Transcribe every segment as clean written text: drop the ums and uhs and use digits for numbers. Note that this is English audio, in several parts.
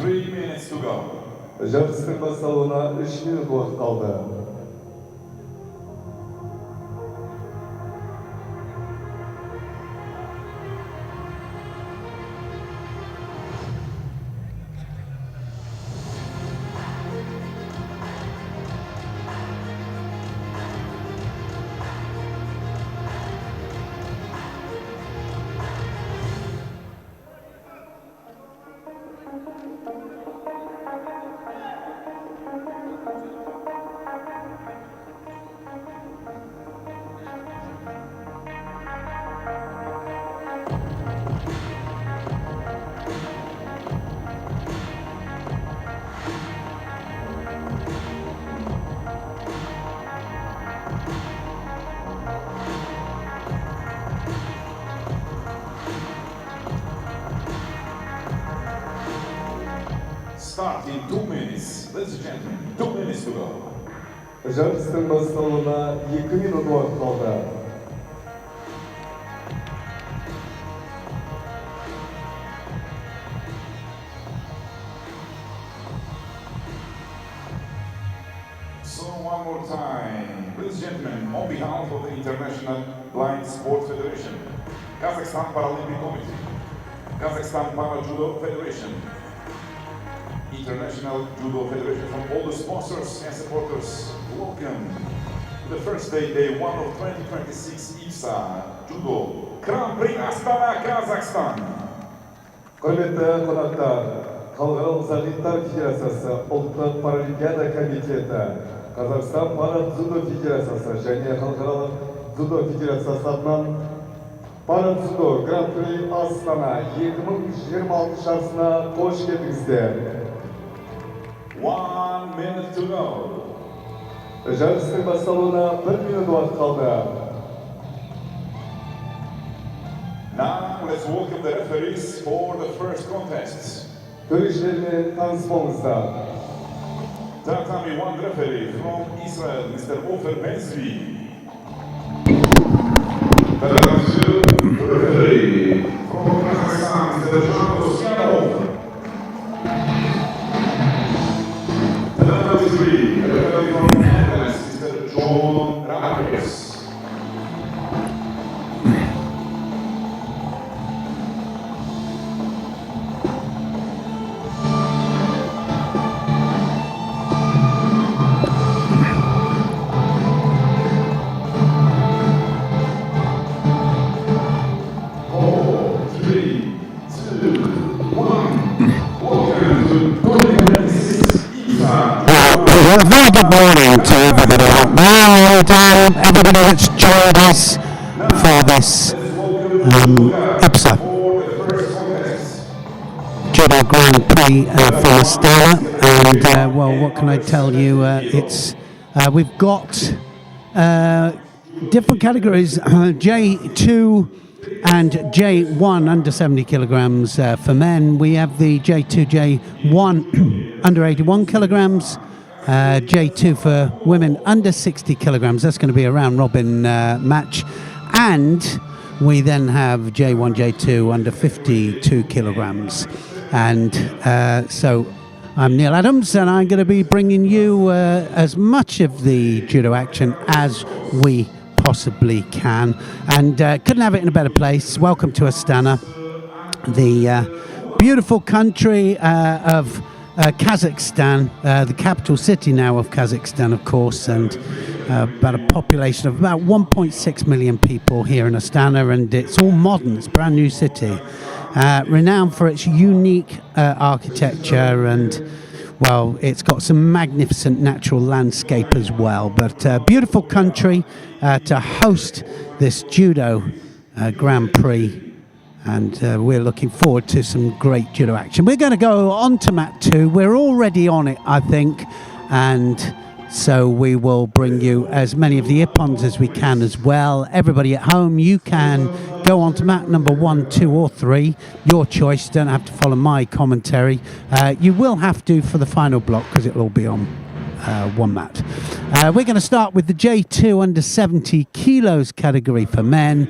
3 minutes to go. Жарыстың басталуына 3 минут уақыт қалды. Start in 2 minutes. Ladies and gentlemen, 2 minutes to go. Жарыстың басталуына 2 минут уақыт қалды. So one more time. Ladies and gentlemen, on behalf of the International Blind Sport Federation, Kazakhstan Paralympic Committee, Kazakhstan Para Judo Federation, International Judo Federation, from all the sponsors and supporters, welcome to the first day 1 of 2026 IBSA Judo Grand Prix Astana, Kazakhstan. Құрметті қонақтар, Халықаралық Зағиттар Федерациясы, Ұлттық Паралимпиада комитеті, Қазақстан Пара Дзюдо Федерациясы және Халықаралық Дзюдо Федерациясы атынан Пара Дзюдо Grand Prix Astana 2026 жарысына қош келдіңіздер. 1 minute to go. Жарыстың басталуына 1 минут уақыт қалды. Now let's welcome the referees for the first contest. Төрешілермен таныс болыңыздар. Tatami one referee from Israel, Mr. Ofer Benzvi. Tatami two referee from Kazakhstan, Mr. Namazov. Tatami three referee from Netherlands, Mr. John Ramirez. A very good morning to everybody out there and everybody that's joined us for this IBSA Judo Grand Prix from Astana. And well, what can I tell you? We've got different categories: J2 and J1 under 70 kilograms for men. We have the J2, J1 under 81 kilograms. J2 for women under 60 kilograms. That's going to be a round robin match. And we then have J1, J2 under 52 kilograms. And so I'm Neil Adams, and I'm going to be bringing you as much of the judo action as we possibly can. And couldn't have it in a better place. Welcome to Astana, the beautiful country of Kazakhstan, the capital city now of Kazakhstan, of course, and about a population of about 1.6 million people here in Astana, and it's all modern. It's a brand new city, renowned for its unique architecture, and well, it's got some magnificent natural landscape as well. But beautiful country to host this judo Grand Prix. And we're looking forward to some great judo action. We're going to go on to mat 2. We're already on it, I think. And so we will bring you as many of the ippons as we can as well. Everybody at home, you can go on to mat number 1, 2 or 3. Your choice. Don't have to follow my commentary. You will have to for the final block because it will all be on one mat. We're going to start with the J2 under 70 kilos category for men.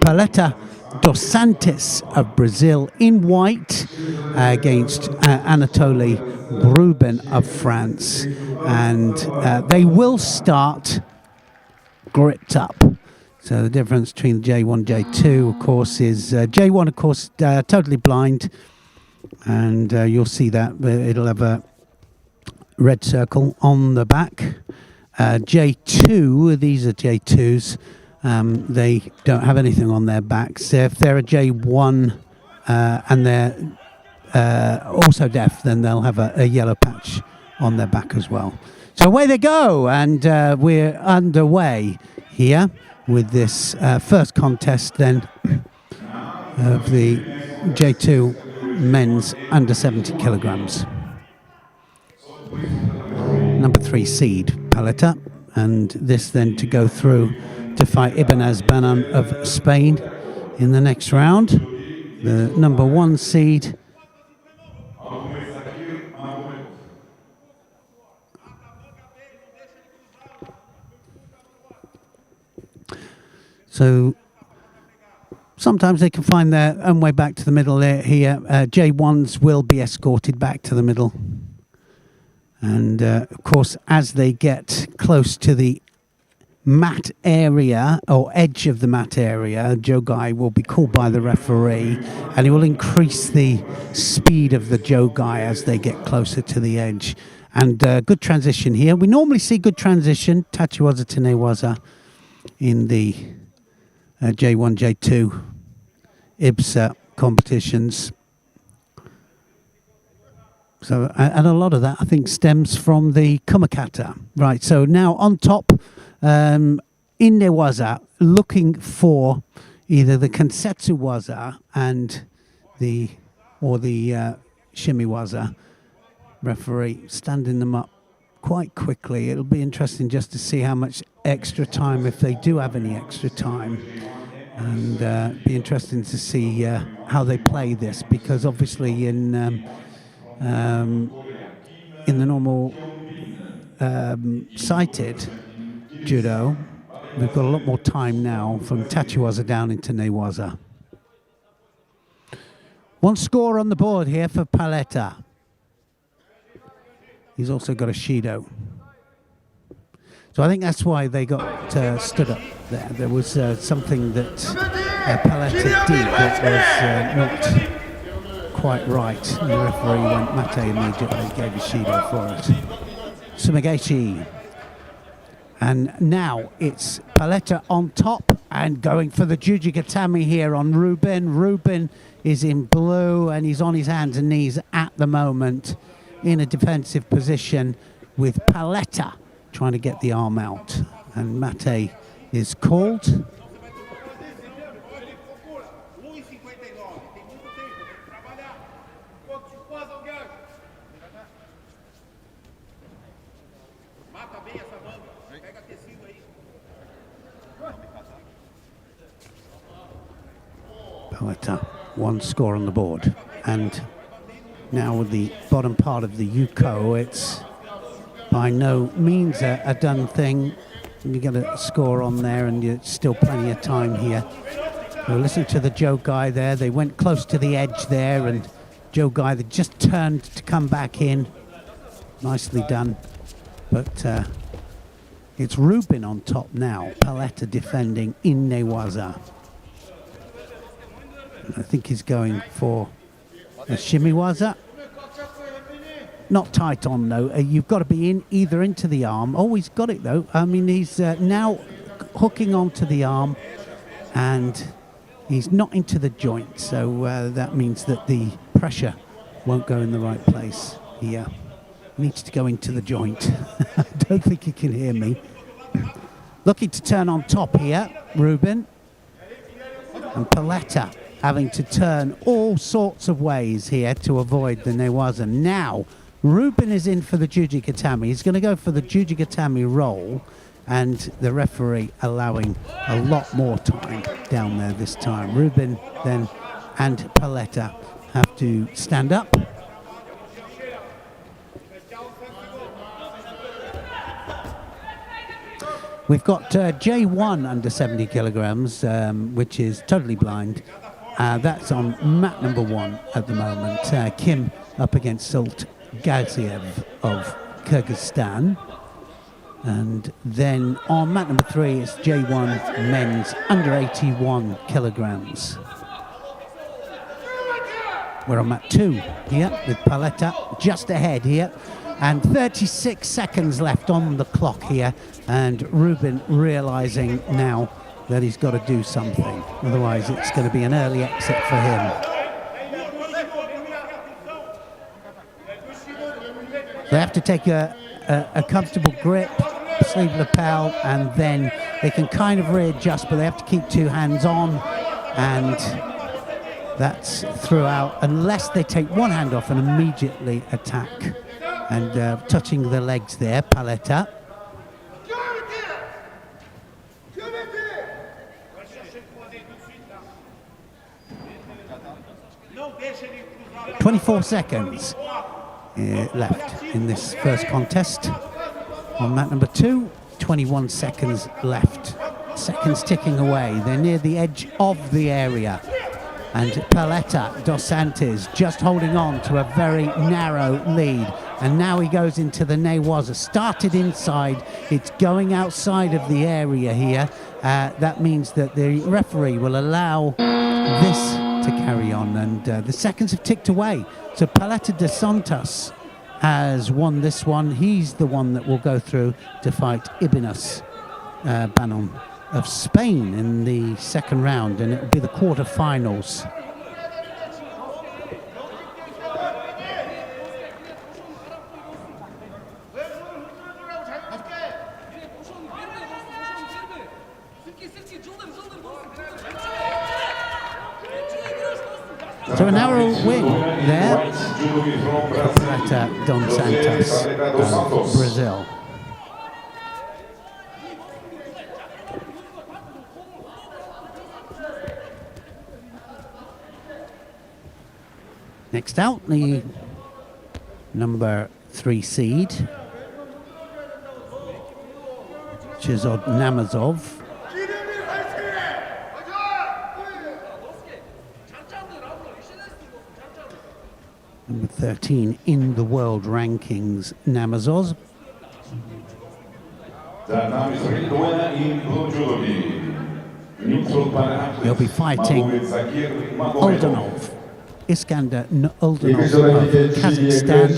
Paleta dos Santos of Brazil in white. against Anatoly Rubin of France. And they will start gripped up. So the difference between J1 J2, of course, is J1, of course, totally blind. And you'll see that it'll have a red circle on the back. J2, these are J2s. They don't have anything on their backs. If they're a J1 and they're also deaf, then they'll have a yellow patch on their back as well. So away they go, and we're underway here with this first contest then of the J2 men's under 70 kilograms. Number 3 seed, Paleta, and this then to go through to fight Ibanez Banan of Spain in the next round. The number 1 seed, so sometimes they can find their own way back to the middle here. J1s will be escorted back to the middle. And of course, as they get close to the mat area or edge of the mat area, Jogai will be called by the referee, and he will increase the speed of the Jogai as they get closer to the edge. And good transition here. We normally see good transition, Tachiwaza to Newaza, in the J1, J2 IBSA competitions. So, and a lot of that, I think, stems from the Kumakata. Right, so now on top, in Newaza, looking for either the Kansetsu Waza or the Shimiwaza. Referee standing them up quite quickly. It'll be interesting just to see how much extra time, if they do have any extra time. And be interesting to see how they play this, because obviously in the normal sighted judo, we've got a lot more time now from Tachiwaza down into Newaza. 1 score on the board here for Paleta. He's also got a Shido. So I think that's why they got stood up there. There was something that Paleta did that was not quite right. And the referee went mate immediately, gave a Shido for it. Sumigeshi. And now it's Paleta on top and going for the Jujigatami here on Rubin. Rubin is in blue and he's on his hands and knees at the moment in a defensive position, with Paleta trying to get the arm out. And mate is called. Paleta, 1 score on the board. And now with the bottom part of the Yuko, it's by no means a done thing. You get a score on there and there's still plenty of time here. So listen to the Jogai there. They went close to the edge there, and Jogai, they just turned to come back in. Nicely done. But it's Rubin on top now. Paleta defending in Newaza. I think he's going for a Shimiwaza. Not tight on though. You've got to be in either into the arm. Oh, he's got it though. I mean, he's now hooking onto the arm, and he's not into the joint. So that means that the pressure won't go in the right place here. Needs to go into the joint. I don't think he can hear me. Looking to turn on top here, Rubin. And Paleta having to turn all sorts of ways here to avoid the Newaza. Now, Rubin is in for the Jujigatami. He's going to go for the Jujigatami roll, and the referee allowing a lot more time down there this time. Rubin then and Paleta have to stand up. We've got J1 under 70 kilograms, which is totally blind. That's on mat number 1 at the moment. Kim up against Sult Gaziev of Kyrgyzstan. And then on mat number 3 is J1 men's under 81 kilograms. We're on mat 2 here with Paletta just ahead here. And 36 seconds left on the clock here. And Rubin realizing now that he's got to do something. Otherwise, it's going to be an early exit for him. They have to take a comfortable grip, sleeve lapel, and then they can kind of readjust, but they have to keep 2 hands on, and that's throughout, unless they take 1 hand off and immediately attack. And touching the legs there, Paletta. "24 seconds left in this first contest. On mat number 2, 21 seconds left. Seconds ticking away. They're near the edge of the area. And Paletta dos Santos just holding on to a very narrow lead. And now he goes into the Newaza. Started inside. It's going outside of the area here. That means that the referee will allow this to carry on. And the seconds have ticked away. So Paletta dos Santos has won this one. He's the one that will go through to fight Ibinas Banon of Spain in the second round, and it'll be the quarterfinals. So a narrow win there for Paletta dos Santos of Brazil. Next out, the number 3 seed, Chizod Namazov. Number 13 in the world rankings, Namazov. He'll be fighting Oldanov. Iskander Oldanov of Kazakhstan.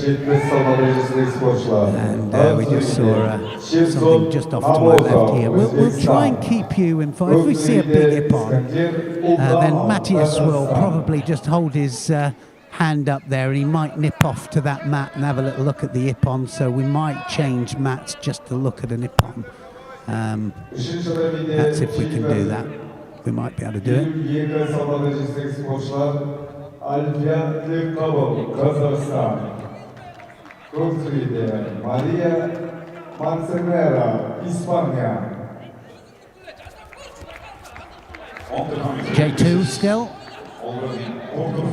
And we just saw something just off to my left here. We'll try and keep you informed. If we see a big Ippon, then Matthias will probably just hold his hand up there, and he might nip off to that mat and have a little look at the Ippon. So we might change mats just to look at an Ippon. That's if we can do that. We might be able to do it. Alfia Levkabov, Kazakhstan. Group Maria Manzanera, Hispania. J2 still.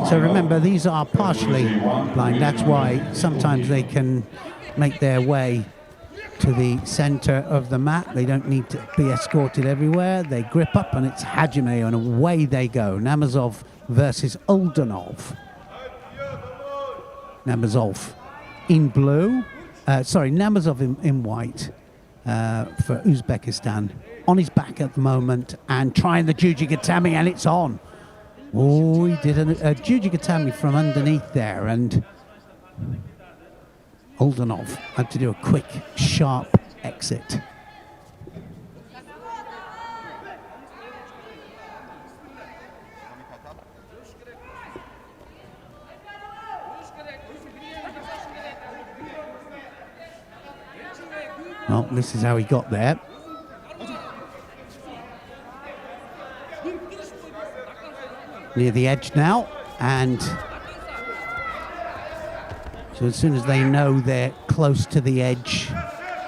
So remember, these are partially blind. That's why sometimes they can make their way to the center of the mat. They don't need to be escorted everywhere. They grip up and it's Hajime, and away they go. Namazov versus Oldanov. Namazov in blue. Namazov in white for Uzbekistan. On his back at the moment and trying the Jujigatami, and it's on. Oh, he did a Jujigatami from underneath there, and Oldanov had to do a quick, sharp exit. Well, this is how he got there. Near the edge now, and so as soon as they know they're close to the edge,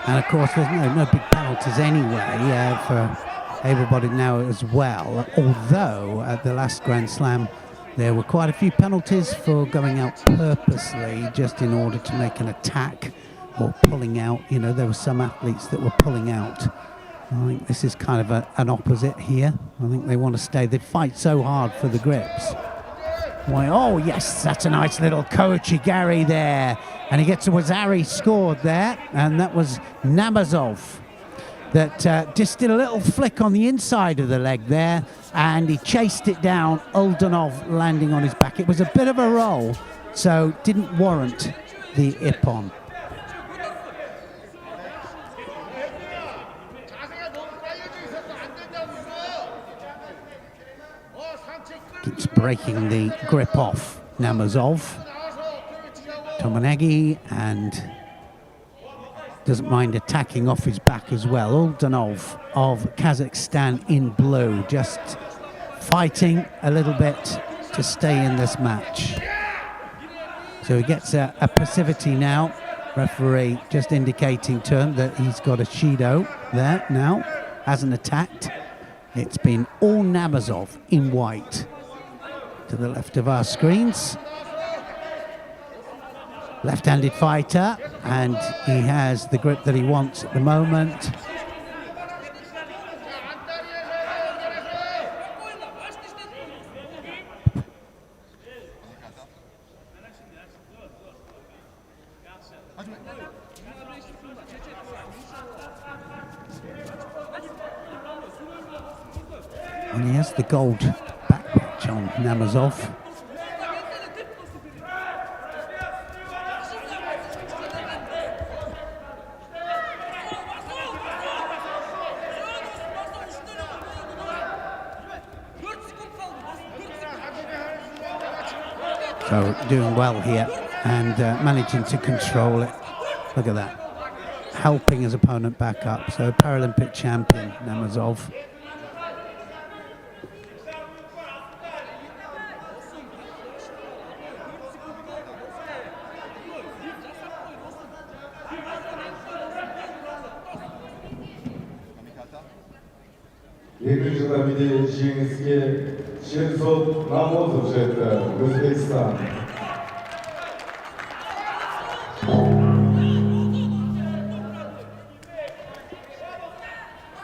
and of course there's no big penalties anyway for able-bodied now as well, although at the last Grand Slam there were quite a few penalties for going out purposely just in order to make an attack or pulling out. You know, there were some athletes that were pulling out I think this is kind of an opposite here. I think they want to stay. They fight so hard for the grips. Why? Oh, yes, that's a nice little Koichigari there. And he gets a Wazari scored there. And that was Namazov that just did a little flick on the inside of the leg there. And he chased it down, Uldanov landing on his back. It was a bit of a roll, so didn't warrant the ippon. Keeps breaking the grip off Namazov. Tomanagi, and doesn't mind attacking off his back as well. Uldanov of Kazakhstan in blue, just fighting a little bit to stay in this match. So he gets a passivity now. Referee just indicating to him that he's got a Shido there now. Hasn't attacked. It's been all Namazov in white. To the left of our screens. Left-handed fighter, and he has the grip that he wants at the moment. And he has the gold back patch on Namazov. So doing well here and managing to control it. Look at that. Helping his opponent back up. So Paralympic champion Namazov.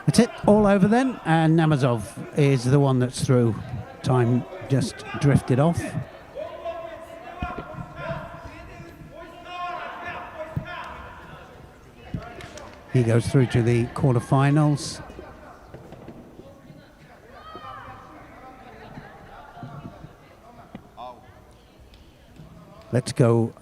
That's it, all over then, and Namazov is the one that's through. Time just drifted off. He goes through to the quarterfinals. Let's go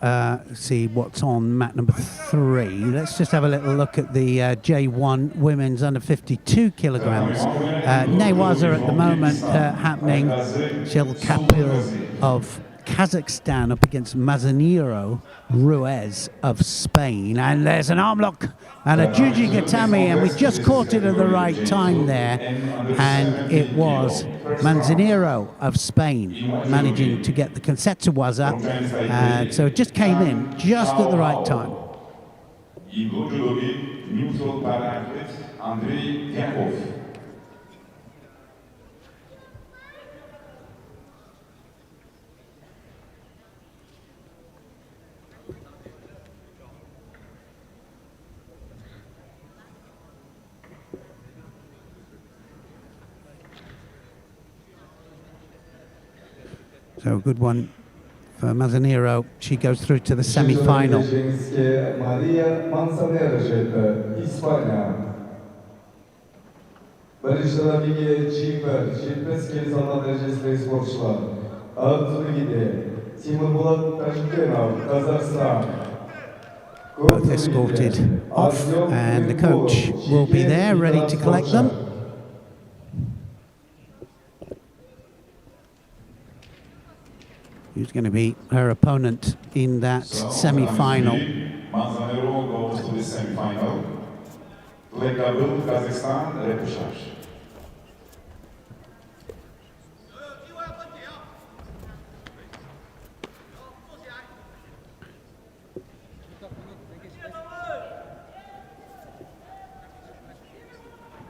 see what's on mat number 3. Let's just have a little look at the J1 women's under 52 kilograms. Newaza at the moment happening. Shel Kapil of Kazakhstan up against Mazaniro Ruiz of Spain. And there's an arm lock and a Juji Gatami, and we just caught it at the right time there. And it was Manzanero of Spain managing to get the Konsetsuwaza. So it just came in just at the right time. So a good one for Mazaniro. She goes through to the semi-final. Both escorted off, and the coach will be there ready to collect them. Who's going to be her opponent in that semi-final? Manzanero goes to the semi-final. Lekabel, Kazakhstan, Repercharge.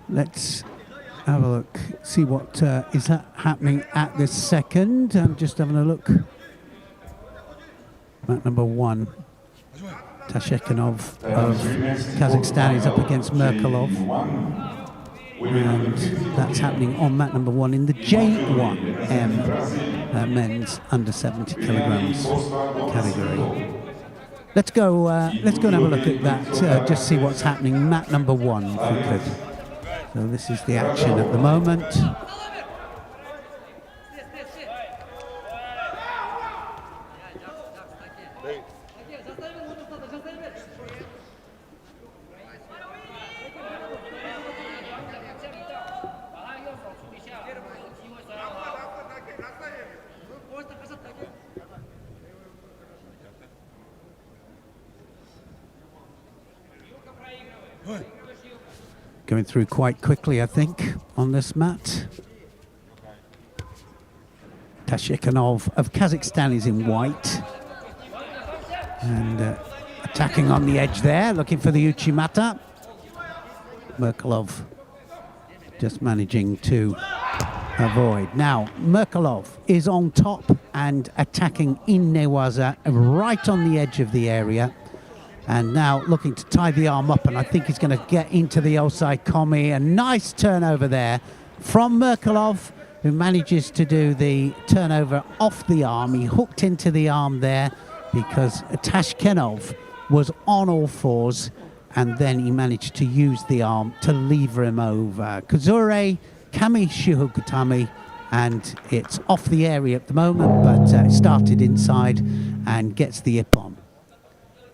Let's have a look, see what is happening at this second. I'm just having a look. Mat number 1, Tashekanov of Kazakhstan is up against Merkelov. And that's happening on mat number 1 in the J1M men's under 70 kilograms category. Let's go and have a look at that, just see what's happening. Mat number 1, if we could. So this is the action at the moment. Going through quite quickly, I think, on this mat. Tashikanov of Kazakhstan is in white. And attacking on the edge there, looking for the Uchimata. Merkelov just managing to avoid. Now, Merkelov is on top and attacking in Newaza, right on the edge of the area. And now looking to tie the arm up, and I think he's going to get into the Osai Komi. A nice turnover there from Merkelov, who manages to do the turnover off the arm. He hooked into the arm there because Tashkenov was on all fours, and then he managed to use the arm to lever him over. Kazure Kami Shihukutami, and it's off the area at the moment, but it started inside and gets the hip on.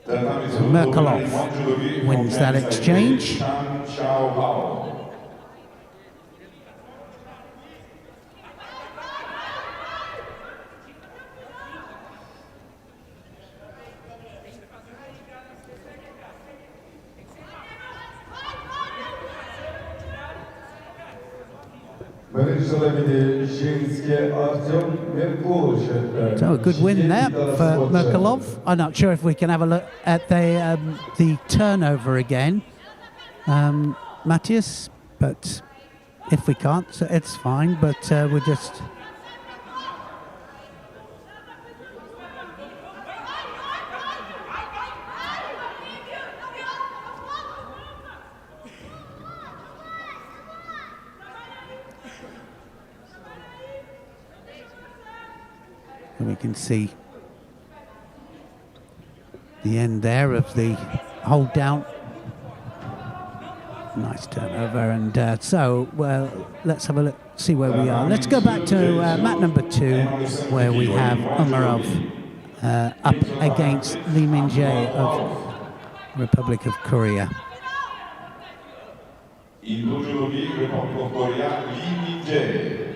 Merkelov wins that exchange. So a good win there for Merkelov. I'm not sure if we can have a look at the turnover again, Matthias, but if we can't, so it's fine, but we're just... And we can see the end there of the hold down. Nice turnover, and so, well, let's have a look, see where we are. Let's go back to mat number 2, where we have Umarov up against Lee Min-jae of Republic of Korea. Republic of Korea, Lee Min-jae.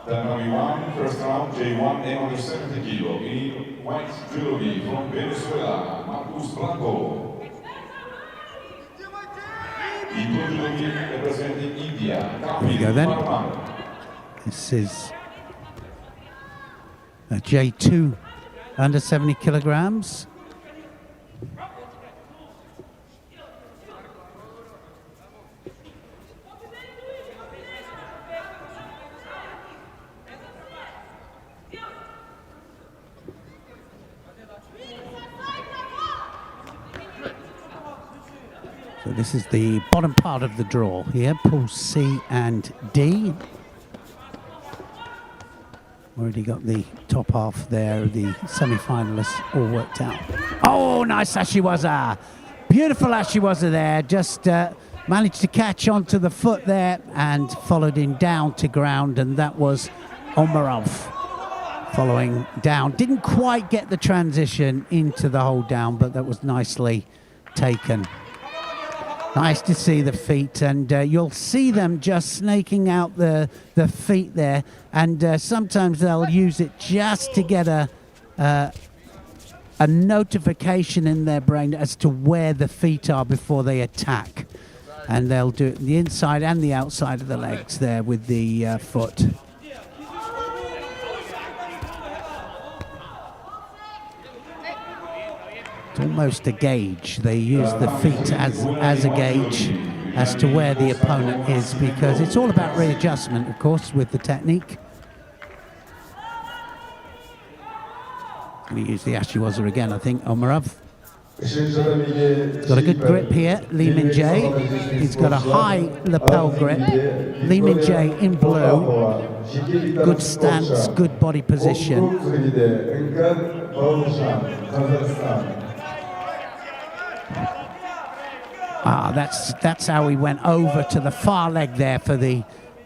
Then number 1, first round, J1, and under 70 kilo. In white jewelry from Venezuela, Marcus Blanco. In blue jewelry representing India, There we go then. This is a J2 under 70 kilograms. So this is the bottom part of the draw here, Pool C and D. Already got the top half there, the semi-finalists all worked out. Oh, nice Ashiwaza. Beautiful Ashiwaza there. Just managed to catch onto the foot there and followed him down to ground, and that was Omarov following down. Didn't quite get the transition into the hold down, but that was nicely taken. Nice to see the feet, and you'll see them just snaking out the feet there, and sometimes they'll use it just to get a notification in their brain as to where the feet are before they attack, and they'll do it the inside and the outside of the legs there with the foot. It's almost a gauge. They use the feet as a gauge as to where the opponent is, because it's all about readjustment, of course, with the technique. Going to use the Ashiwaza again, I think, Omarov. Got a good grip here, Lee Min-jae. He's got a high lapel grip. Lee Min-jae in blue. Good stance, good body position. That's how he went over to the far leg there for the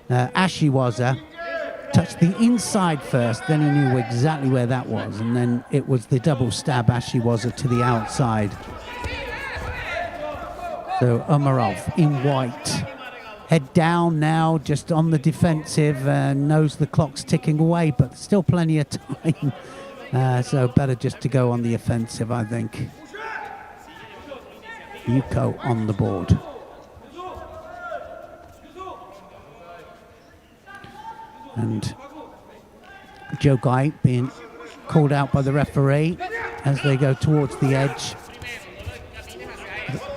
Ashiwaza. Touched the inside first, then he knew exactly where that was, and then it was the double stab Ashiwaza to the outside. So Umarov in white, head down now, just on the defensive, knows the clock's ticking away, but still plenty of time. So better just to go on the offensive, I think. Yuko on the board. And Joe Guy being called out by the referee as they go towards the edge.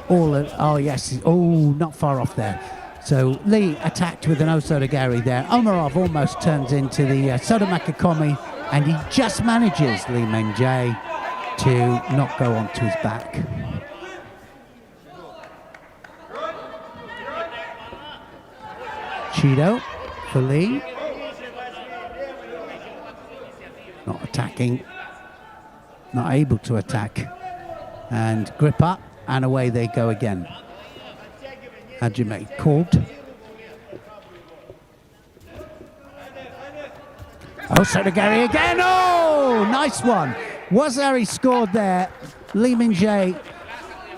Oh yes, not far off there. So Lee attacked with an Osotogari there. Umarov almost turns into the Sotomakikomi, and he just manages Lee Min-jae to not go onto his back. Judo for Lee. Not attacking, not able to attack. And grip up, and away they go again. Hajime called. Osotogari again. Oh, nice one. Wazari scored there. Lee Min-jae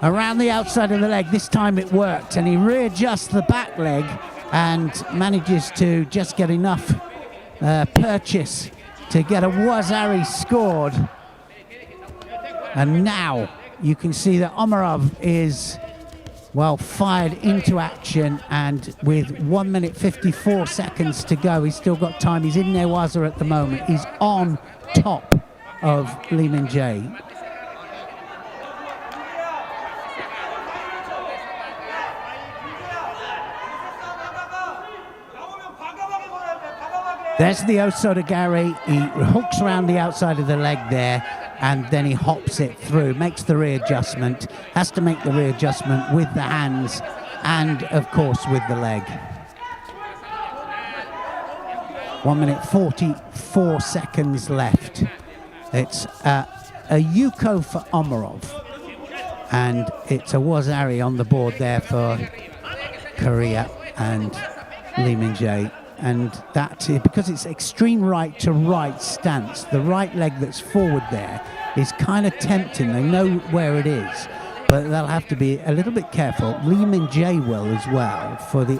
around the outside of the leg. This time it worked, and he readjusts the back leg and manages to just get enough purchase to get a Wazari scored. And now you can see that Umarov is, well, fired into action, and with 1 minute 54 seconds to go, he's still got time. He's in Newaza at the moment. He's on top of Lee Min-jae. There's the Osotogari. He hooks around the outside of the leg there, and then he hops it through, makes the readjustment, has to make the readjustment with the hands and, of course, with the leg. 1 minute 44 seconds left. It's a Yuko for Umarov, and it's a Wazari on the board there for Korea and Lee Min-jae. And that, because it's extreme right to right stance, the right leg that's forward there is kind of tempting. They know where it is, but they'll have to be a little bit careful. Lee Min-jae will as well for the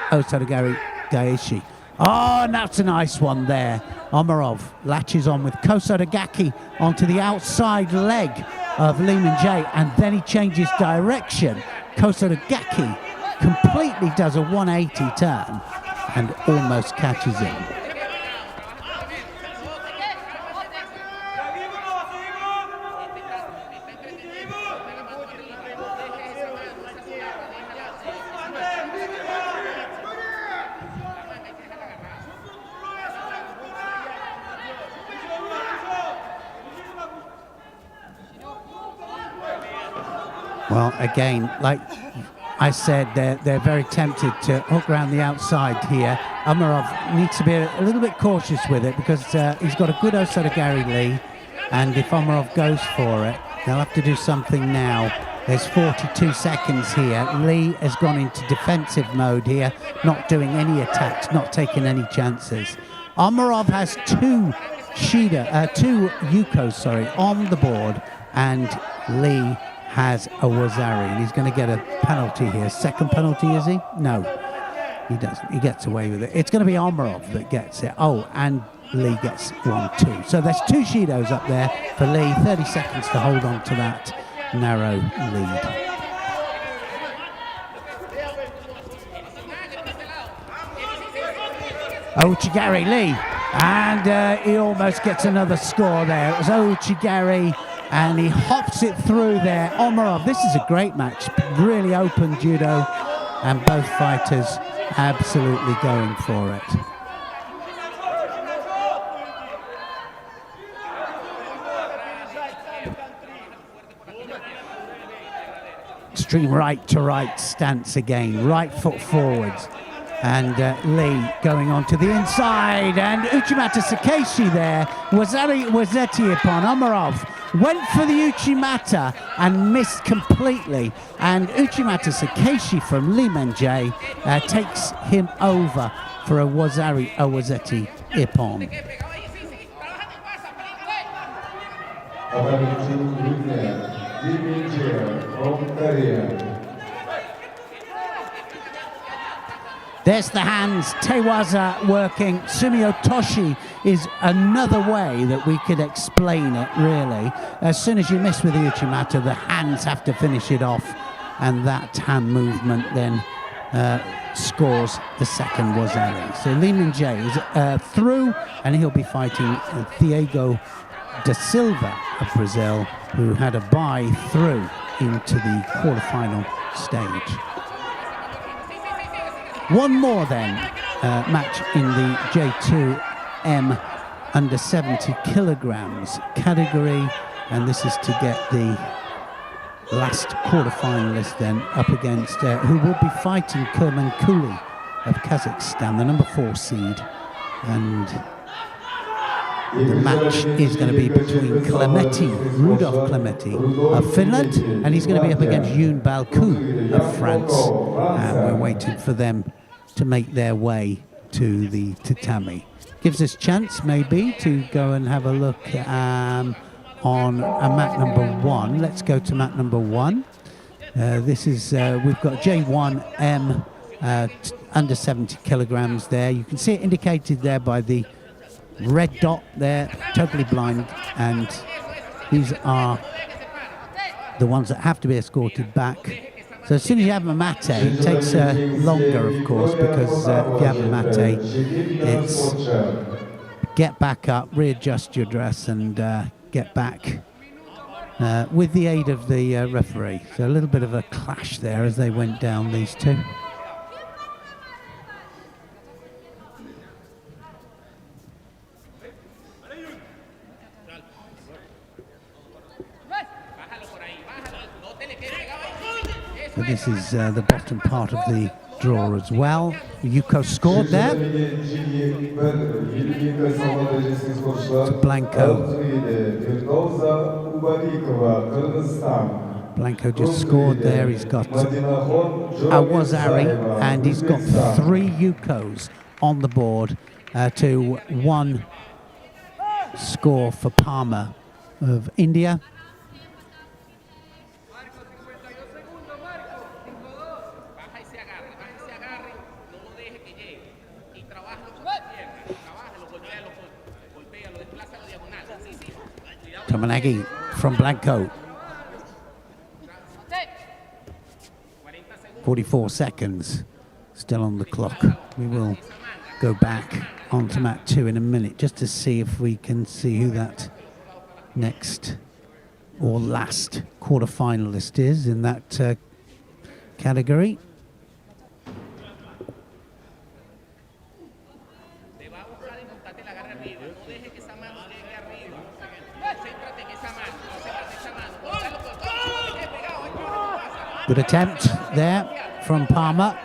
Osotogari Gaeshi. Oh, and that's a nice one there. Umarov latches on with Kosotogaki onto the outside leg of Lee Min-jae, and then he changes direction. Kosotogaki completely does a 180 turn and almost catches him. Well, again, like I said, they're very tempted to hook around the outside here. Umarov needs to be a little bit cautious with it, because he's got a good Osotogari Lee, and if Umarov goes for it, they'll have to do something now. There's 42 seconds here. Lee has gone into defensive mode here, not doing any attacks, not taking any chances. Umarov has two Yukos, on the board, and Lee has a Wazari, and he's going to get a penalty here. Second penalty, is he? No, he doesn't. He gets away with it. It's going to be Umarov that gets it. Oh, and Lee gets 1, 2. So there's 2 Shidos up there for Lee. 30 seconds to hold on to that narrow lead. Ochigari Lee, and he almost gets another score there. It was Ochigari, and he hops it through there. Umarov, this is a great match, really open judo, and both fighters absolutely going for it. extreme right to right stance again, right foot forwards. And Lee going on to the inside, and Uchimata Sakeshi there. Wazetti upon Omarov. Went for the Uchimata and missed completely. And Uchimata Sakeshi from Lee Menjay takes him over for a Wazetti Ippon. There's the hands, Tewaza working. Sumio Toshi is another way that we could explain it, really. As soon as you miss with the Uchimata, the hands have to finish it off, and that hand movement then scores the second Wazari. So Lee Min-jae is through, and he'll be fighting Thiago da Silva of Brazil, who had a bye through into the quarterfinal stage. One more then, match in the J2M under 70 kilograms category, and this is to get the last quarterfinalist then up against, who will be fighting Kerman Kuli of Kazakhstan, the number 4 seed, and the match is going to be between Rudolf Clemeti of Finland, and he's going to be up against Yoon Balku of France, and we're waiting for them to make their way to the tatami. Gives us chance maybe to go and have a look on mat number 1. Let's go to mat number 1. This is, we've got J1M under 70 kilograms there. You can see it indicated there by the red dot there, totally blind, and these are the ones that have to be escorted back. So as soon as you have a mate, it takes longer, of course, because if you have a mate, it's get back up, readjust your dress, and get back with the aid of the referee. So a little bit of a clash there as they went down, these two. So this is the bottom part of the draw as well. Yuko scored there. To Blanco. Blanco just scored there. He's got Awazari, and he's got 3 Yukos on the board to 1 score for Palmer of India. Tomanagi from Blanco. 44 seconds still on the clock. We will go back onto mat 2 in a minute just to see if we can see who that next or last quarterfinalist is in that category. Good attempt there from Palmer.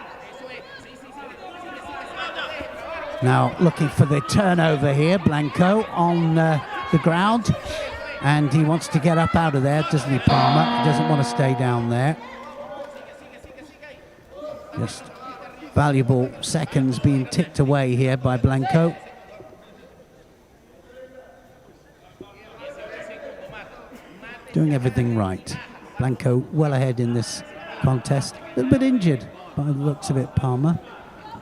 Now looking for the turnover here, Blanco on the ground, and he wants to get up out of there, doesn't he, Palmer? He doesn't want to stay down there. Just valuable seconds being ticked away here by Blanco. Doing everything right. Blanco well ahead in this contest. A little bit injured by the looks of it, Palmer.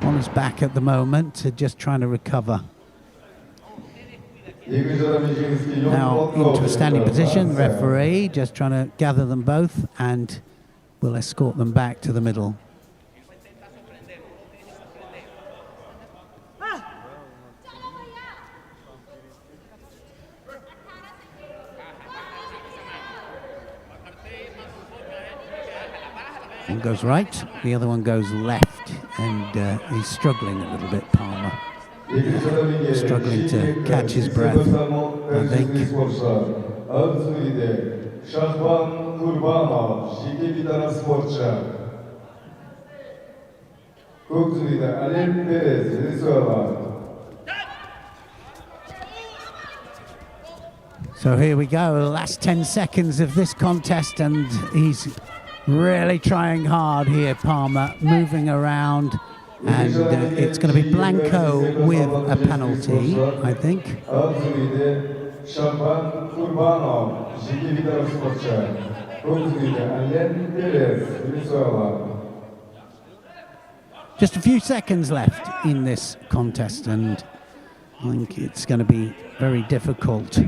On his back at the moment, just trying to recover. Now into a standing position, referee just trying to gather them both, and will escort them back to the middle. One goes right, the other one goes left, and he's struggling a little bit, Palmer. Struggling to catch his breath, I think. Kurbanov, жеке бейтарaf sportchi. Ko'ksuida Alen Perez, Venezuela. So here we go, the last 10 seconds of this contest, and he's really trying hard here, Palmer, moving around, and it's going to be Blanco with a penalty, I think. Just a few seconds left in this contest, and I think it's going to be very difficult.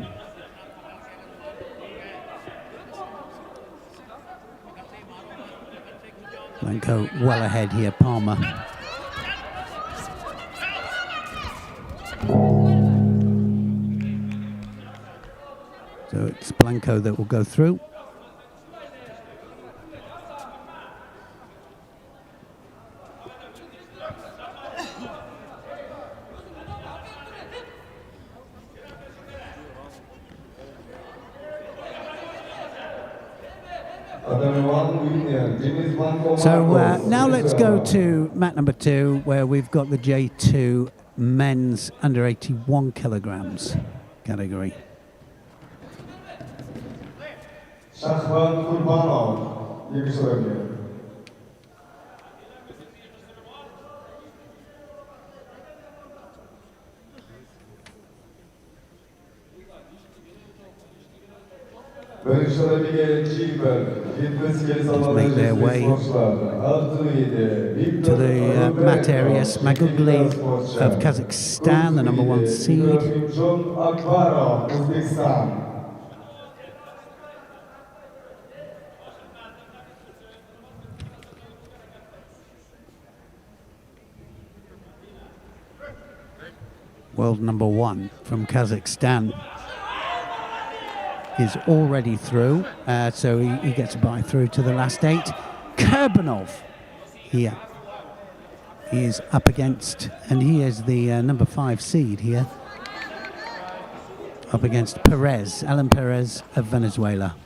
Blanco well ahead here, Palmer. So it's Blanco that will go through. So now let's go to mat number 2, where we've got the J2 men's under 81 kilograms category. Shahban Kurbanov, Yugoslavia. Just make their way to the mat area. Smagugli of Kazakhstan, the number 1 seed. World number 1 from Kazakhstan is already through, so he gets a bye through to the last 8. Kurbanov here is up against, and he is the number 5 seed here, up against Perez, Alan Perez of Venezuela.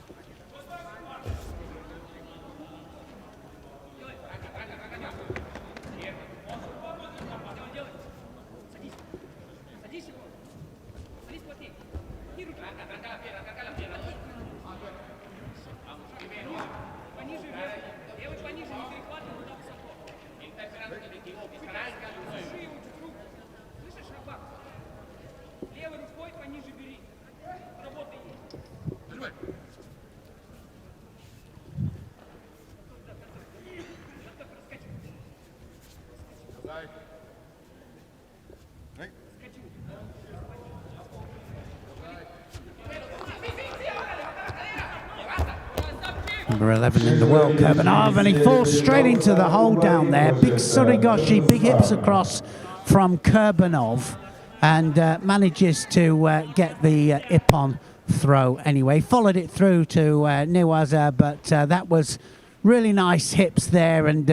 Number 11 in the world, Kurbanov, and he falls straight into the hole down there. Big Surigoshi, big hips across from Kurbanov, and manages to get the Ippon throw anyway. Followed it through to Newaza, but that was really nice hips there, and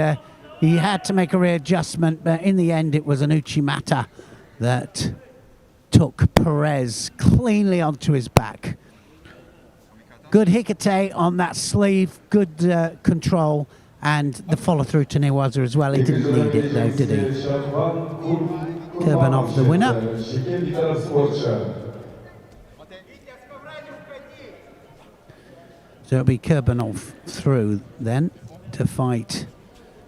he had to make a readjustment, but in the end it was an Uchimata that took Perez cleanly onto his back. Good hikate on that sleeve, good control, and the follow through to Newaza as well. He didn't need it though, did he? Kurbanov the winner. So it'll be Kurbanov through then to fight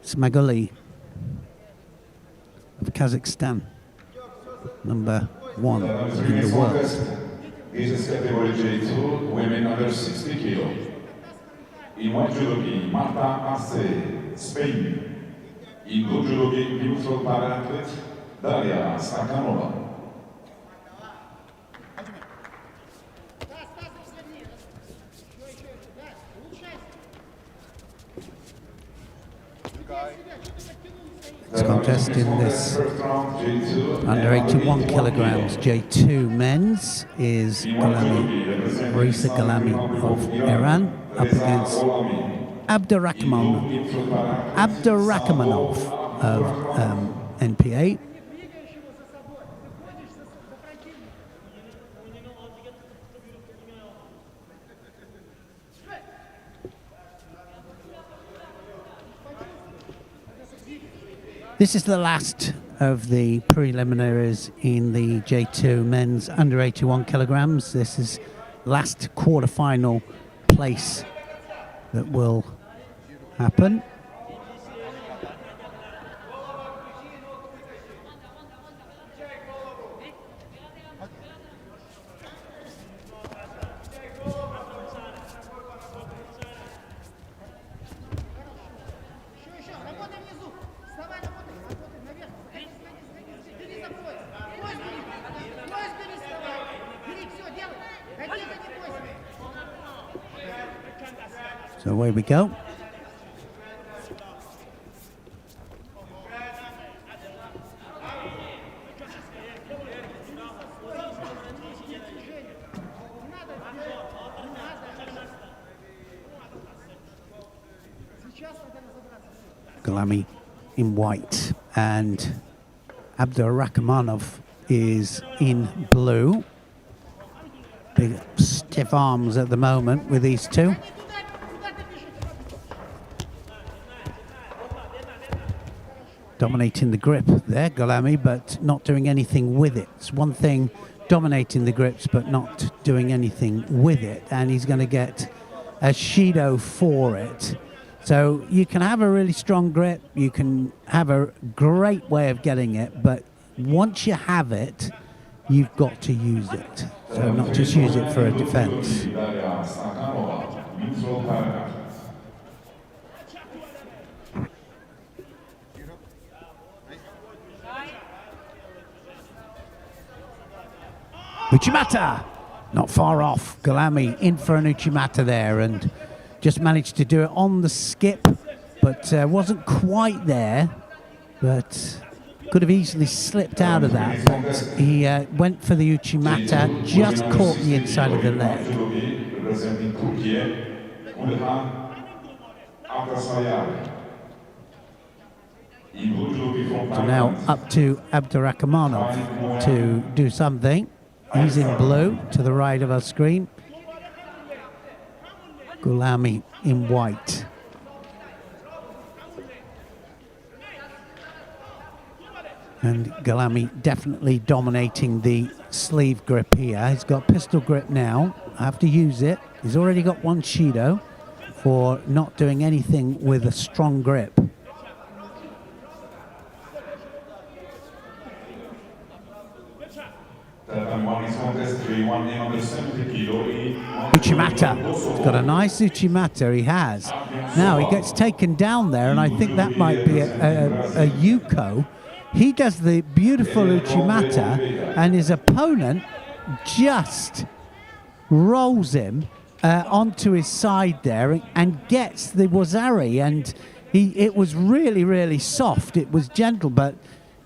Smaguli of Kazakhstan, number 1 in the world. This is category J2, women under 60 kilo. In one judogi, Marta Arce, Spain. In two judogi, neutral para-athlete, Daria Stakhanova. This contest in this under 81 kilograms J2 men's is Risa Galami of Iran up against Abdurakhmanov of NPA. This is the last of the preliminaries in the J2 men's under 81 kilograms. This is last quarterfinal place that will happen. So away we go. Galami in white and Abdurakhmanov is in blue. Big stiff arms at the moment with these two. Dominating the grip there, Galami, but not doing anything with it. It's one thing dominating the grips, but not doing anything with it. And he's going to get a Shido for it. So you can have a really strong grip, you can have a great way of getting it, but once you have it, you've got to use it. So not just use it for a defense. Uchimata, not far off. Galami in for an Uchimata there and just managed to do it on the skip, but wasn't quite there, but could have easily slipped out of that. But he went for the Uchimata, just caught the inside of the leg. So now up to Abdurakhmanov to do something. He's in blue to the right of our screen. Galami in white. And Galami definitely dominating the sleeve grip here. He's got pistol grip now. I have to use it. He's already got one Shido for not doing anything with a strong grip. Uchimata. He's got a nice Uchimata, he has. Now he gets taken down there, and I think that might be a Yuko. He does the beautiful Uchimata, and his opponent just rolls him onto his side there and gets the Wazari, and it was really, really soft. It was gentle, but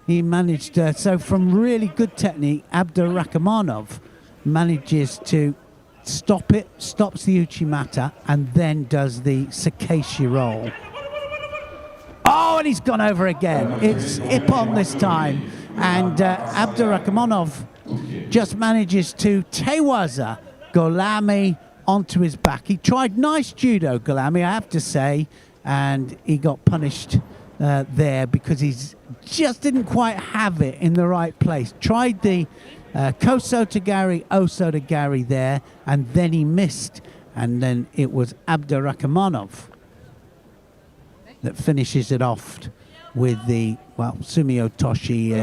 he managed, so from really good technique, Abdurakhmanov manages to stop it, stops the Uchimata, and then does the Sakeshi roll. Oh, and he's gone over again. It's Ippon this time. And Abdurakhmanov just manages to tewaza Galami onto his back. He tried nice judo, Galami, I have to say, and he got punished there because he's just didn't quite have it in the right place. Tried the Koso Tagari, Oso Tagari there, and then he missed. And then it was Abdurakhmanov that finishes it off with the, well, Sumio Toshi.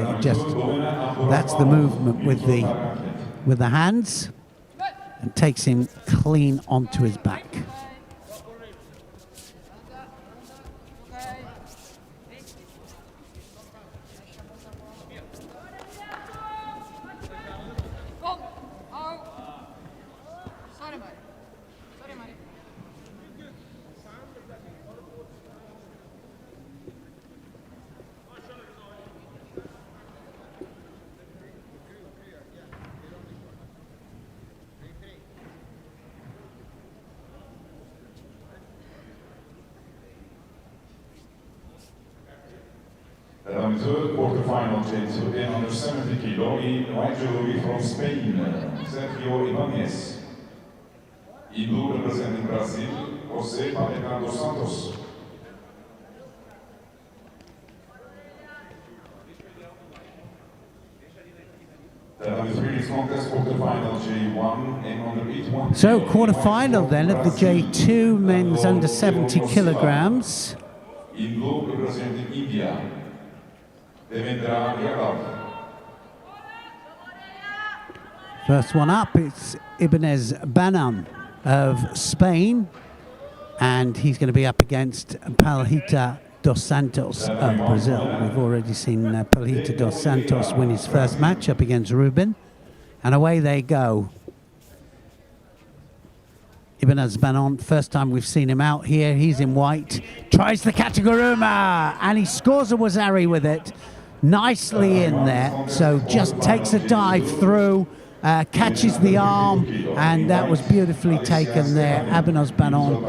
That's the movement with the hands, and takes him clean onto his back. Third quarterfinal J2 in under 70 kilo in white jewelry from Spain, Sergio Ibanez. In blue representing Brazil, José Paleta dos Santos. So quarter-final then of the J2 men's under 70 kilograms. First one up, it's Ibanez Banan of Spain, and he's going to be up against Palhita dos Santos of Brazil. We've already seen Palhita dos Santos win his first match up against Rubin, and away they go. Ibanez Banan, first time we've seen him out here. He's in white, tries the Kataguruma, and he scores a Wazari with it. Nicely in there, so just takes a dive through, catches the arm, and that was beautifully taken there. Ibanez Banan,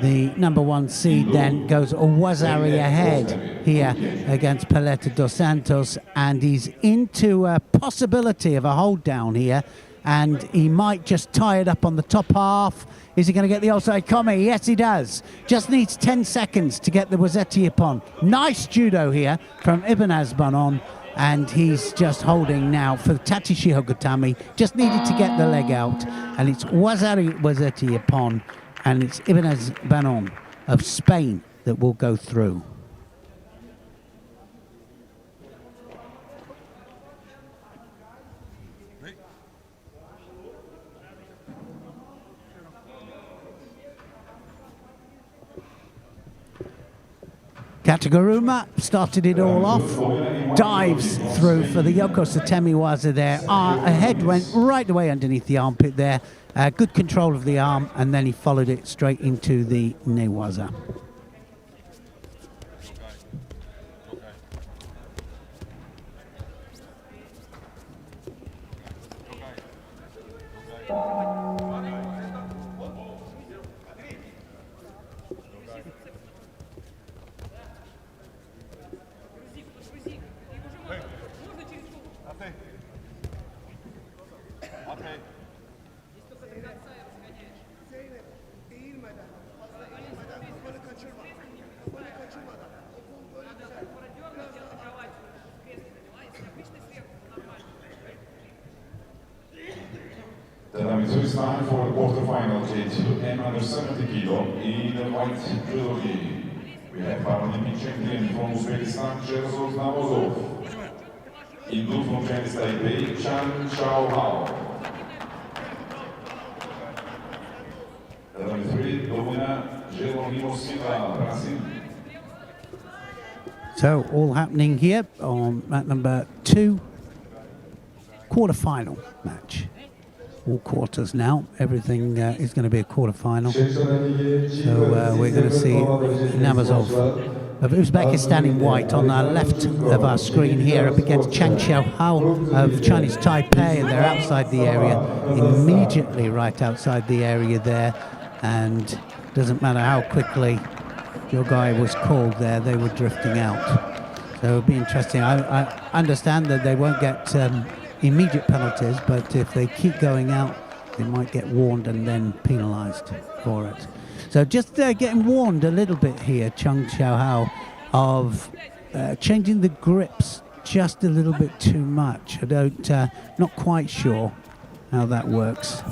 the #1 seed, then goes a Wazari ahead here against Palhita dos Santos, and he's into a possibility of a hold down here, and he might just tie it up on the top half. Is he going to get the outside Komi? Yes, he does. Just needs 10 seconds to get the Wazeti upon. Nice judo here from Ibanez Banan, and he's just holding now for Tatishi Hogutami. Just needed to get the leg out, and it's Wazeti upon, and it's Ibanez Banan of Spain that will go through. Kataguruma started it all off, dives through for the Yoko Satemi Waza there. A head went right away underneath the armpit there. Good control of the arm, and then he followed it straight into the Newaza. It's time for the quarterfinal J2 and under 70 kilo in the white judo gi. We have Paralympic champion from Uzbekistan, Namazov. In blue from Chinese Taipei, Chan Xiaohao. The number 3, the winner, Jeronimo Silva, Brazil. So all happening here on mat number 2, quarter-final match. All quarters now. Everything is going to be a quarter-final. So we're going to see Namazov of Uzbekistan in white on the left of our screen here up against Chang Xiaohao of Chinese Taipei, and they're outside the area, immediately right outside the area there, and doesn't matter how quickly your guy was called there, they were drifting out. So it'll be interesting. I understand that they won't get immediate penalties, but if they keep going out, they might get warned and then penalised for it. So just getting warned a little bit here, Chang Xiaohao, of changing the grips just a little bit too much. I don't, not quite sure how that works.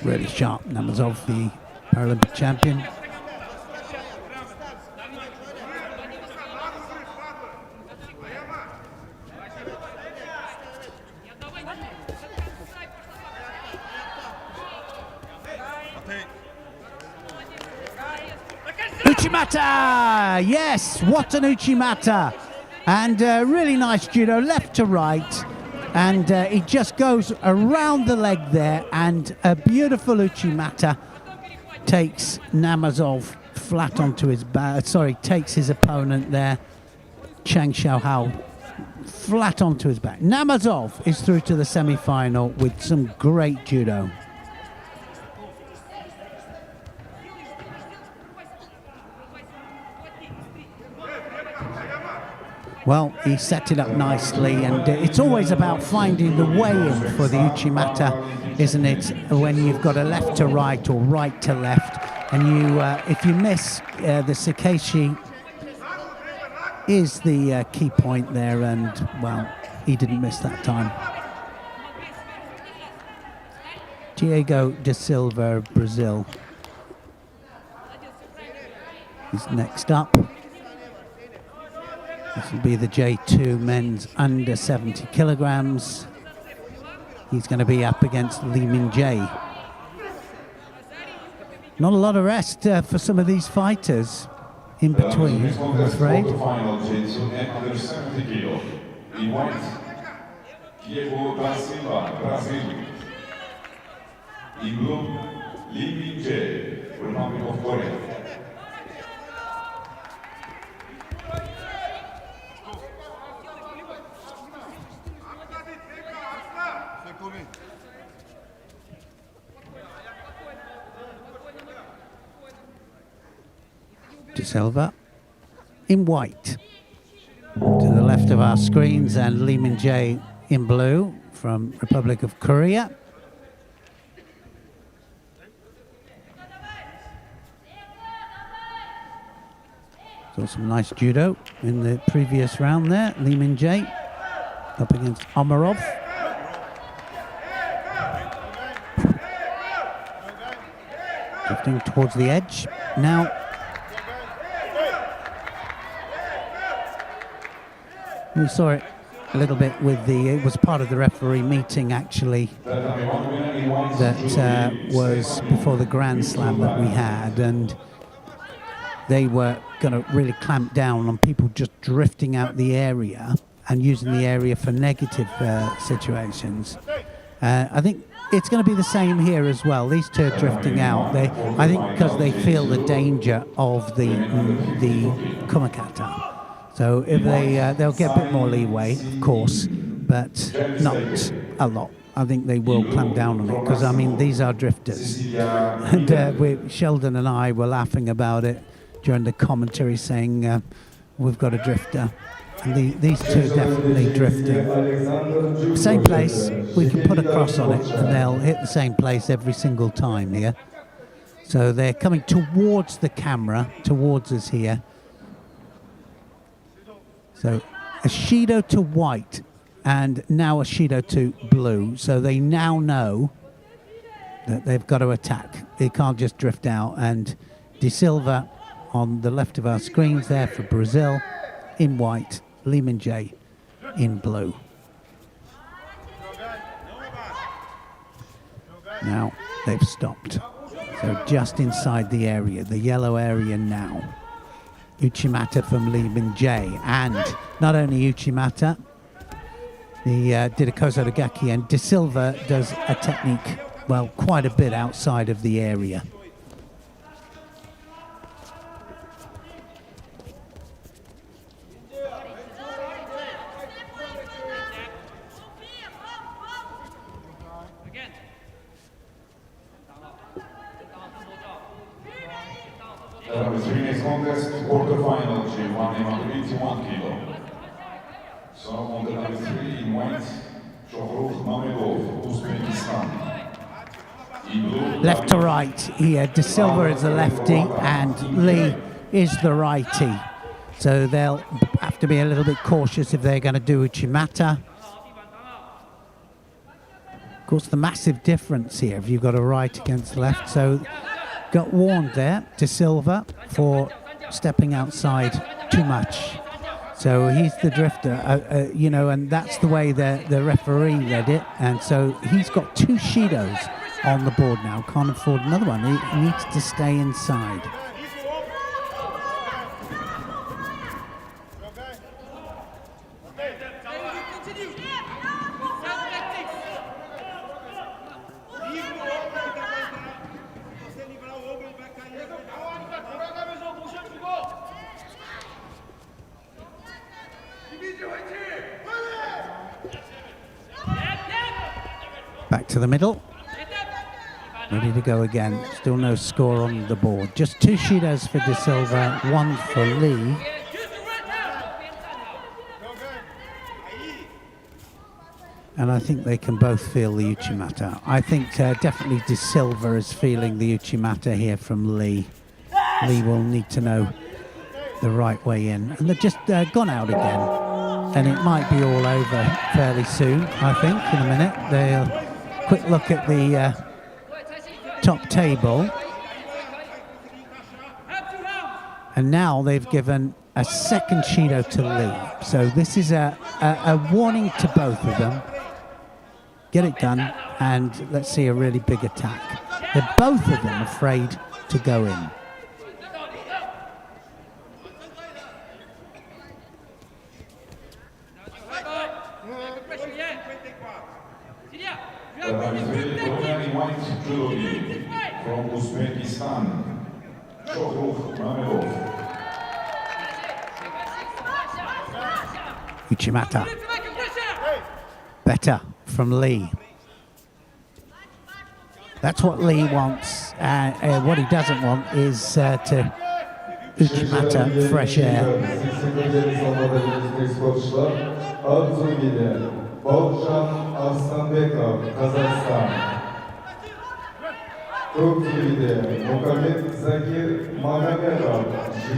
Really sharp Namazov, the Paralympic champion. Uchimata! Yes, what an Uchimata! And really nice judo, left to right. And it just goes around the leg there, and a beautiful Uchimata takes Namazov flat onto his back. Sorry, takes his opponent there, Chang Xiaohao, flat onto his back. Namazov is through to the semi-final with some great judo. Well, he set it up nicely, and it's always about finding the way in for the Uchimata, isn't it? When you've got a left to right or right to left, and you, if you miss, the Sakeshi is the key point there, and well, he didn't miss that time. Diego da Silva, Brazil, is next up. This will be the J2 men's under 70 kilograms. He's going to be up against Lee Min Jae. Not a lot of rest for some of these fighters in between, I'm afraid. Quarterfinal J2 under 70 kilo. In white, Diego da Silva, Brazil. In blue, Lee Min Jae, Republic of Korea. De Silva in white to the left of our screens, and Lee Min Jae in blue from Republic of Korea. Saw some nice judo in the previous round there. Lee Min Jae up against Omarov. Drifting towards the edge now. We saw it a little bit with it was part of the referee meeting actually that was before the Grand Slam that we had, and they were going to really clamp down on people just drifting out the area and using the area for negative situations. I think it's going to be the same here as well. These two are drifting out. I think because they feel the danger of the kumakata. So if they'll get a bit more leeway, of course, but not a lot. I think they will clamp down on it because, I mean, these are drifters. And Sheldon and I were laughing about it during the commentary, saying we've got a drifter. And these two are definitely drifting. Same place, we can put a cross on it and they'll hit the same place every single time here. So they're coming towards the camera, towards us here. So a Shido to white and now a Shido to blue. So they now know that they've got to attack. They can't just drift out. And De Silva on the left of our screens there for Brazil in white, Lee Min Jae in blue. Now they've stopped. So just inside the area, the yellow area now. Uchimata from Lee Min Jae, and not only Uchimata, he did a Kozorogaki, and De Silva does a technique, well, quite a bit outside of the area. Next contest, quarterfinal, J1 under 81 kilo. So on the number 3 in white, Namazov, Uzbekistan. In blue, Left to right here, De Silva is the lefty and Lee is the righty. So they'll have to be a little bit cautious if they're going to do Uchimata. Of course, the massive difference here if you've got a right against left. So got warned there, De Silva, for stepping outside too much. So he's the drifter, you know, and that's the way the referee read it. And so he's got two Shidos on the board now, can't afford another one. He needs to stay inside. Back to the middle. Ready to go again. Still no score on the board. Just two Shidos for De Silva, one for Lee. And I think they can both feel the Uchimata. I think definitely De Silva is feeling the Uchimata here from Lee. Lee will need to know the right way in. And they've just gone out again. and it might be all over fairly soon, I think, in a minute. They'll quick look at the top table. And now they've given a second Shido to Lee. So this is a warning to both of them. Get it done, and let's see a really big attack. They're both of them afraid to go in. From Uzbekistan, Namazov. Uchimata. Better from Lee. That's what Lee wants. What he doesn't want is to Uchimata fresh air.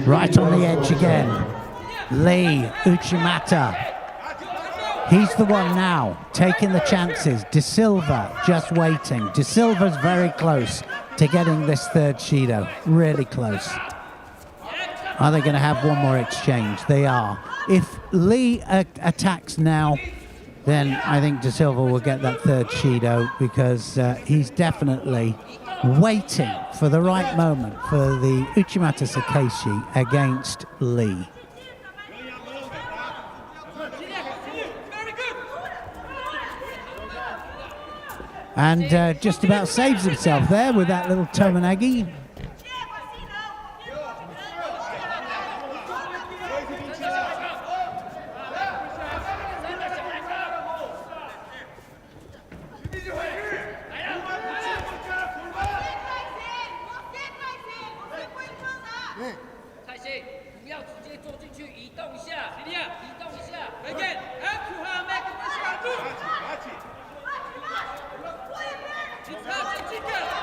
Right on the edge again. Lee, Uchimata. He's the one now, taking the chances. De Silva just waiting. De Silva's very close to getting this third Shido. Really close. Are they going to have one more exchange? They are. If Lee attacks now, then I think De Silva will get that third Shido, because he's definitely waiting for the right moment for the Uchimata Sakeshi against Lee. And just about saves himself there with that little Tomonagi.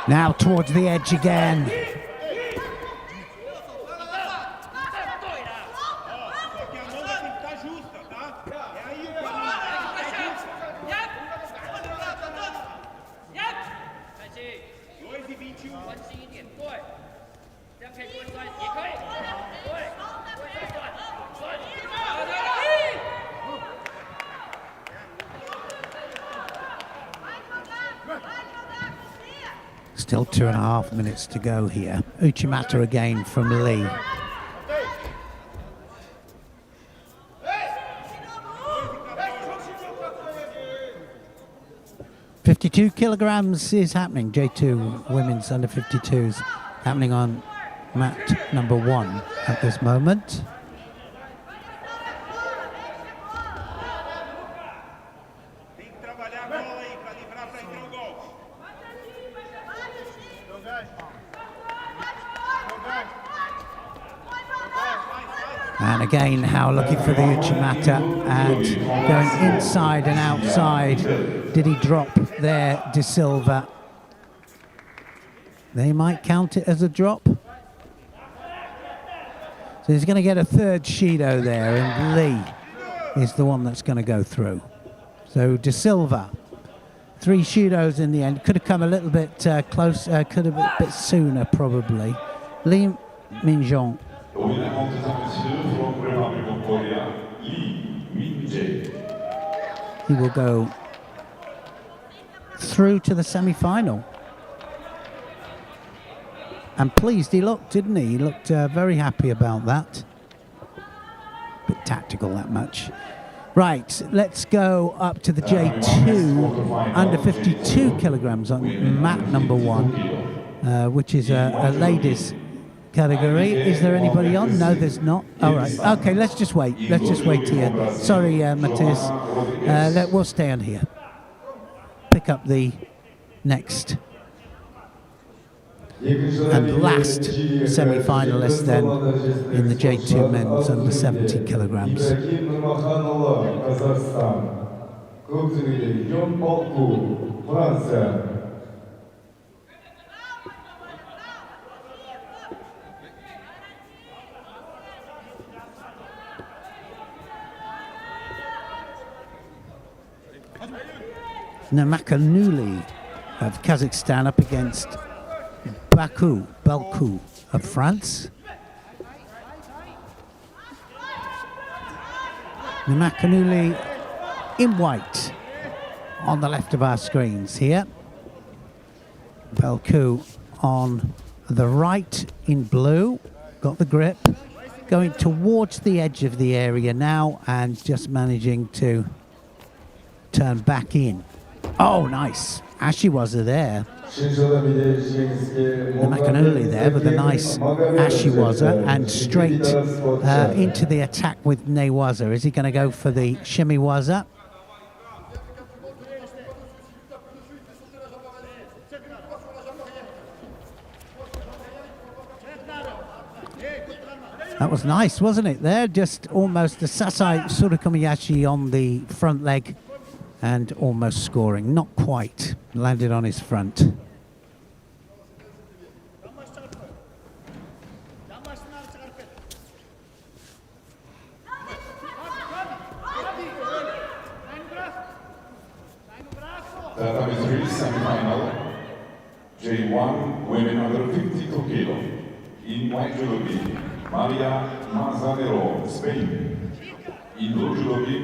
Now towards the edge again. Still 2.5 minutes to go here. Uchimata again from Lee. .52 kilograms is happening. J2 women's under 52s happening on mat number 1 at this moment. And again, Howe looking for the Uchimata and going inside and outside. Did he drop there, De Silva? They might count it as a drop. So he's going to get a third Shido there, and Lee is the one that's going to go through. So De Silva, 3 Shidos in the end. Could have come a little bit close, could have been a bit sooner probably. Lee Minjong. He will go through to the semi-final. And pleased he looked, didn't he? He looked very happy about that. Bit tactical, that much. Right, let's go up to the J2 under 52 kilograms on mat number 1, which is a ladies category. Is there anybody on? No, there's not. All right. Okay, let's just wait. Let's just wait here. Sorry, Matthias. We'll stay on here. Pick up the next and last semi-finalist then in the J2 men's under 70 kilograms. Namakanuli of Kazakhstan up against Belku of France. Namakanuli in white on the left of our screens here. Belku on the right in blue, got the grip, going towards the edge of the area now and just managing to turn back in. Oh, nice. Ashiwaza there. Namakanuli there with a nice Ashiwaza and straight into the attack with Newaza. Is he going to go for the Shimiwaza? That was nice, wasn't it? There, just almost the Sasai Surukumiyashi on the front leg and almost scoring. Not quite. Landed on his front. Tatami 3 semifinal. J1 women under 52 kilo. In white judogi, Maria Manzanero, Spain. In blue judogi,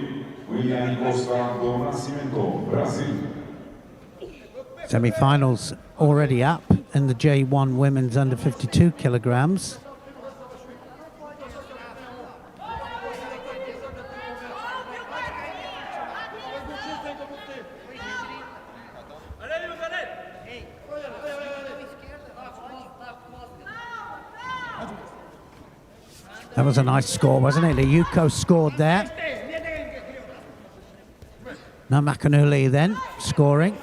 William Costa do Nascimento, Brazil. Semi-finals already up in the J1 women's under 52 kilograms. That was a nice score, wasn't it? The Yuko scored there. Namakanuli then scoring.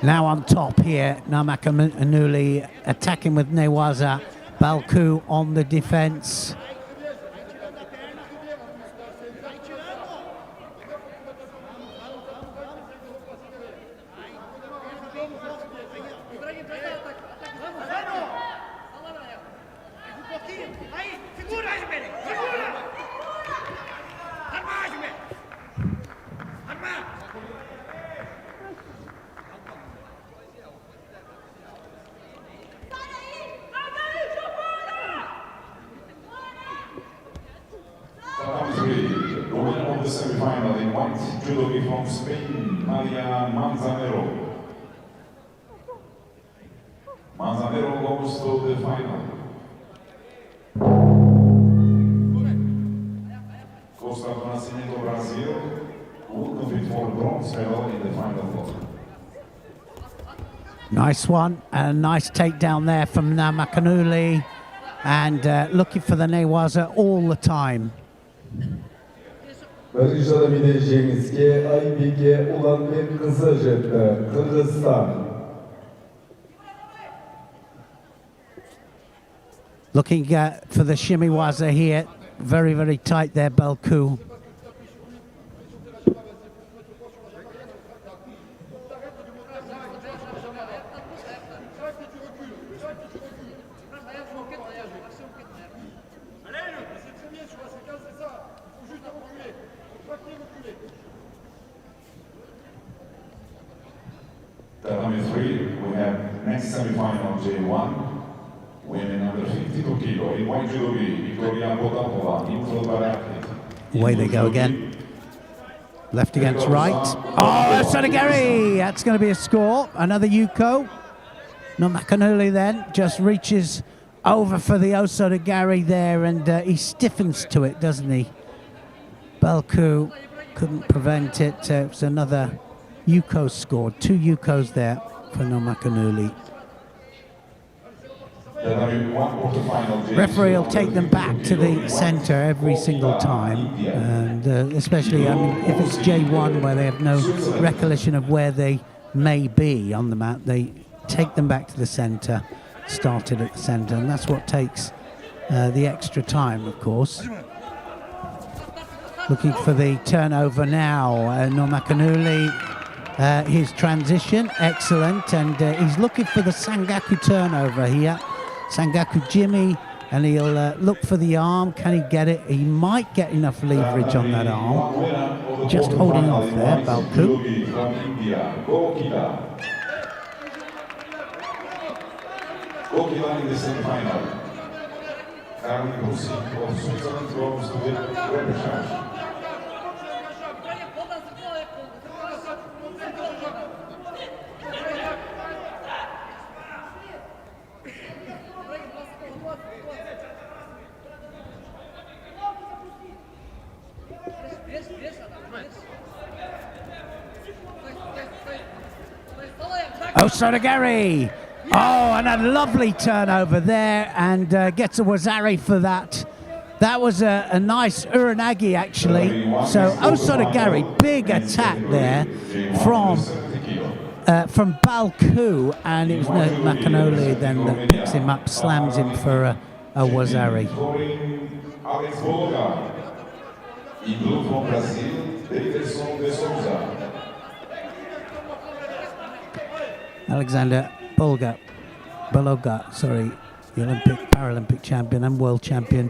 Now on top here, Namakanuli attacking with Newaza. Belku on the defense. The winner of the semi-final in white judogi from Spain, Maria Manzanero. Manzanero goes to the final. Costa do Nascimento, Brazil, will compete for bronze medal in the final block. Nice one, and a nice takedown there from Namakanuli, and looking for the Newaza all the time. Barışada bir de Jengizke, IBG olan bir Kızılcık'ta, Kırgızistan. Looking for the Shimiwaza here. Very, very tight there, Belku. Tatami 3, we have next semi-final J1. Women under 52 kilo in white judogi, Victoria Bodapova, neutral athlete. Away they go again. Left against right. Oh, Sodagari! That's going to be a score. Another Yuko. Namakanuli then just reaches over for the Osodagari there, and he stiffens to it, doesn't he? Belku couldn't prevent it. It was another Yuko scored. Two Yukos there for Namakanuli. Referee will take them back to the center every single time, and especially, I mean, if it's J1 where they have no recollection of where they may be on the mat, they take them back to the center, started at the center, and that's what takes the extra time, of course. Looking for the turnover now. Namakanuli his transition, excellent, and he's looking for the Sangaku turnover here. Sangaku Jimmy, and he'll look for the arm. Can he get it? He might get enough leverage on that arm. Just holding off there, Balku. Goalkeeper in the semifinal. Currently proceeding of Switzerland goes to the Repercharge. Osodagari. Oh, and a lovely turnover there, and gets a Wazari for that. That was a nice Uranagi, actually. So Osodagari, big attack there from Balku, and it was Makanoli then that picks him up, slams him for a Wazari. Alexander Baloga, sorry, the Olympic, Paralympic champion and world champion,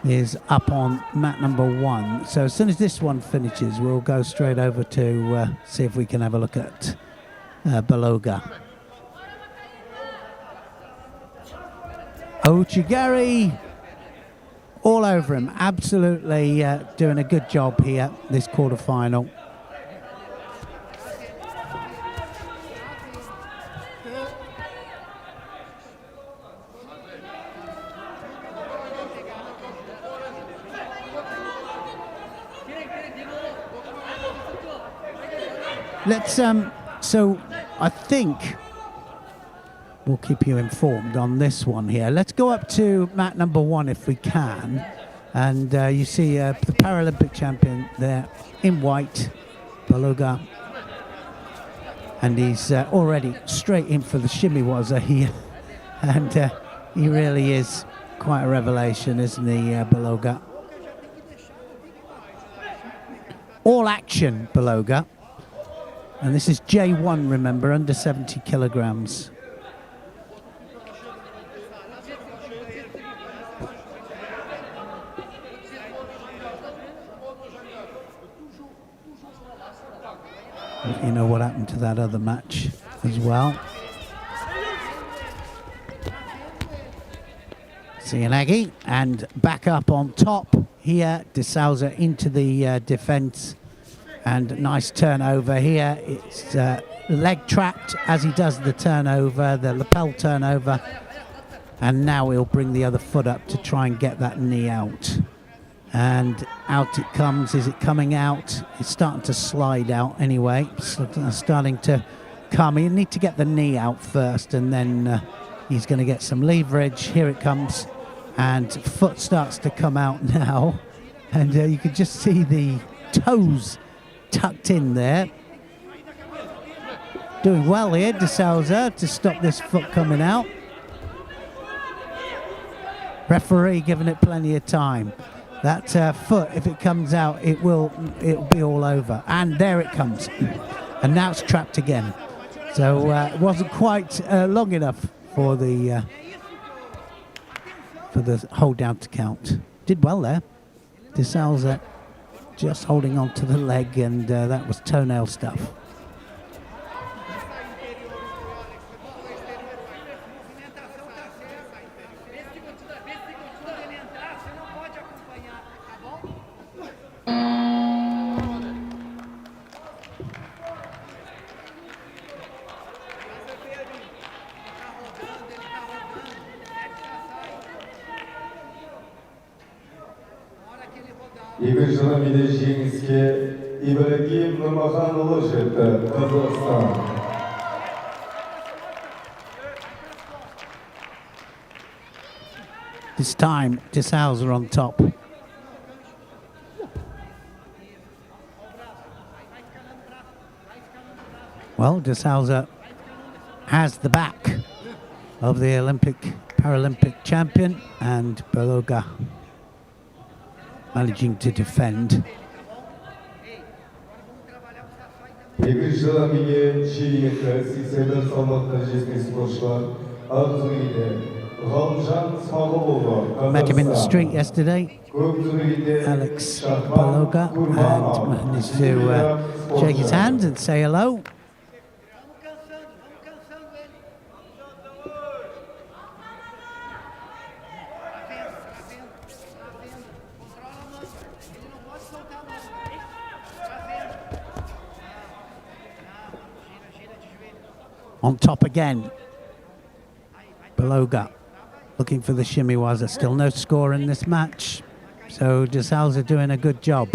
is up on mat number 1. So as soon as this one finishes, we'll go straight over to see if we can have a look at Baloga. Ochigari, all over him, absolutely doing a good job here, this quarterfinal. Let's, so I think we'll keep you informed on this one here. Let's go up to mat number 1 if we can. And you see the Paralympic champion there in white, Baloga. And he's already straight in for the shimmy waza here. And he really is quite a revelation, isn't he, Baloga? All action, Baloga. And this is J1, remember, under 70 kilograms. You know what happened to that other match as well. Cianagi, and back up on top here, De Souza into the defence. And nice turnover here. It's leg trapped as he does the turnover, the lapel turnover. And now he'll bring the other foot up to try and get that knee out. And out it comes. Is it coming out? It's starting to slide out anyway. Starting to come. You need to get the knee out first, and then he's going to get some leverage. Here it comes. And foot starts to come out now. And you can just see the toes tucked in there. Doing well here, De Souza, to stop this foot coming out. Referee giving it plenty of time. That foot, if it comes out, it'll be all over. And there it comes. And now it's trapped again. So it wasn't quite long enough for the hold down to count. Did well there. De Souza just holding on to the leg, and that was toenail stuff. Екінші миде жеңіске Ибрагим Нурмаханұлы жетті, Қазақстан. This time, De Souza on top. Well, De Souza has the back of the Olympic, Paralympic champion, and Baloga managing to defend. Екінші рамиге сексендер салмақ дәрежесіндегі спортшылар ақ тізімде Ғалымжан Смағұлұлы, Met him in the Қазақстан. street yesterday, Көк тізімде Alex Шахман Beloga, and Kurbanov. managed to shake his hand and say hello. On top again, Beloga looking for the shimiwaza. Still no score in this match, so de Souza doing a good job.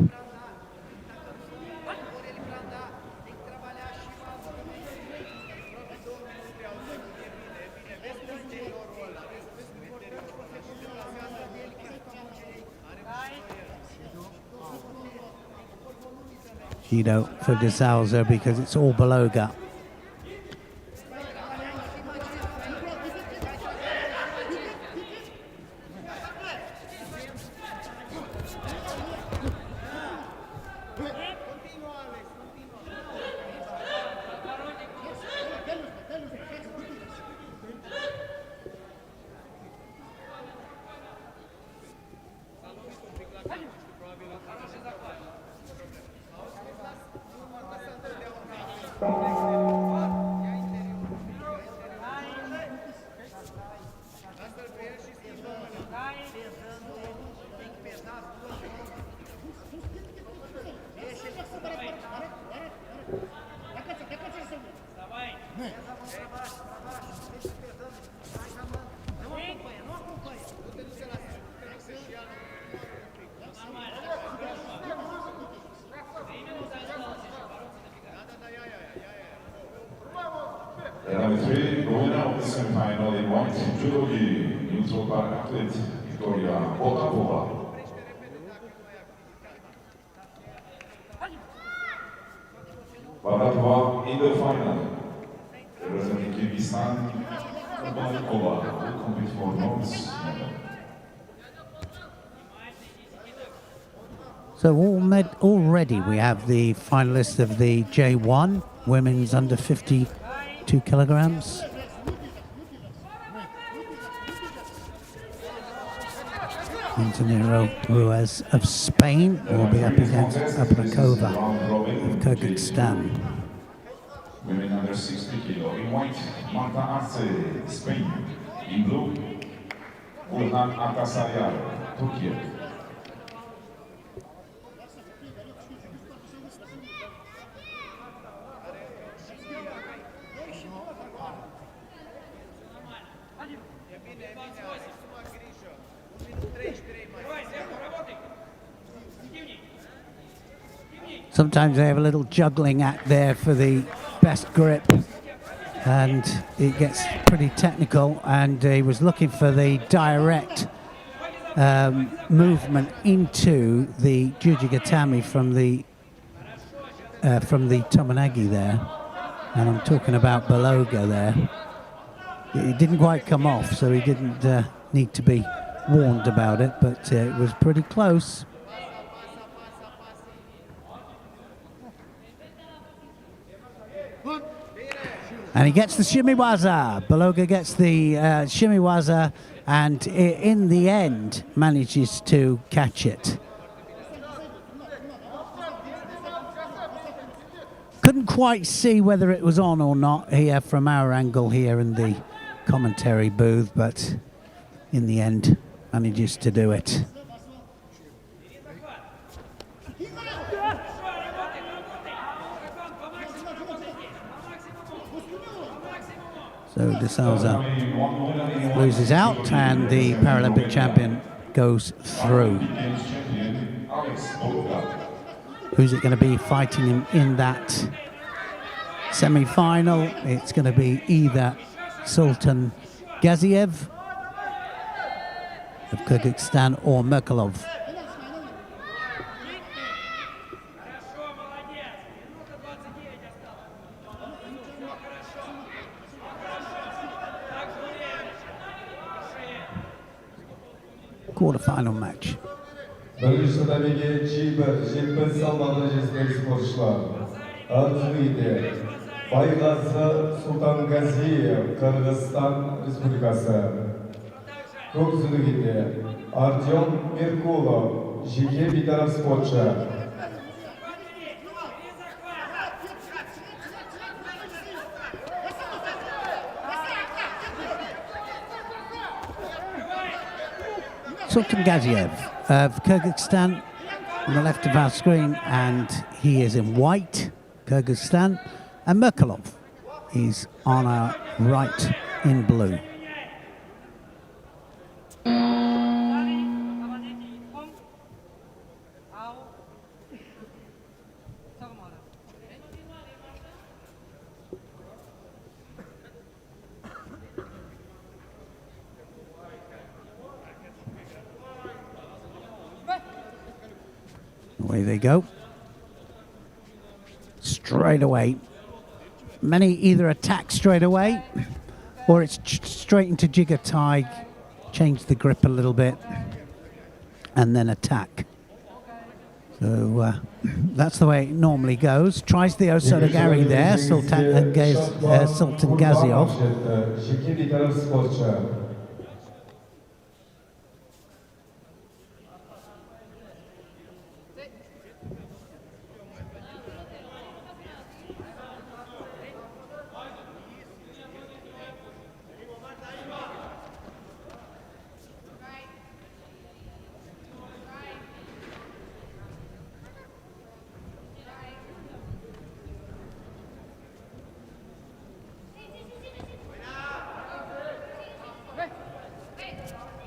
Judo for de Souza because it's all Beloga. Number 3, the winner of the semifinal in white judo neutral bar athlete Victoria Potapova. Potapova in the final, representing Kyrgyzstan, Kurbanova will compete for bronze medal. So already we have the finalists of the J1 women's under 52 kilograms. Montenegro Ruiz of Spain will be up against Abrakova of Kyrgyzstan. Women under 60 kilo in white, Marta Arce, Spain. In blue, Burhan Atasayar, Turkey. Sometimes they have a little juggling act there for the best grip, and it gets pretty technical, and he was looking for the direct movement into the Jujigatami from the Tomonagi there, and I'm talking about Beloga there. It didn't quite come off, so he didn't need to be warned about it, but it was pretty close. And he gets the shimiwaza. Beloga gets the shimiwaza, and in the end manages to catch it. Couldn't quite see whether it was on or not here from our angle here in the commentary booth, but in the end manages to do it. So de Souza loses out, and the Paralympic champion goes through. Who's it going to be fighting him in that semi-final? It's going to be either Sultan Gaziev of Kyrgyzstan or Merkalov. Quarterfinal match. Bölgüsü tabii ki çiğ salma derecesindeki sporcular. Arzuide, Baygazı Sultan Gaziyev, Kırgızistan Respublikası. Көксүлігінде Артем Меркулов, жеке бейтарап спортшы. Sultan Gaziev of Kyrgyzstan on the left of our screen, and he is in white, Kyrgyzstan, and Merkelov is on our right in blue. Away they go. Straight away. Many either attack straight away or it's straight into jigger tie, change the grip a little bit and then attack. So that's the way it normally goes. Tries the Osodagari there, Sultan Gaziov.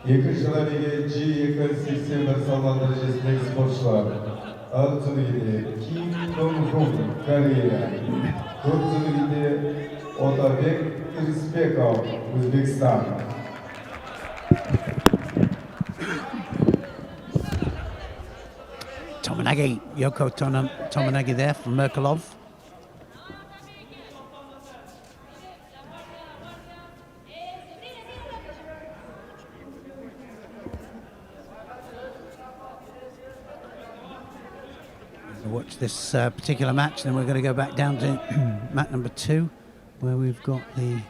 Екі жыларыге G2 системі салмақ дәрежесіндегі спортшылар. Арзуиде Ким Дон-Хун, Корея. Көксүлігінде Отарбек Ирисбеков, Өзбекстан. Tominagi, Yoko Tominagi there from Merkelov. Watch this particular match, then we're going to go back down to mat number 2, where we've got the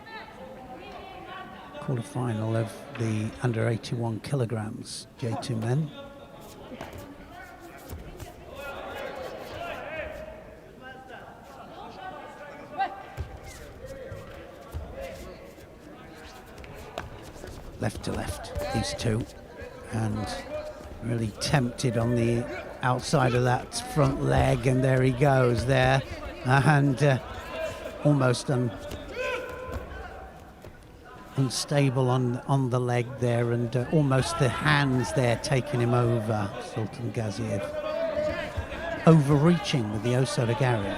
quarterfinal of the under 81 kilograms J2 men. Left to left, these two, and really tempted on the outside of that front leg, and there he goes there, and almost unstable on the leg there, and almost the hands there taking him over. Sultan Gaziev overreaching with the Osodagari.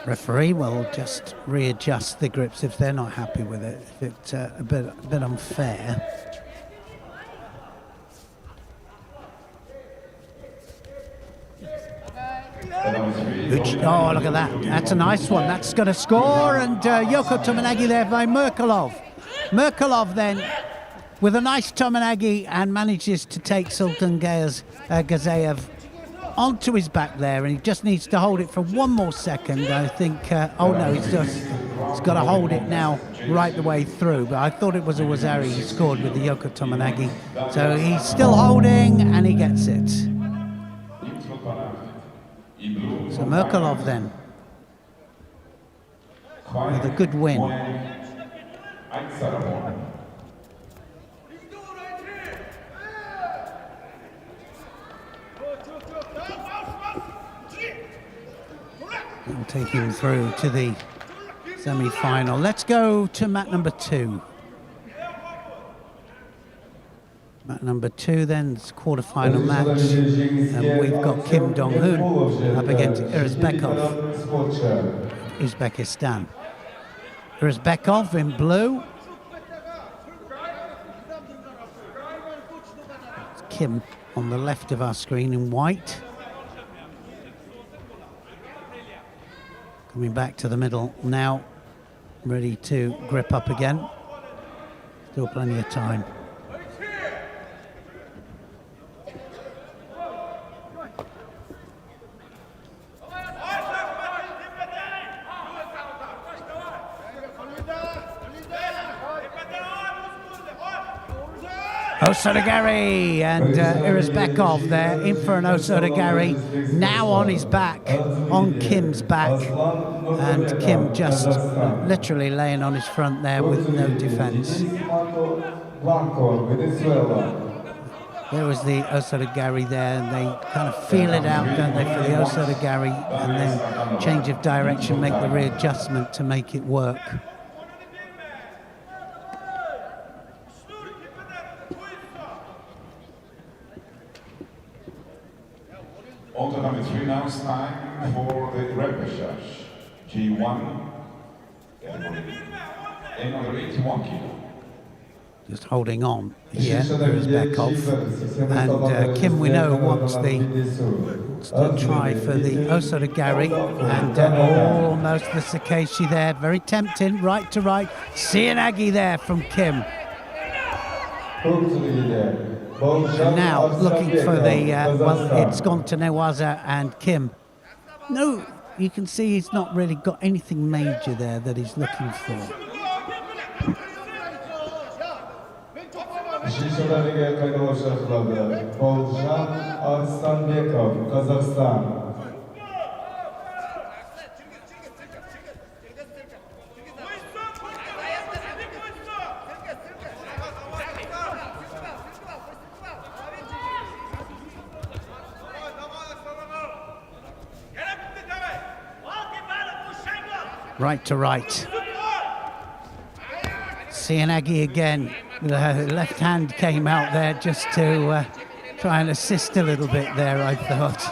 Referee will just readjust the grips if they're not happy with it, if it's a bit unfair. Oh, look at that. That's a nice one. That's going to score, and Yoko Tominagi there by Merkelov. Merkelov then with a nice Tominagi and manages to take Sultan Gazayev onto his back there, and he just needs to hold it for one more second. I think, oh no, he's got to hold it now right the way through, but I thought it was a Wazari he scored with the Yoko Tominagi. So he's still holding, and he gets it. So Merkelov then with a good win. We'll take him through to the semi-final. Let's go to mat number 2. Mat number 2 then, it's quarterfinal match, and we've got Kim Dong-hoon up against Irazbekov, Uzbekistan. Irazbekov in blue. It's Kim on the left of our screen in white. Coming back to the middle now, ready to grip up again. Still plenty of time. Osodagari and Irazbekov there in for an Osodagari, now on his back, on Kim's back, and Kim just literally laying on his front there with no defense. There was the Osodagari there, and they kind of feel it out, don't they, for the Osodagari, and then change of direction, make the readjustment to make it work. On to number 3 now, it's time for the Repercharge. G1, another 81 kilo. Just holding on here, Irazbekov. And Kim, we know, wants to try for the Osodagari, and almost the Sakeshi there, very tempting, right to right. Seoinage there from Kim. And now looking for the, well, it's gone to Newaza and Kim. No, you can see he's not really got anything major there that he's looking for. Right to right. Seoinage again. The left hand came out there just to try and assist a little bit there, I thought.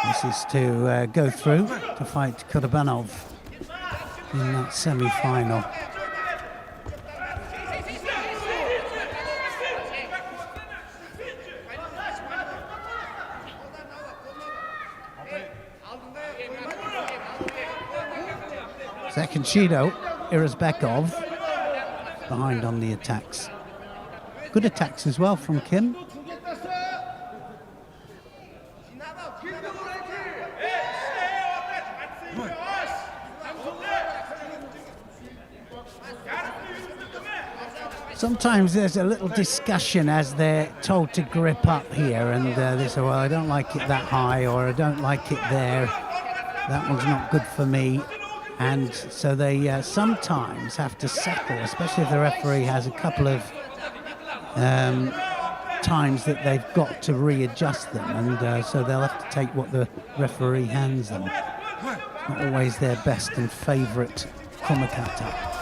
This is to go through to fight Kurbanov in that semi-final. Second Judo, Irazbekov behind on the attacks. Good attacks as well from Kim. Sometimes there's a little discussion as they're told to grip up here, and they say, well, I don't like it that high, or I don't like it there. That one's not good for me. And so they sometimes have to settle, especially if the referee has a couple of times that they've got to readjust them, and so they'll have to take what the referee hands them. It's not always their best and favourite komakata.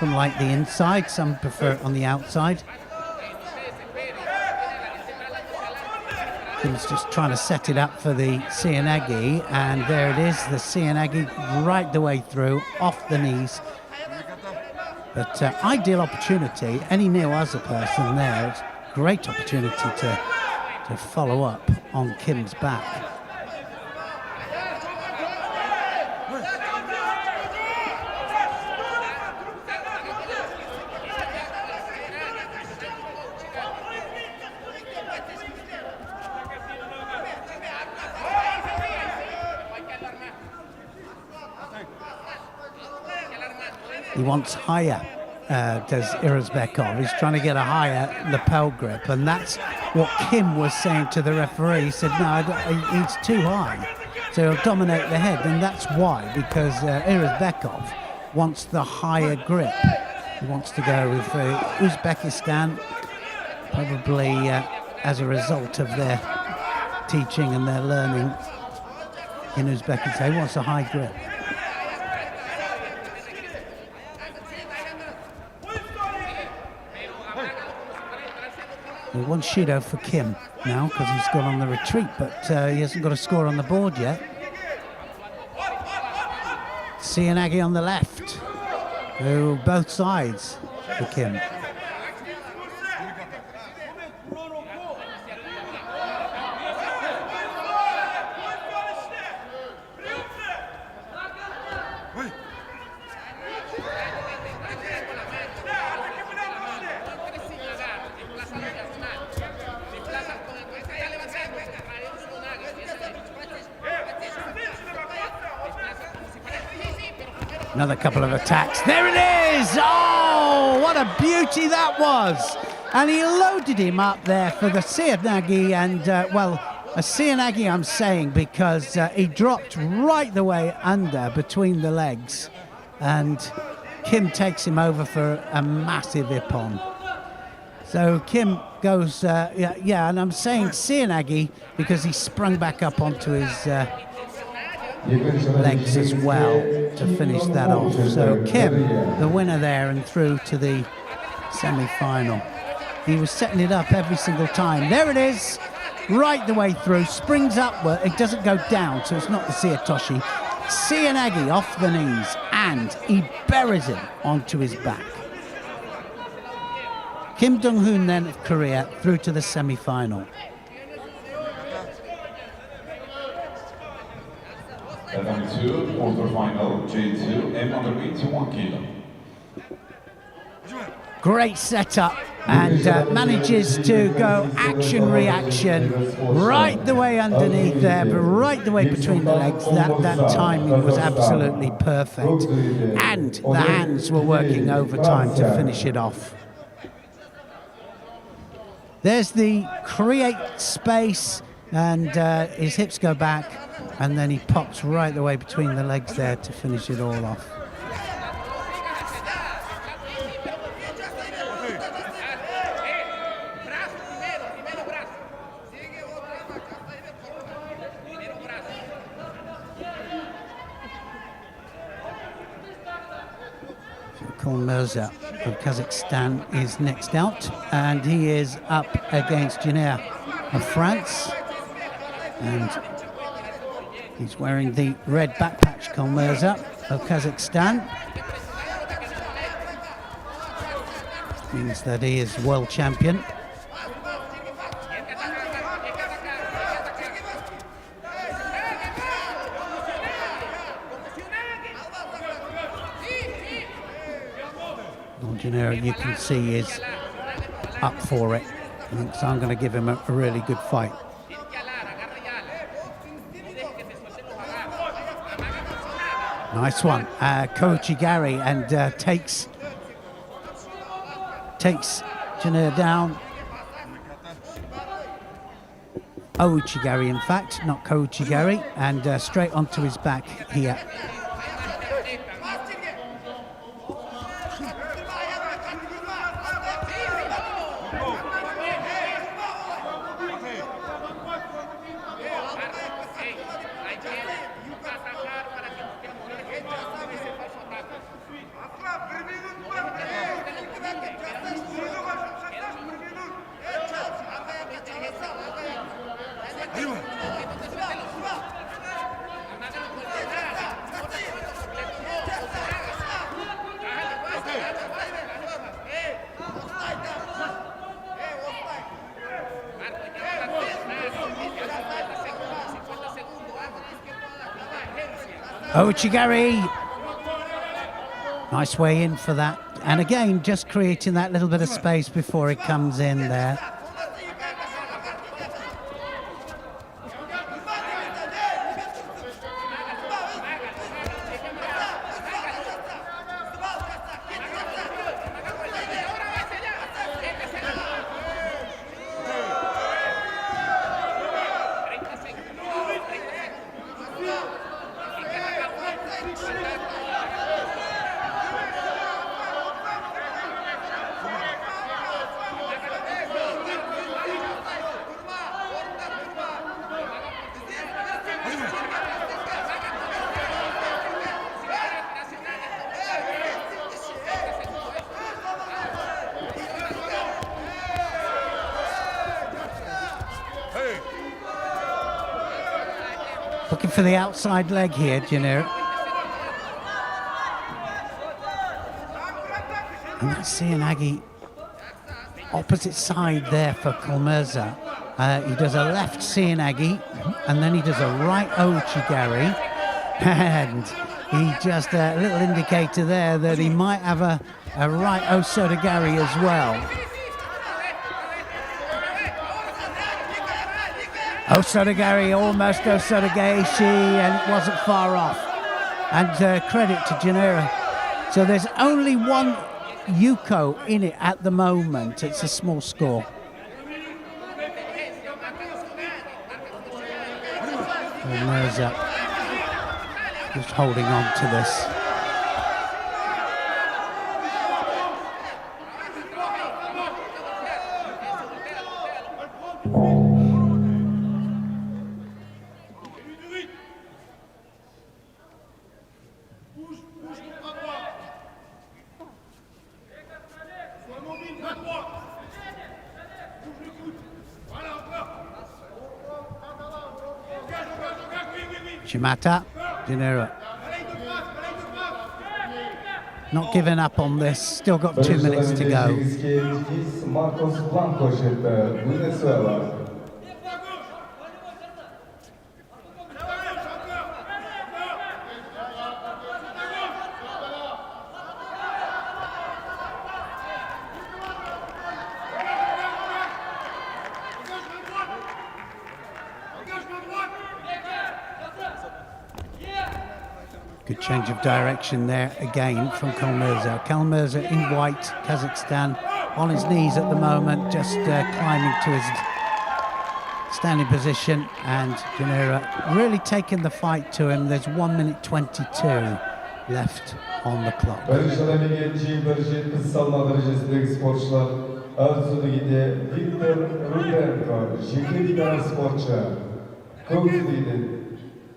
Some like the inside, some prefer it on the outside. Kim's just trying to set it up for the Seoinage, and there it is, the Seoinage right the way through, off the knees. But ideal opportunity, any Newaza person there, it's a great opportunity to follow up on Kim's back. He wants higher, does Irazbekov. He's trying to get a higher lapel grip, and that's what Kim was saying to the referee. He said, no, he's too high, so he'll dominate the head, and that's why, because Irazbekov wants the higher grip. He wants to go with Uzbekistan, probably as a result of their teaching and their learning in Uzbekistan. He wants a high grip. He wants Judo for Kim now because he's gone on the retreat, but he hasn't got a score on the board yet. Sianagi on the left, who both sides for Kim. Another couple of attacks. There it is! Oh, what a beauty that was! And he loaded him up there for the Sianagi, and well, a Sianagi I'm saying because he dropped right the way under between the legs, and Kim takes him over for a massive ippon. So Kim goes, yeah, and I'm saying Sianagi because he sprung back up onto his legs as well to finish that off. So Kim, the winner there, and through to the semi-final. He was setting it up every single time. There it is, right the way through, springs upward. It doesn't go down, so it's not the Siatoshi. Sianagi off the knees, and he buries him onto his back. Kim Dong-hoon then of Korea through to the semi-final. Number 2, quarterfinal, J2, M under 81 kilo. Great setup, and manages to go action-reaction right the way underneath there, but right the way between the legs. That timing was absolutely perfect, and the hands were working overtime to finish it off. There's the create space, and his hips go back, and then he pops right the way between the legs there to finish it all off. Mirza of Kazakhstan is next out, and he is up against Jenner of France, and he's wearing the red back patch. Mirza of Kazakhstan means that he is world champion. Jenner, you can see, is up for it, so I'm going to give him a really good fight. Nice one, Kochigari, and takes Jenner down. Ouchigari, in fact, not Kochigari, and straight onto his back here. Ouchigari, nice way in for that, and again just creating that little bit of space before it comes in there. Looking for the outside leg here, Janira. And that's Sianagi, opposite side there for Kalmerza. He does a left Sianagi, and then he does a right Ochigari. And he just, a little indicator there that he might have a right Osodagari as well. Osodagari, almost Osodagaishi, and it wasn't far off. And credit to Janira. So there's only one Yuko in it at the moment. It's a small score. Kalmerza just holding on to this. Shimata, Janira. Not giving up on this, still got 2 minutes to go. Good change of direction there again from Kalmerza. Kalmerza in white, Kazakhstan, on his knees at the moment, just climbing to his standing position, and Janira really taking the fight to him. There's 1 minute 22 left on the clock.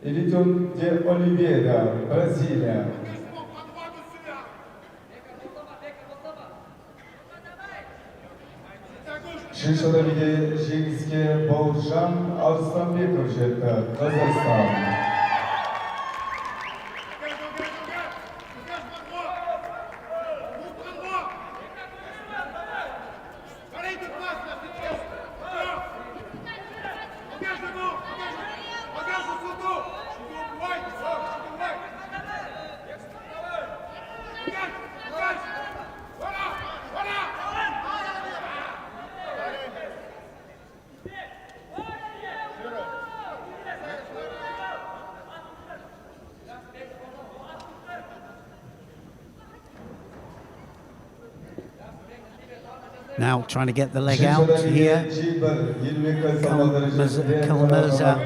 Eliton de Oliveira, Brasília. Шишада биде жеңіске Бауыржан Арыстанбеков жетті, Қазақстан. Now trying to get the leg out here. Kalmerza.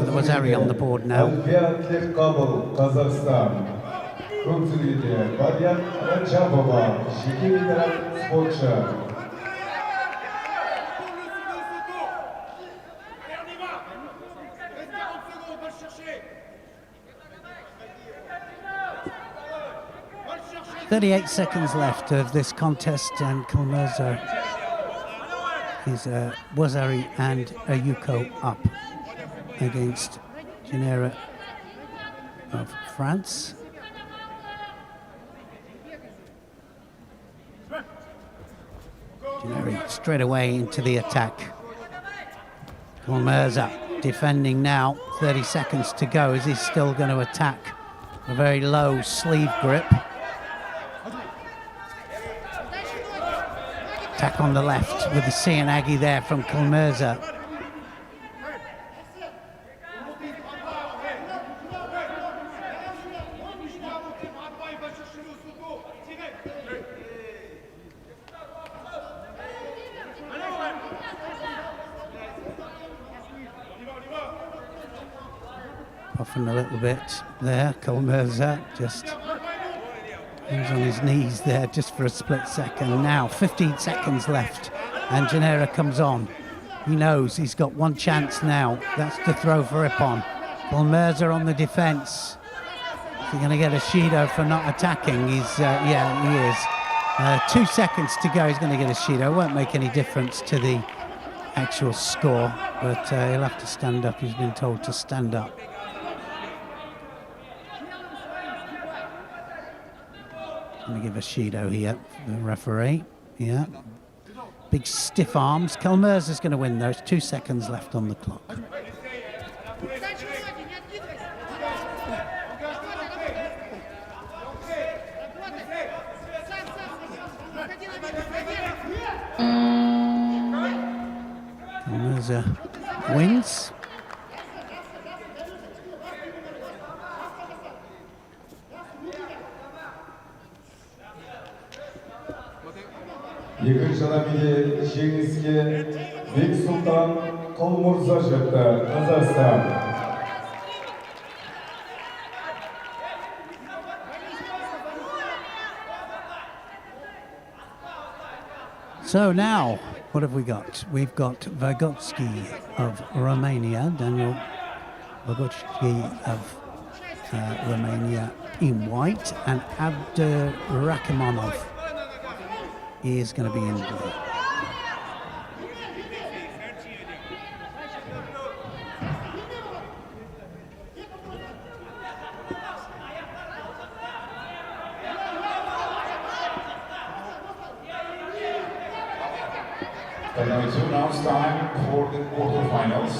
There was Ari on the board now. .38 seconds left of this contest, and Kalmerza is Wazari and Ayuko up against Janira of France. Janira straight away into the attack. Kalmerza defending now, 30 seconds to go. Is he still going to attack? A very low sleeve grip. Attack on the left with the Sianagi there from Kalmerza. Puffing a little bit there, Kalmerza just he's on his knees there just for a split second. Now 15 seconds left and Janira comes on. He knows he's got one chance now. That's to throw for Ippon. Kalmerza on the defense. Is he going to get a Shido for not attacking? He's yeah, he is. 2 seconds to go. He's going to get a Shido. Won't make any difference to the actual score, but he'll have to stand up. He's been told to stand up. Let me give a Shido here, the referee. Yeah. Big stiff arms. Kalmerza's going to win. There's 2 seconds left on the clock. Kalmerza wins. Екінші раундте жеңіске Бексұлтан Қалмұрза жетті, Қазақстан. So now, what have we got? We've got Vygotsky of Romania, Daniel Vygotsky of Romania in white, and Abdurakhmanov is going to be in blue. And now it's announced time for the quarterfinals.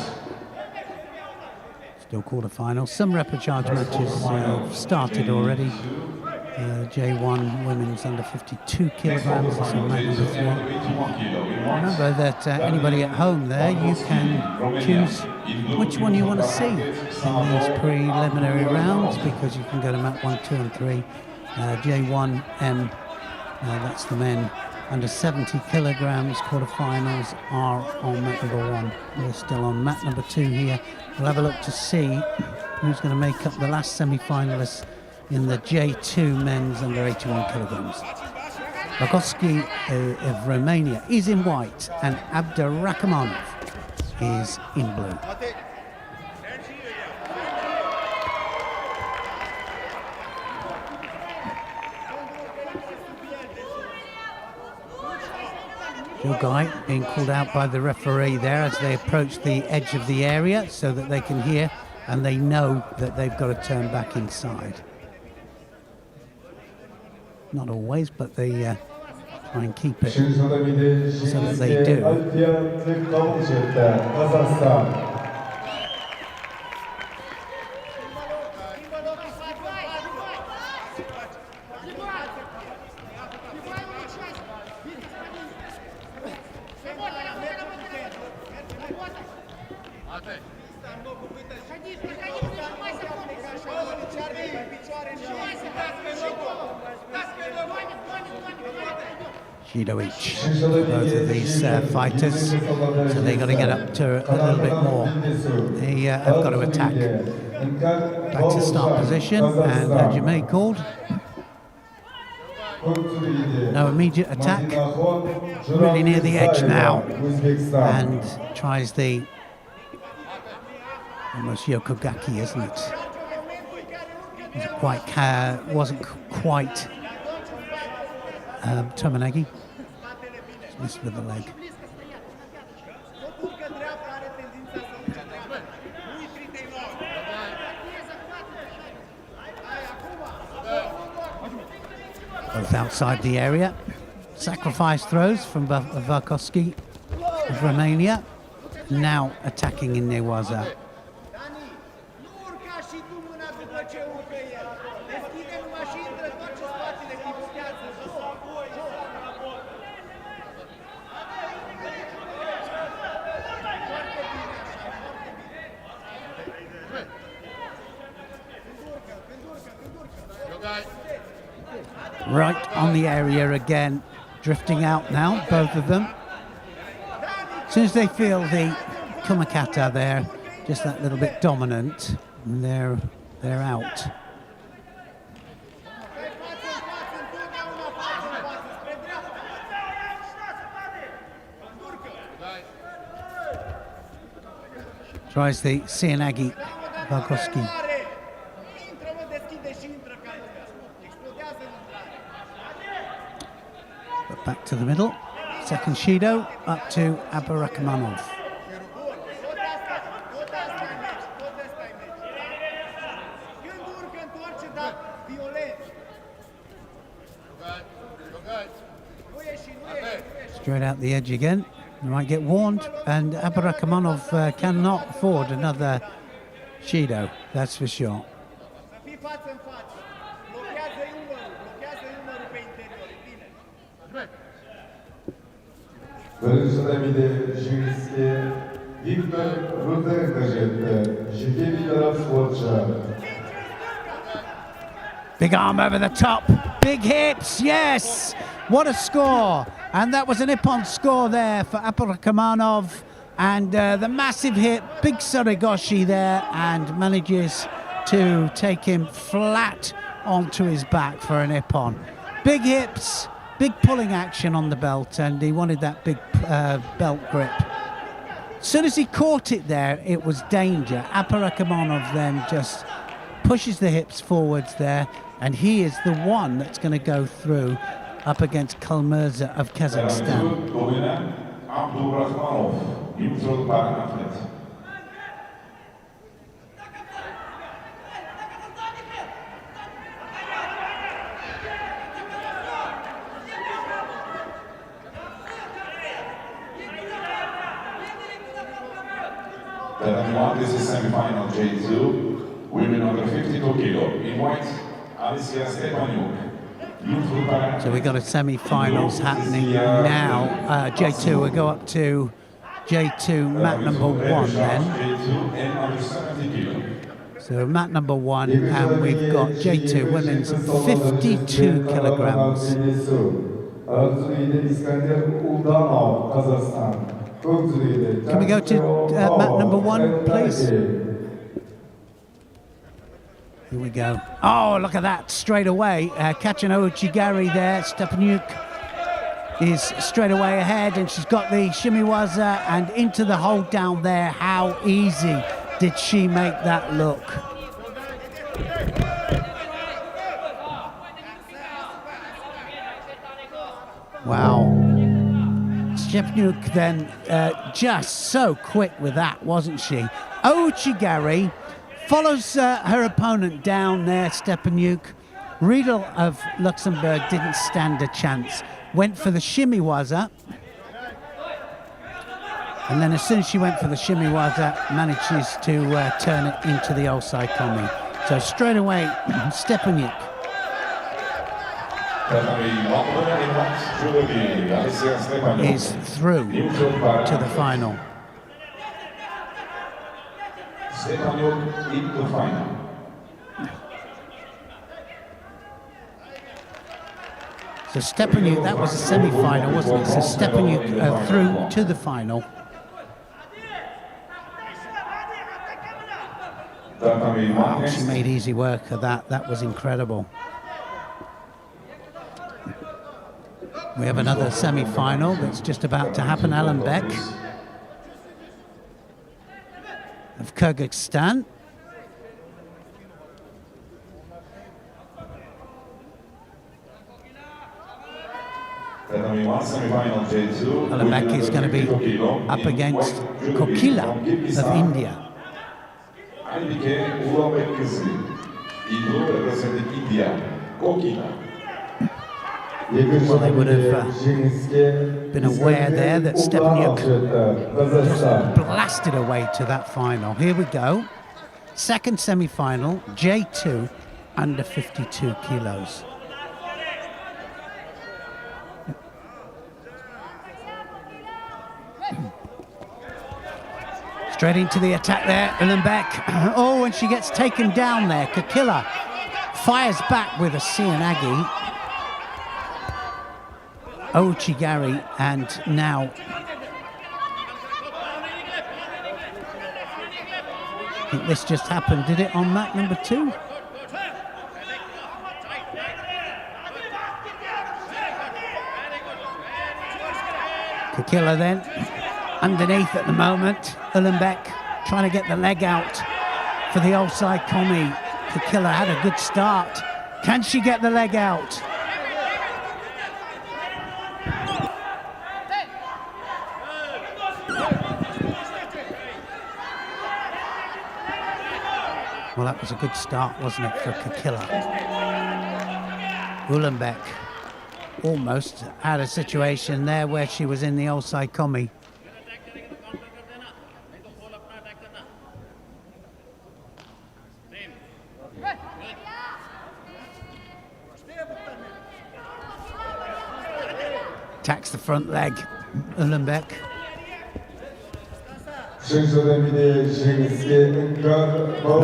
Still quarterfinals. Some Repercharge matches have started already. J1 women's under 52 kilograms. This is match number 3. Remember that anybody at home there, you can choose which one you want to see in these preliminary rounds, because you can go to mat 1, 2 and 3. J1M, that's the men under 70 kilograms. Quarterfinals are on mat number 1. We're still on mat number 2 here. We'll have a look to see who's going to make up the last semi-finalists in the J2 men's under 81 kilograms. Vygotsky of Romania is in white, and Abdurakhmanov is in blue. Your guy being called out by the referee there as they approach the edge of the area so that they can hear and they know that they've got to turn back inside. Not always, but they try and keep it so that they do. Judo each for both of these fighters, so they got to get up to a little bit more. They have got to attack. Back to start position, and Jamae called. No immediate attack. Really near the edge now, and tries the almost Yokogaki, isn't it? Wasn't quite Tomanagi. Missed with the leg. Both outside the area. Sacrifice throws from Vygotsky of Romania. Now attacking in Newaza. Right on the area again, drifting out now, both of them. As soon as they feel the kumakata there, just that little bit dominant, they're out. Tries the Sianagi Vygotsky. But back to the middle. Second Shido up to Aburakhmanov. Straight out the edge again. He might get warned, and Aburakhmanov cannot afford another Shido, that's for sure. Big arm over the top, big hips, yes! What a score! And that was an Ippon score there for Aburakhmanov. And the massive hit, big Surigoshi there, and manages to take him flat onto his back for an Ippon. Big hips, big pulling action on the belt, and he wanted that big belt grip. As soon as he caught it there, it was danger. Aburakhmanov then just pushes the hips forwards there, and he is the one that's going to go through up against Kalmirza of Kazakhstan. Neutral para-athlete. This is semifinal J2, women under 52 kilo. In white, Alicia Stepaniuk. So we got a semi-finals happening now. J2 will go up to J2 mat number 1 then. So mat number 1, and we've got J2 women's 52 kilograms. Can we go to mat number 1, please? Here we go. Oh, look at that, straight away. Kachino Uchigari there. Stepanuk is straight away ahead, and she's got the shimiwaza and into the hold down there. How easy did she make that look? Wow. Stepanuk then just so quick with that, wasn't she? Uchigari follows her opponent down there, Stepanuk. Riedel of Luxembourg didn't stand a chance. Went for the shimiwaza. And then as soon as she went for the shimiwaza, manages to turn it into the Osai Komi. So straight away, Stepanuk. Is through to the final. Stepanuk in the final. So Stepanuk, that was a semi-final, wasn't it? So Stepanuk through to the final. Wow, she made easy work of that. That was incredible. We have another semi-final that's just about to happen. Alan Beck of Kyrgyzstan. Alan Beck is going to be up against Kokila of India. Well, they would have been aware there that Stepanuk just blasted away to that final. Here we go. Second semi-final, J2, under 52 kilos. Straight into the attack there, Ulenbek. Oh, and she gets taken down there. Kokila fires back with a Sianagi. Uchigari, and now I think this just happened, did it, on mat number 2? Kokila then underneath at the moment. Ulenbek trying to get the leg out for the Osai Komi. Kokila had a good start. Can she get the leg out? Well, that was a good start, wasn't it, for Kakila? Ulenbeck almost had a situation there where she was in the old Saikomi. Attacks the front leg, Ulenbeck.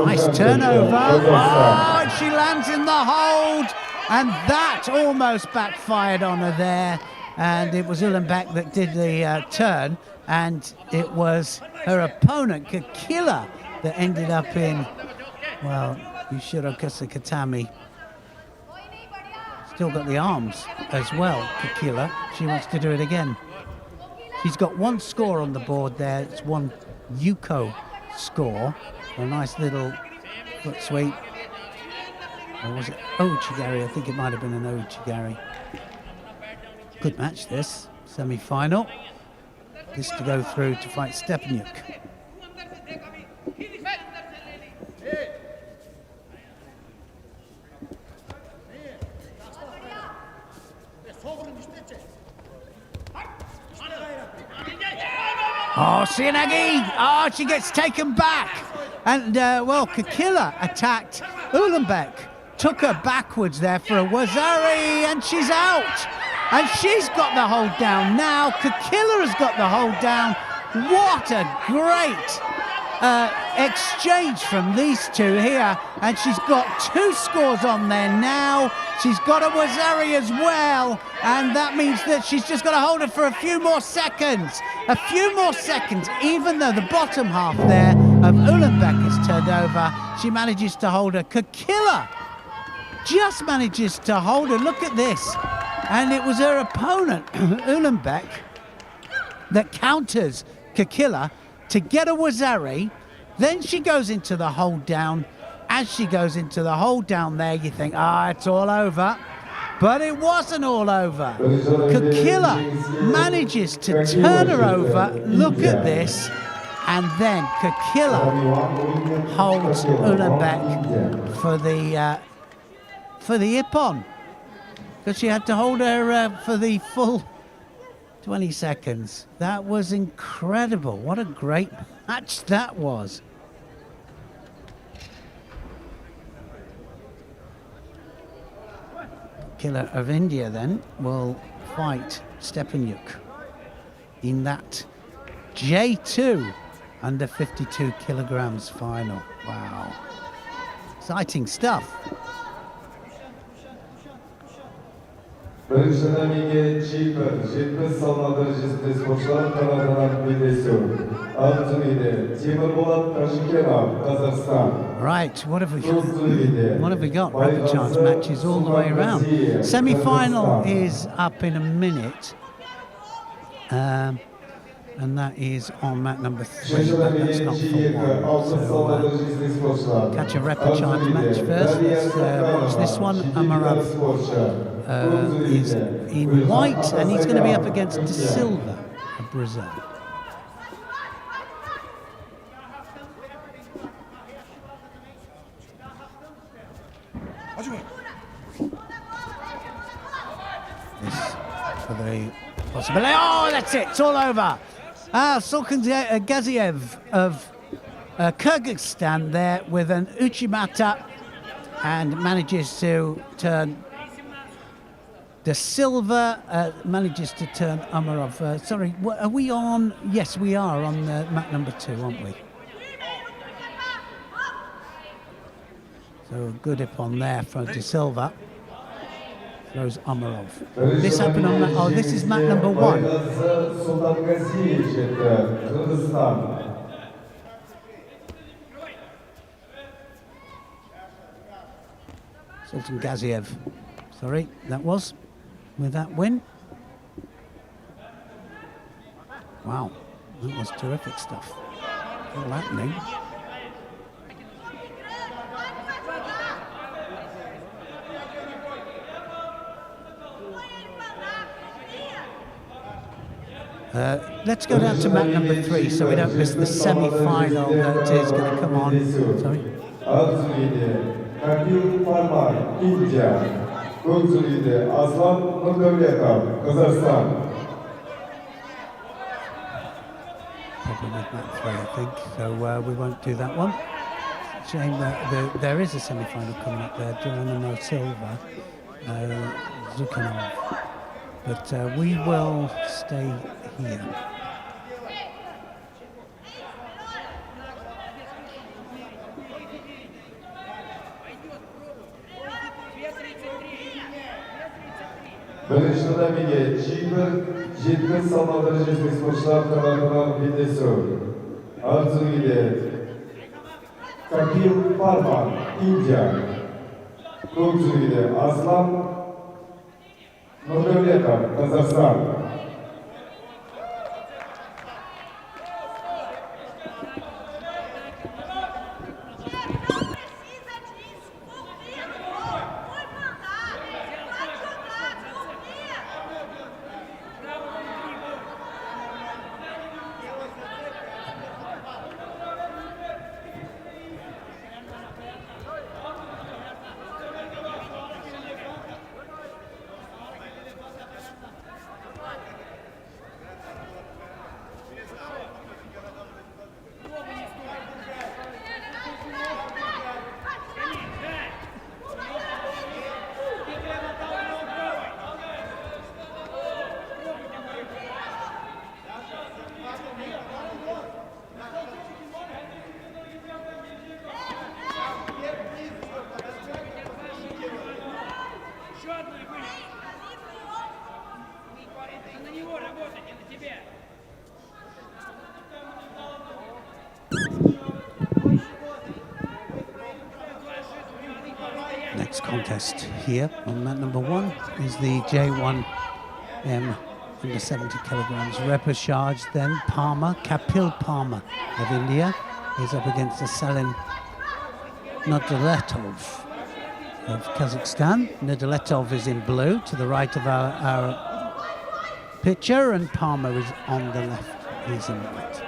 Nice turnover. Oh, she lands in the hold, and that almost backfired on her there. And it was Ulenbeck that did the turn, and it was her opponent, Kakila, that ended up in, well, Yushiro Kusakatami. Still got the arms as well, Kakila. She wants to do it again. She's got one score on the board there. It's one Yuko score. A nice little foot sweep. Or was it Ouchigari? I think it might have been an Ouchigari. Good match this. Semi-final. This to go through to fight Stepanuc. Oh, Sianagi! Oh, she gets taken back. And, well, Kakila attacked Ulenbeck. Took her backwards there for a Wazari, and she's out. And she's got the hold down now. Kakila has got the hold down. What a great exchange from these two here. And she's got two scores on there now. She's got a Wazari as well. And that means that she's just got to hold it for a few more seconds. A few more seconds, even though the bottom half there of Ulenbeck is turned over. She manages to hold her. Kakila just manages to hold her. Look at this. And it was her opponent, Ulenbeck, that counters Kakila to get a Wazari. Then she goes into the hold down. As she goes into the hold down there, you think, it's all over. But it wasn't all over. Kakila manages to turn her over. Look at this. And then Kakila holds Ulenbeck for the ippon. Because she had to hold her for the full 20 seconds. That was incredible. What a great match that was. Killer of India then will fight Stepanuc in that J2 under 52 kilograms final. Wow. Exciting stuff. Right, what have we got? What have we got? Repercharge matches all the way around. Semi-final is up in a minute. And that is on mat number 3, but that's not for one. So catch a Repercharge match first. Let's watch this one. Amarov is in white, and he's going to be up against De Silva of Brazil. This for the possibility. Oh, that's it. It's all over. Sultan Gaziev of Kyrgyzstan there with an Uchimata and manages to turn De Silva, manages to turn Amarov. Sorry, are we on? Yes, we are on mat number 2, aren't we? So good ippon there for De Silva. Throws Amarov. This happened on mat. Oh, this is mat number 1. Sultan Gaziev. Sorry, that was with that win. Wow, that was terrific stuff. All happening. Let's go down to mat number 3 so we don't miss the semi-final that is going to come on. Sorry. Arzuli'de Kapil Parmak, India. Gonzuli'de Aslan Nurdevletov, Kazakhstan. Problem with mat 3, I think, so we won't do that one. Shame that there is a semi-final coming up there, Geronimo Silva, Zukhanov, but we will stay here. Birinchi turniga Chipr 70 salmon darajasida sportchilar quarterfinal bellashuvı. Arzuli'de Kapil Parmak, India. Gonzuli'de Aslan Nurdevletov, Kazakhstan. Next contest here on mat number 1 is the J1M under 70 kilograms Repercharge, then Parma, Kapil Parma of India is up against the Salim Nedoletov of Kazakhstan. Nedoletov is in blue to the right of our picture, and Parma is on the left, he's in white.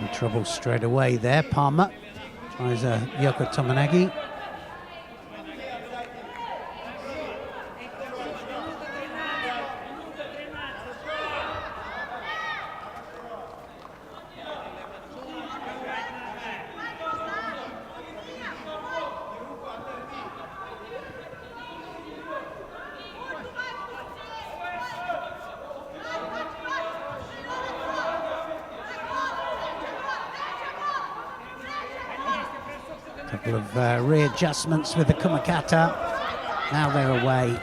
In trouble straight away there, Parma tries a Yoko Tomanagi. Couple of readjustments with the Kumakata. Now they're away.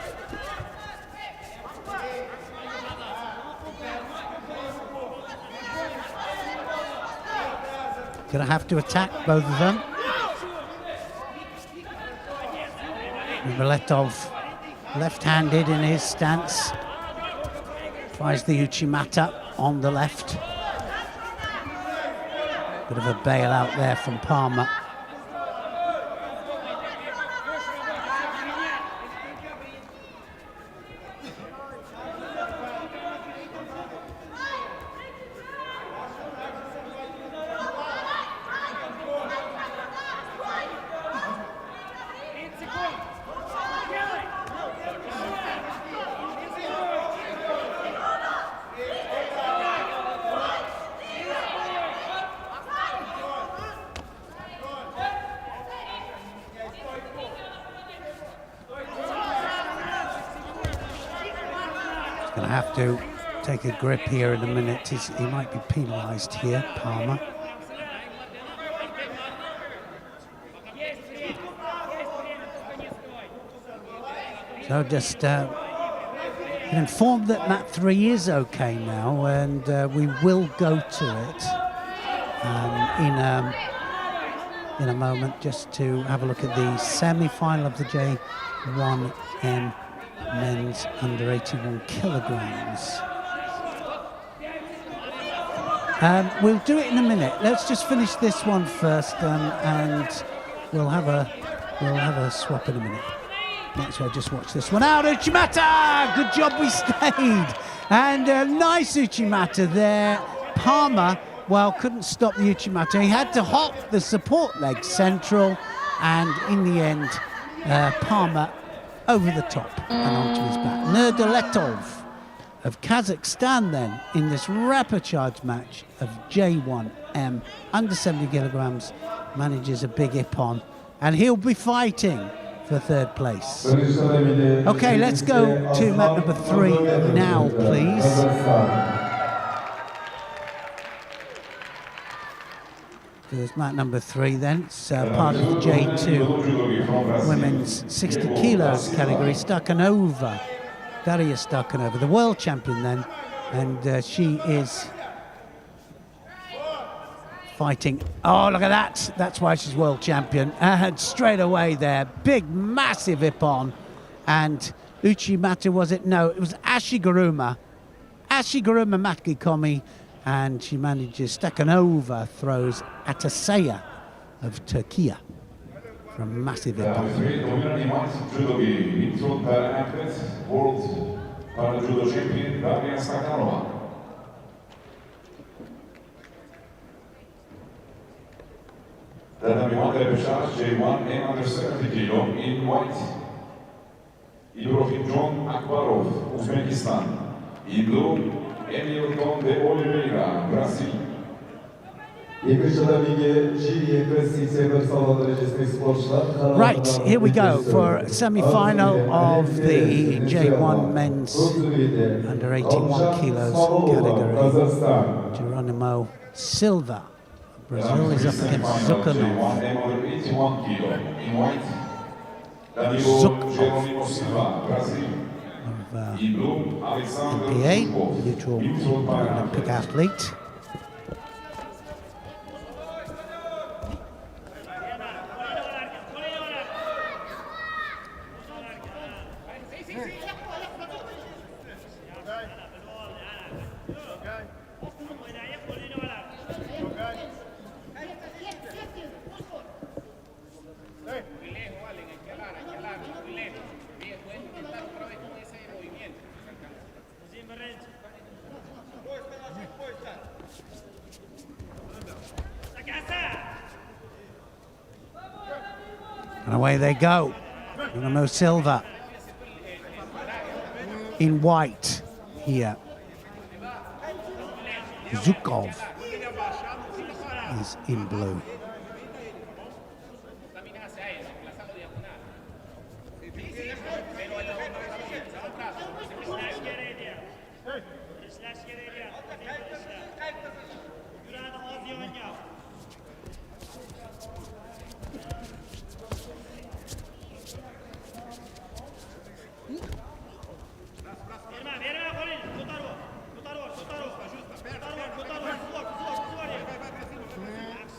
Gonna have to attack both of them. Nedoletov left-handed in his stance. Tries the Uchimata on the left. Bit of a bailout there from Parma. Going to have to take a grip here in a minute. He might be penalised here, Parma. So just been informed that mat 3 is okay now, and we will go to it in a moment, just to have a look at the semi-final of the J1M men's under 81 kilograms. We'll do it in a minute. Let's just finish this one first, and we'll have a We'll have a swap in a minute. Might as well just watch this one out. Uchimata! Good job we stayed. And a nice Uchimata there. Palmer, well, couldn't stop the Uchimata. He had to hop the support leg central. And in the end, Palmer over the top and onto his back. Nerdoletov of Kazakhstan then in this Repercharge match of J1M under 70 kilograms manages a big ippon, and he'll be fighting for third place. Okay, let's go to mat number 3 now, please. There's mat number 3 then. It's part of the J2 women's 60 kilos category. Stakhanova, Daria Stakhanova, the world champion then, and she is fighting. Oh, look at that. That's why she's world champion. And straight away there, big, massive ippon. And Uchimata, was it? No, it was Ashiguruma. Ashiguruma Makikomi. And she manages, Stakhanova throws Atasaya of Turkey from massive ippon. World Para-Judo champion Daria Stakhanova. Then we want Repercharge J1M under 70 kilo in white. Ibrahim John Akbarov, Uzbekistan. In blue, Emilton de Oliveira, Brazil. Right, here we go for semi-final of the J1 men's under 81 kilos category. Geronimo Silva, Brazil, is up against Zukhanov. Of NPA, neutral Olympic athlete. And away they go. Geronimo Silva in white here. Zukov is in blue.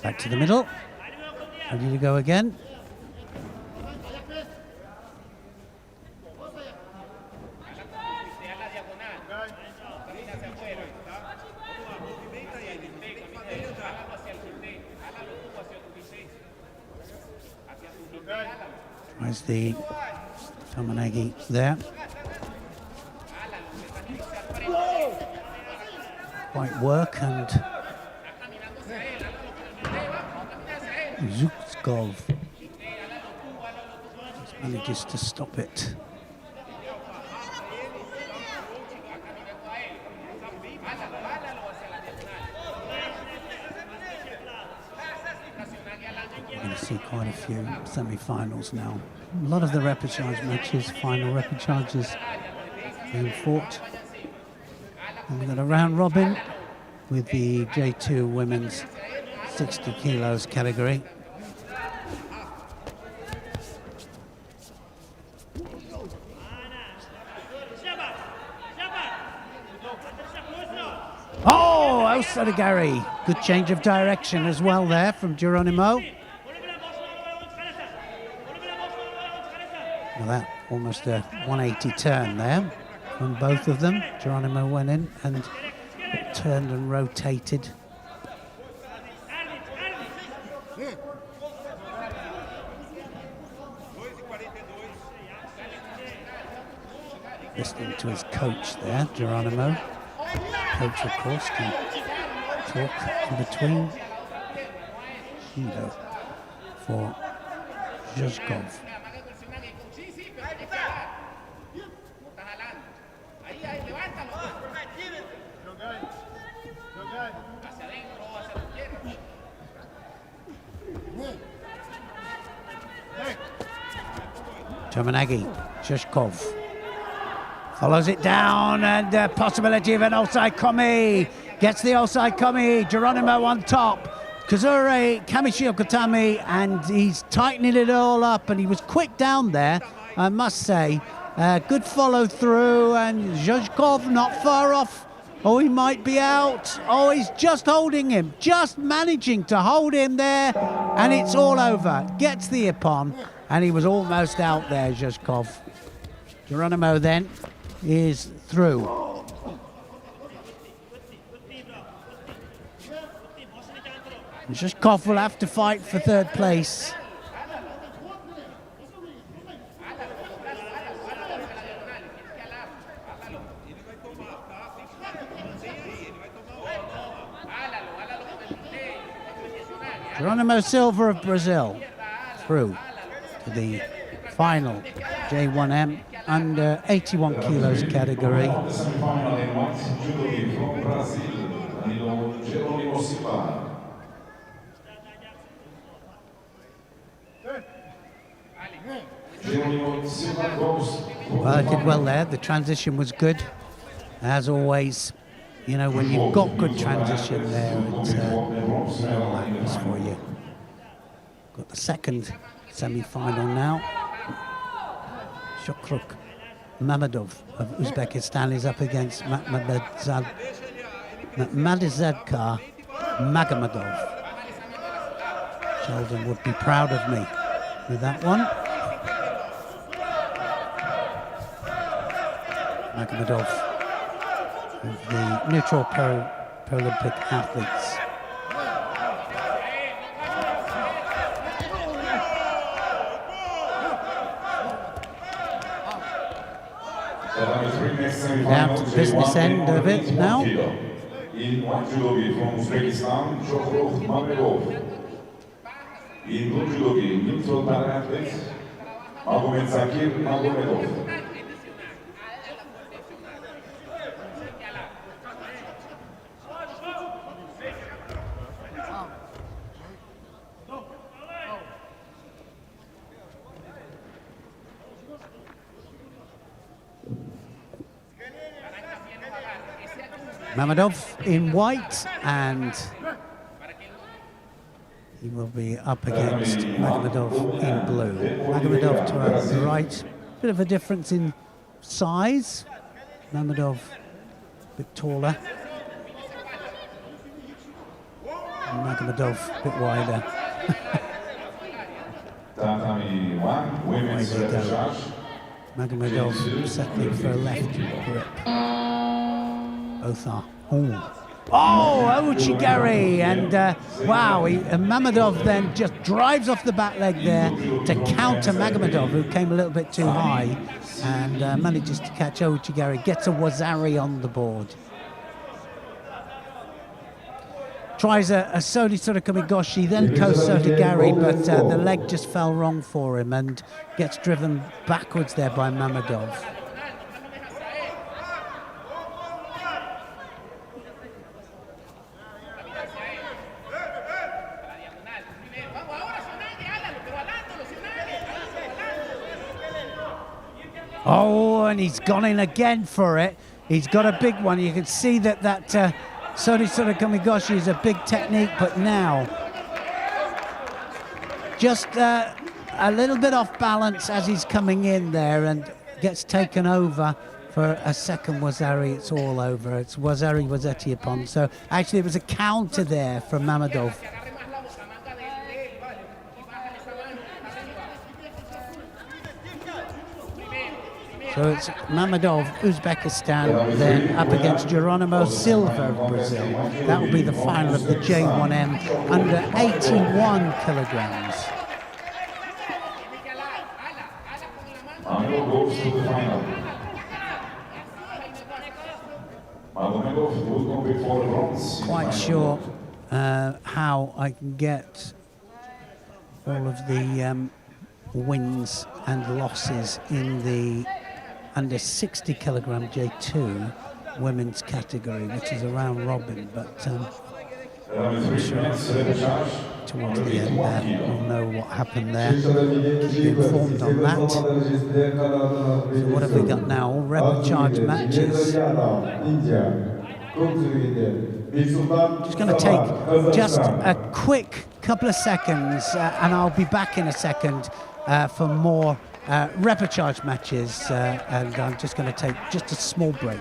Back to the middle. Ready to go again. Where's the Tamanagi there? White work, and Zukov manages to stop it. We're going to see quite a few semi-finals now. A lot of the Repercharge matches, final Repercharges being fought. And we've got a round robin with the J2 women's 60 kilos category. Oh, Osadagari. Good change of direction as well there from Geronimo. Well, that almost a 180 turn there from both of them. Geronimo went in and turned and rotated. listening to his coach there, Geronimo. Coach, of course, can talk in between. Judo for Zhuzhkov. Tominagi, Zhuzhkov follows it down, and possibility of an offside komi. Gets the offside komi. Geronimo on top. Kazure Kamishio-Kotami, and he's tightening it all up, and he was quick down there, I must say. Good follow through, and Zhuzhkov not far off. Oh, he might be out. Oh, he's just holding him, just managing to hold him there, and it's all over. Gets the ippon, and he was almost out there, Zhuzhkov. Geronimo then is through. Zhuzhkov will have to fight for third place. Geronimo Silva of Brazil through to the final J1M under 81 kilos category. Semifinal in white judo from Brazil, Geronimo Silva. Well, I did well there. The transition was good, as always. You know, when you've got good transition there, it's all happens for you. Got the second semi-final now. Shokruk Mamedov of Uzbekistan is up against Madizadkar Magomedov. Sheldon would be proud of me with that one. Magomedov, of the neutral Paralympic athletes. Down to the business end of it now. In white judo from Uzbekistan, Shokruk Mamedov. In blue judo, neutral para-athlete, Magomedov. Mamedov in white, and he will be up against Magomedov in blue. Magomedov to the right, bit of a difference in size. Mamedov a bit taller. And Magomedov a bit wider. Tatami 1, women's Repercharge. Magomedov settling for a left grip. Both are. Oh, Uchigari, and wow, Mamedov then just drives off the back leg there to counter Magomedov, who came a little bit too high, and manages to catch Uchigari, gets a Wazari on the board. Tries a Sodi Kamigoshi, then goes Sotogari, but the leg just fell wrong for him and gets driven backwards there by Mamedov. Oh, and he's gone in again for it. He's got a big one. You can see that Sodi Kamigoshi is a big technique, but now just a little bit off balance as he's coming in there and gets taken over for a second Wazari. It's all over. It's Wazari Wazetti upon. So actually it was a counter there from Mamedov. So it's Mamedov, Uzbekistan, then up against Geronimo Silva of Brazil. That will be the final of the J1M under 81 kilograms. Mamedov goes to the final. Namazov will compete for bronze. Quite sure how I can get all of the wins and losses in the under 60 kilogram J2 women's category, which is a round robin, but I'm sure towards the end there we'll know what happened there. Keep you informed on that. So what have we got now? All Repercharge matches. Just going to take just a quick couple of seconds and I'll be back in a second for more Repercharge matches, and I'm just going to take just a small break.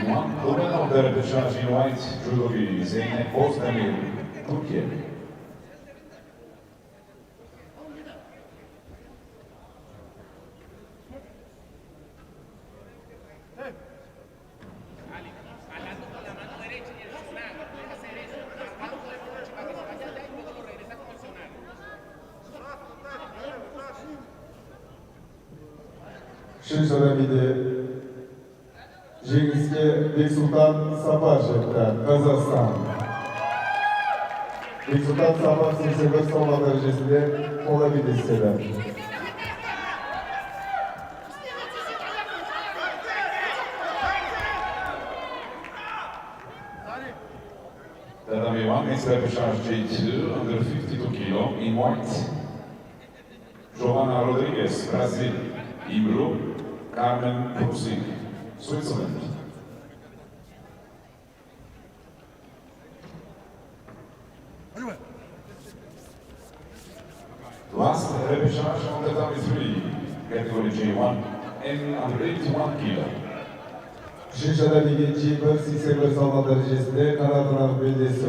One woman of the Repercharge in white, Judo Zeynep Ozdemir, Türkiye. Kazakistan. Resultat sabah sınıfı savunma derecesinde olabilirseler. Tatami 1 is Repercharge J2 under 52 kilo in white. Giovanna Rodriguez, Brazil. In blue, Carmen Prusik, Switzerland. Last Repercharge on tatami 3, category J1, and under 81 kilo. Şişada birinci G1 savunma derecesinde kanadına beldesi.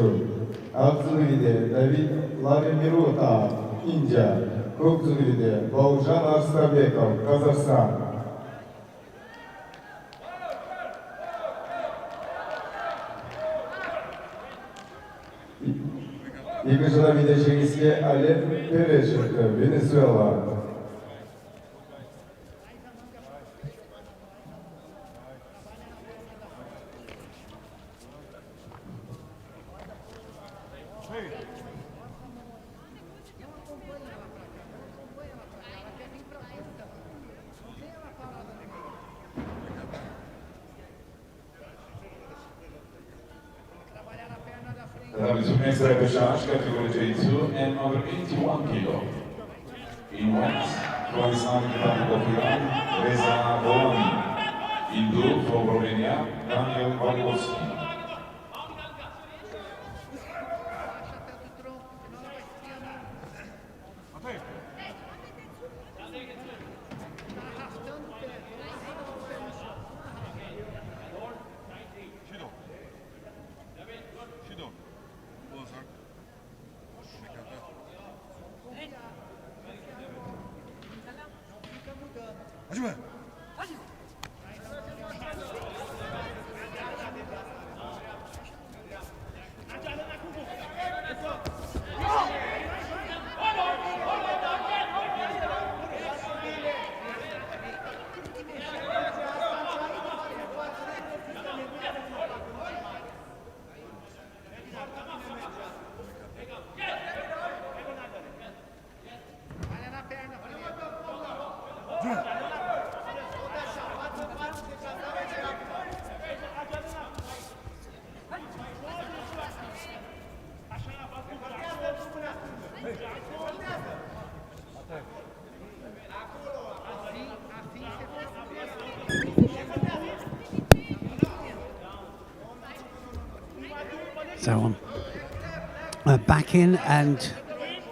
Akzulide David Lavimiruta, India. Kukzulide Baujan Arstabekov, Kazakistan. İkinci bileşenisi Alep Perez, Venezuela. Next Repercharge, category J2, and under 81 kilo. In white, from Islamic Republic of Iran, Reza Volani. In blue, from Romania, Daniel Valiwoski. back in, and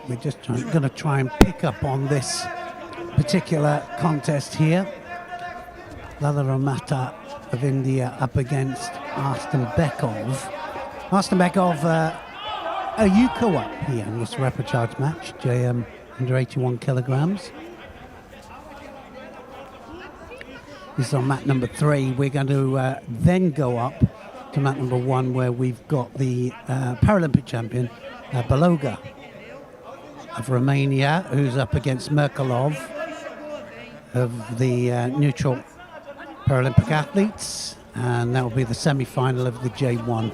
we're just going to try and pick up on this particular contest here. Lala Ramata of India up against Astana Bekov. Astana Bekov, a Yuko up here in this Repercharge match, JM under 81 kilograms. This is on mat number 3. We're going to then go up to mat number 1, where we've got the Paralympic champion, Baloga of Romania, who's up against Merkalov of the neutral Paralympic athletes, and that will be the semi-final of the J1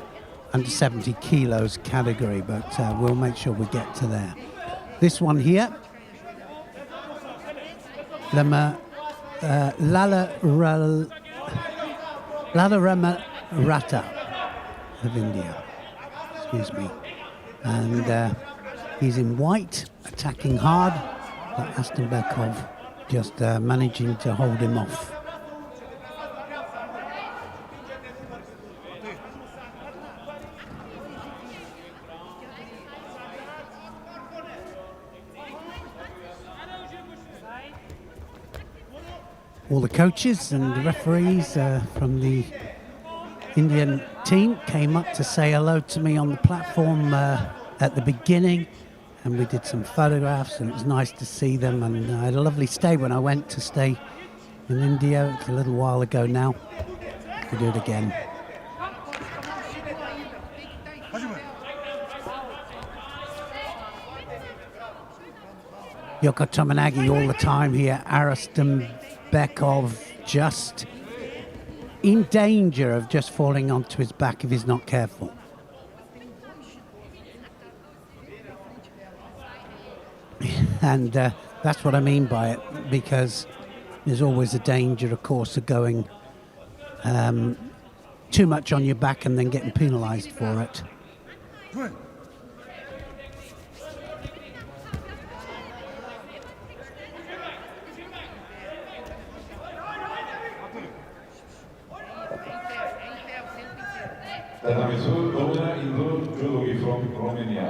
under 70 kilos category, but we'll make sure we get to there. This one here, Lala Ramarata of India, excuse me, and he's in white, attacking hard, but Astana Bekov just managing to hold him off. All the coaches and the referees from the Indian team came up to say hello to me on the platform at the beginning, and we did some photographs, and it was nice to see them, and I had a lovely stay when I went to stay in India. It's a little while ago now. We'll do it again. Yoko Tomanagi all the time here. Astana Bekov just in danger of just falling onto his back if he's not careful. And that's what I mean by it, because there's always a danger, of course, of going too much on your back and then getting penalised for it. Namazov, Domina Indo Judo from Romania.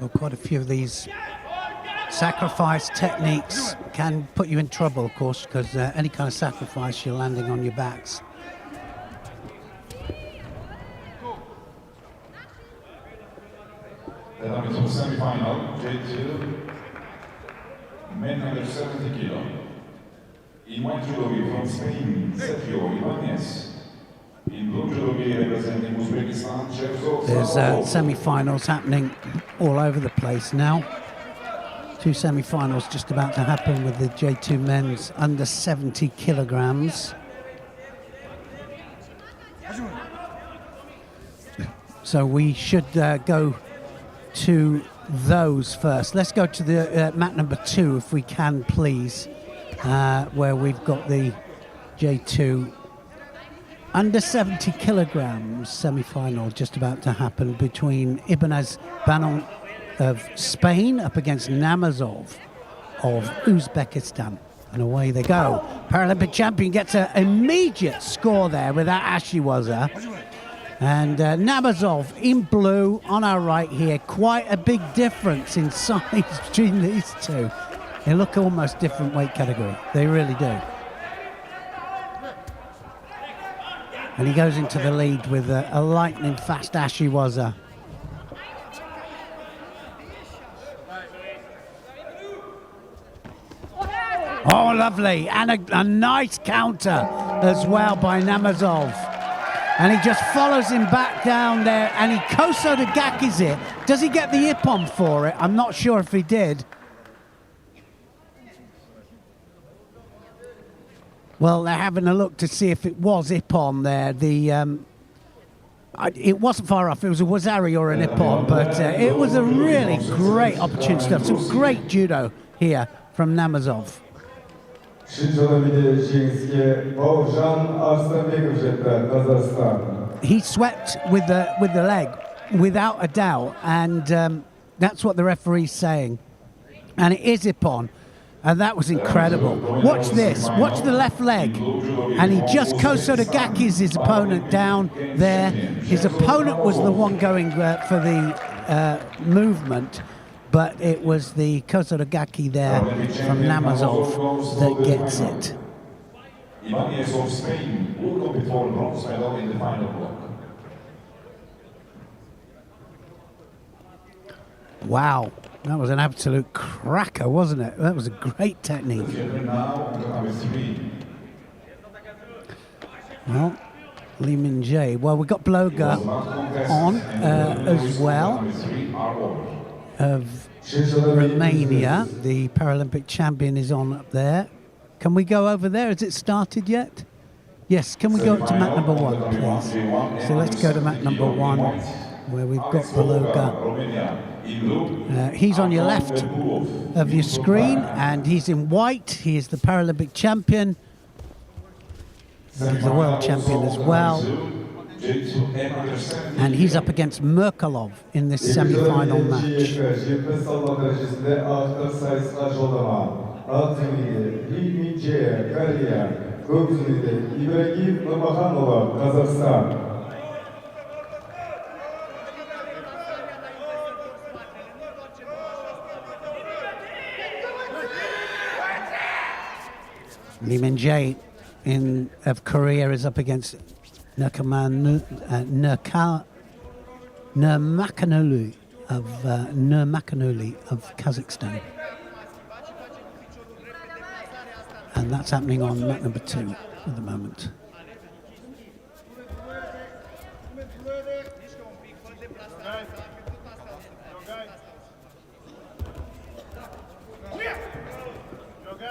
Well, quite a few of these sacrifice techniques can put you in trouble, of course, because any kind of sacrifice, you're landing on your backs. The Namazov semi-final, J2, men under 70 kilo. In white judogi from Spain, Sergio Ibanez. In blue judogi representing Uzbekistan, Chevzov. There's semi-finals happening all over the place now. 2 semi-finals just about to happen with the J2 men's under 70 kilograms. So we should go to those first. Let's go to the mat number 2, if we can, please, where we've got the J2 under 70 kilograms semi-final just about to happen between Ibanez Banon of Spain up against Namazov of Uzbekistan. And away they go. Paralympic champion gets an immediate score there with that Ashiwaza. And Namazov in blue on our right here. Quite a big difference in size between these two. They look almost different weight category. They really do. And he goes into the lead with a lightning fast Ashiwaza. Oh, lovely. And a nice counter as well by Namazov. And he just follows him back down there, and he koso to gakis it. Does he get the ippon for it? I'm not sure if he did. Well, they're having a look to see if it was ippon there. The It wasn't far off. It was a Wazari or an Ippon, but it was a really great opportunity stuff. Some great judo here from Namazov. He swept with the leg, without a doubt, and that's what the referee's saying. And it is Ippon, and that was incredible. Watch this. Watch the left leg, and he just Kosodagakis his opponent down there. His opponent was the one going for the movement, but it was the Kosodagaki there from Namazov that gets it. Eliminations of Spain will compete for bronze medal in the final block. Wow, that was an absolute cracker, wasn't it? That was a great technique. Well, Lee Min Jae. Well, we've got Bloga on as well of Romania. The Paralympic champion is on up there. Can we go over there? Has it started yet? Yes, can we go up to mat number 1, please? So let's go to mat number 1, where we've got Bloga. He's on your left of your screen, and he's in white. He is the Paralympic champion. He's the world champion as well. And he's up against Merkalov in this semi-final match. Lee Min Jae of Korea is up against Nurmakanulu of Kazakhstan. And that's happening on mat number 2 at the moment.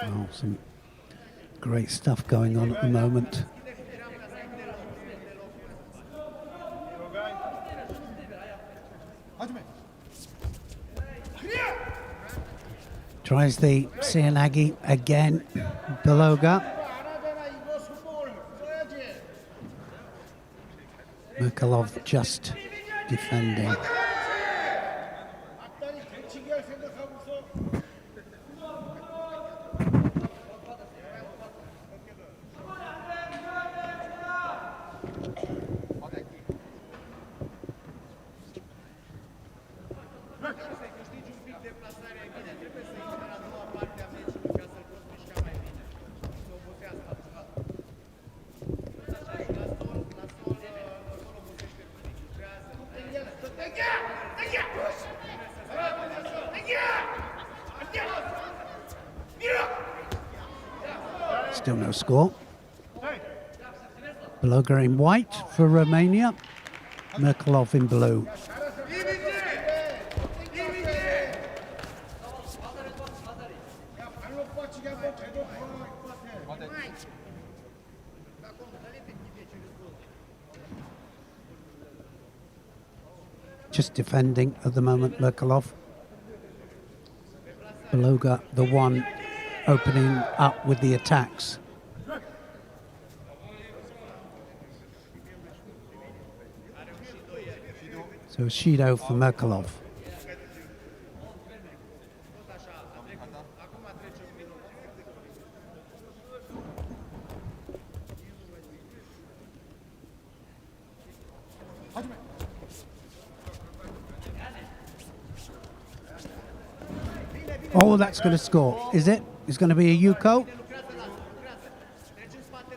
Oh, some great stuff going on at the moment. Tries the Sianagi again, Beloga. Merkalov just defending. Still no score. Beloga in white for Romania, Merkalov in blue. Just defending at the moment, Merkalov. Beloga, the one opening up with the attacks. So Shido for Merkalov. Oh, that's going to score, is it? It's going to be a Yuko.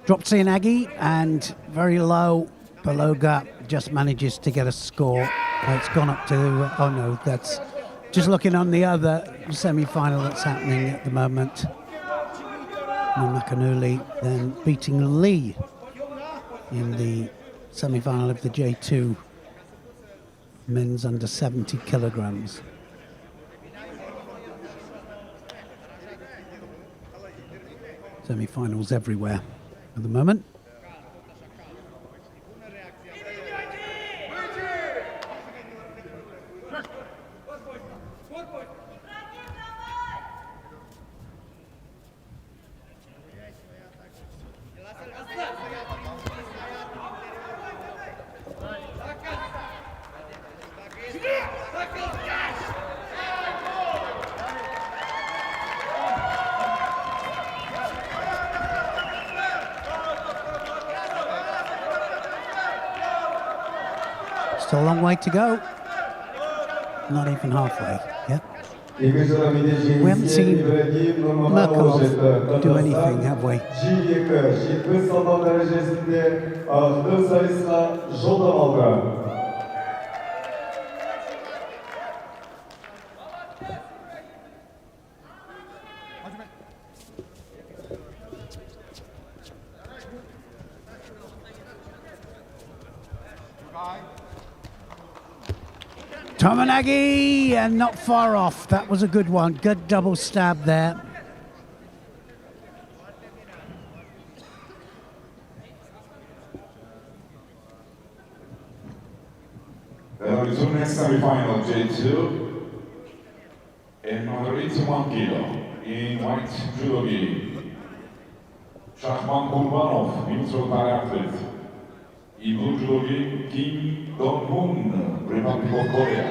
Dropped Sianagi and very low. Beloga just manages to get a score. It's gone up to, oh no, that's just looking on the other semi-final that's happening at the moment. Nurmakanulu then beating Lee in the semi-final of the J2 men's under 70 kilograms. Semi-finals everywhere at the moment. Still a long way to go. Not even halfway. Yep. We haven't seen Merkelov do anything, have we? Şiddet salon derecesinde ağırlık sayısına Joda aldı. Tominagi, and not far off. That was a good one. Good double stab there. Then on to next semifinal, J2. And on the 81 kilo in white judo gi. Shahman Kurbanov, neutral Thai athlete. In blue judo gi, Kim Dong-moon, Republic of Korea.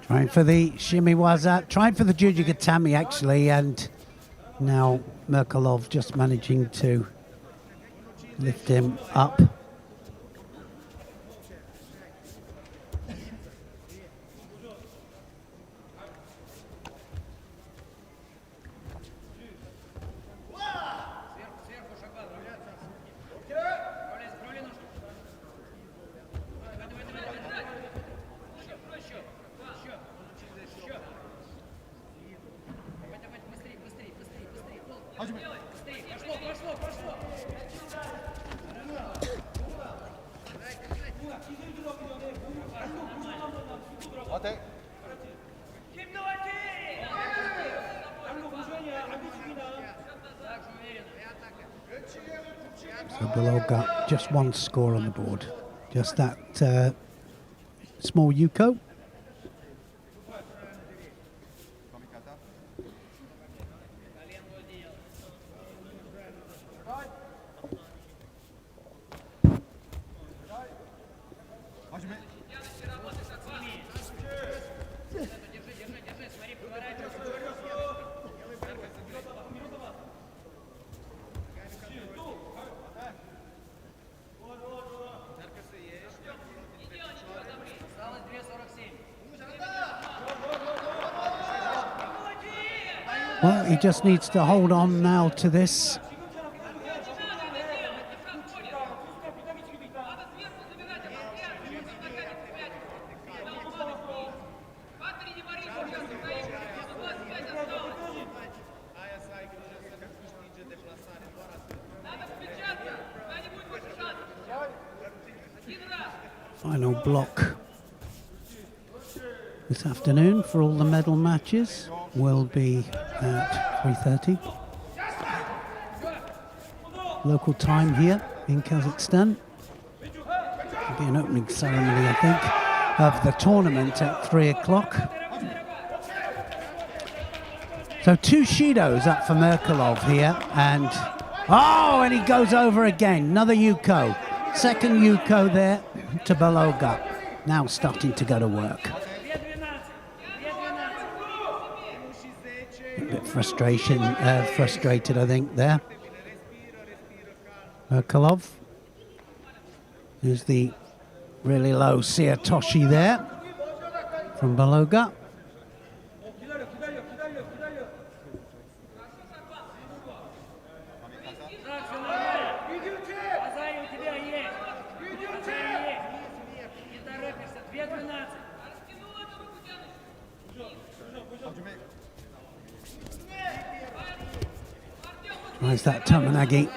Trying for the shimiwaza, trying for the jujigatami actually, and now Merkelov just managing to lift him up. So Beloga, just one score on the board. Just that small Yuko. Well, he just needs to hold on now to this. Final block this afternoon for all the medal matches will be at 3:30 local time here in Kazakhstan. There'll be an opening ceremony, I think, of the tournament at 3 o'clock. So 2 Shidos up for Merkelov here, and and he goes over again. Another Yuko. Second Yuko there to Beloga. Now starting to go to work. A bit frustrated, I think, there. Merkelov. There's the really low Siatoshi there from Beloga. Tries that Tominagi.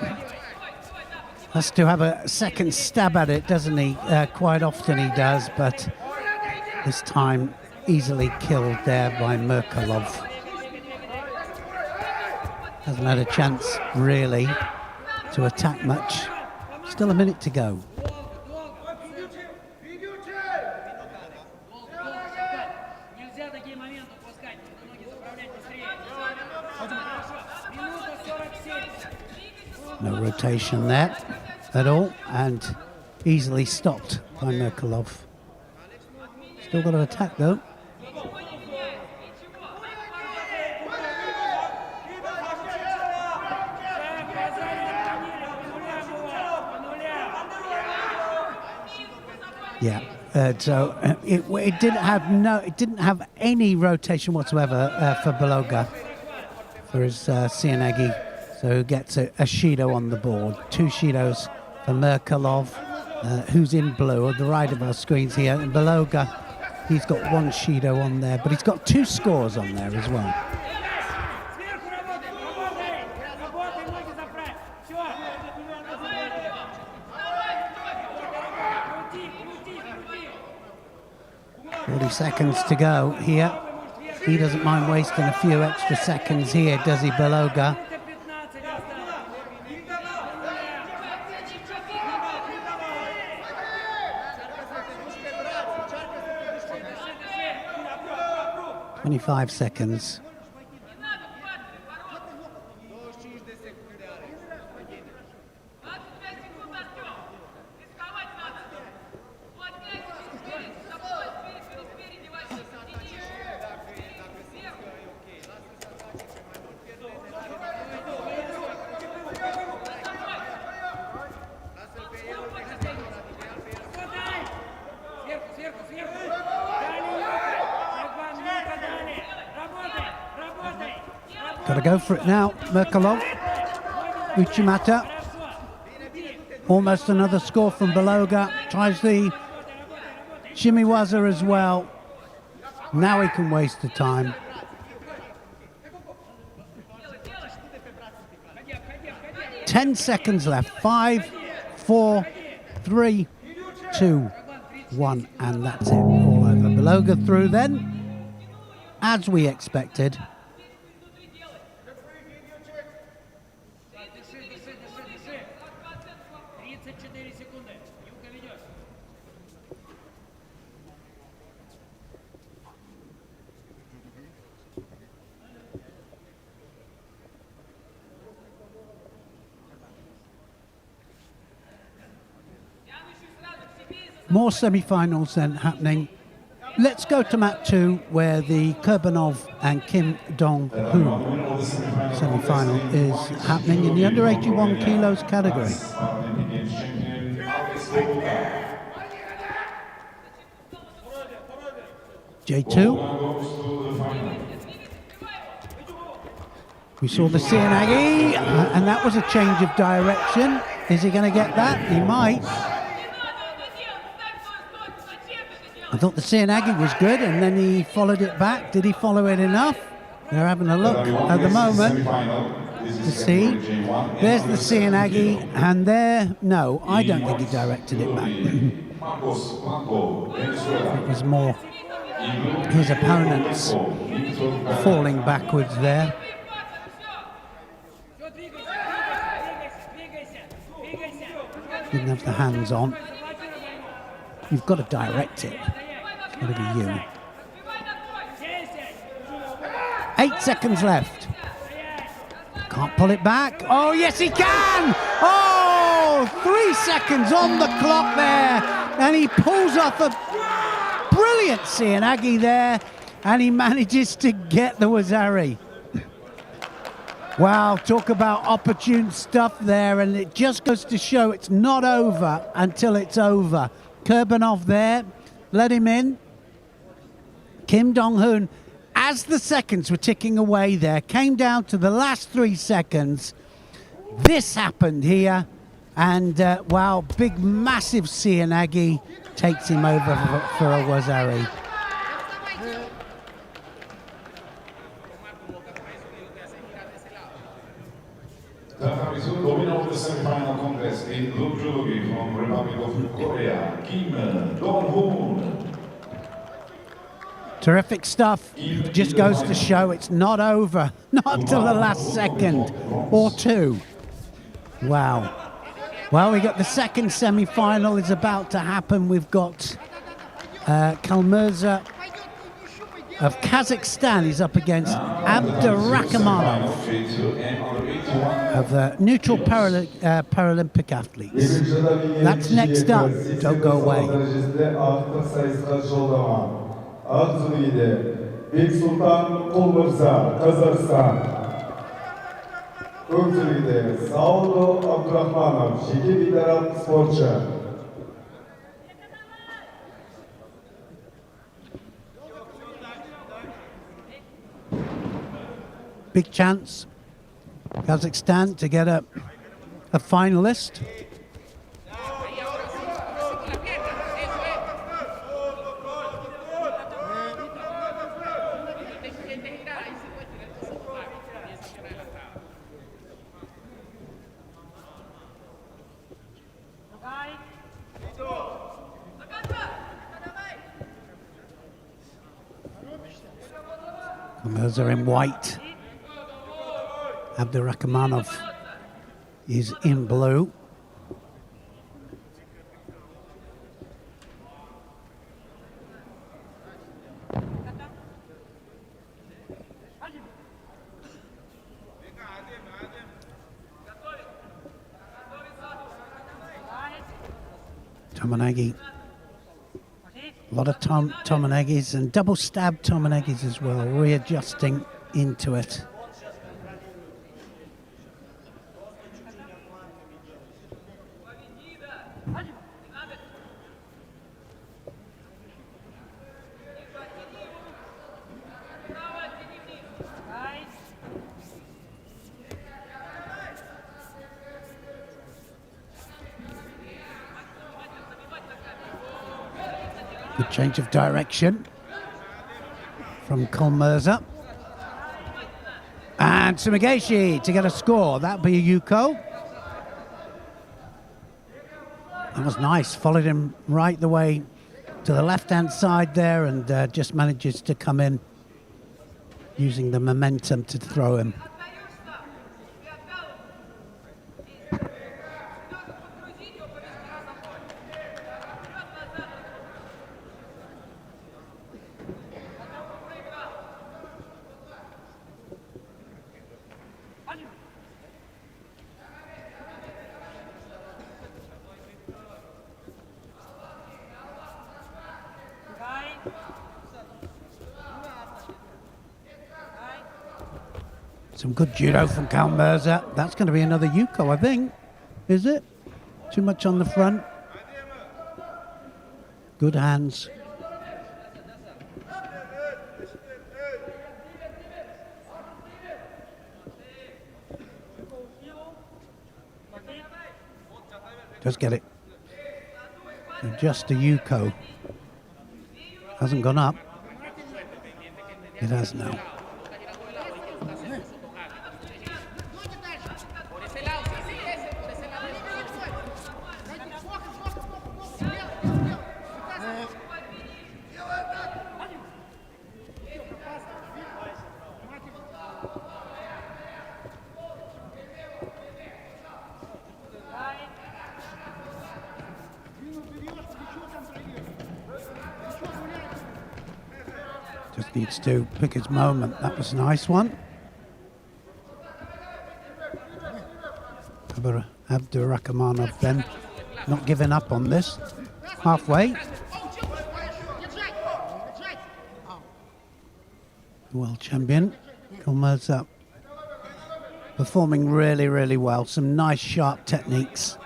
Has to have a second stab at it, doesn't he? Quite often he does, but this time easily killed there by Merkelov. Hasn't had a chance really to attack much. Still a minute to go. No rotation there at all, and easily stopped by Merkelov. Still got to attack though. Yeah, so it didn't have any rotation whatsoever for Beloga, for his Sianagi. So gets a Shido on the board. 2 Shidos for Merkelov, who's in blue on the right of our screens here. And Beloga, he's got 1 Shido on there, but he's got 2 scores on there as well. Seconds to go here. He doesn't mind wasting a few extra seconds here, does he, Beloga? "25 seconds. Got to go for it now, Merkelov. Uchimata. Almost another score from Beloga. Tries the Shimiwaza as well. Now he can waste the time. Ten seconds left. 5, 4, 3, 2, 1. And that's it. All over. Beloga through then, as we expected. More semi-finals then happening. Let's go to mat 2, where the Kurbanov and Kim Dong-hoon semi-final is happening in the under 81 kilos category. J2. We saw the Sianagi, and that was a change of direction. Is he going to get that? He might. I thought the Sianagi was good, and then he followed it back. Did he follow it enough? They're having a look at the moment to see. There's the Sianagi, and there, no, I don't think he directed it back. It was more his opponents falling backwards there. Didn't have the hands on. You've got to direct it. It's got to be you. 8 seconds left. Can't pull it back. Oh, yes, he can! Oh, 3 seconds on the clock there. And he pulls off a brilliant Sianagi there. And he manages to get the Wazari. Wow, talk about opportune stuff there. And it just goes to show it's not over until it's over. Kurbanov there, let him in. Kim Dong-hoon, as the seconds were ticking away there, came down to the last 3 seconds. This happened here, and wow, big, massive Sianagi takes him over for a Wazari. Winner of the semi-final contest in blue judo from Republic of Korea, Kim Dong-hoon. Terrific stuff. Just goes to show it's not over. Not till the last second or two. Wow. Well, we got the second semi-final is about to happen. We've got Kalmurza of Kazakhstan is up against Abdurakhmanov of neutral Paralympic athletes. That's next up. Don't go away. Abdurakhmanov, şike lideran sporcu. Big chance, Kazakhstan to get a finalist. Those are in white. Abdurakhmanov is in blue. Tomonagi. A lot of Tomonagis and double stab Tomonagis as well, readjusting into it. Good change of direction from Kalmurza. And Sumigashi to get a score. That'll be a Yuko. That was nice. Followed him right the way to the left-hand side there and just manages to come in using the momentum to throw him. Some good judo from Kalmurza. That's going to be another Yuko, I think. Is it? Too much on the front. Good hands. Just get it. Just a Yuko. Hasn't gone up. It has now. Just needs to pick his moment. That was a nice one. Abdurakhmanov then not giving up on this. Halfway. World champion. Kalmurza performing really, really well. Some nice sharp techniques.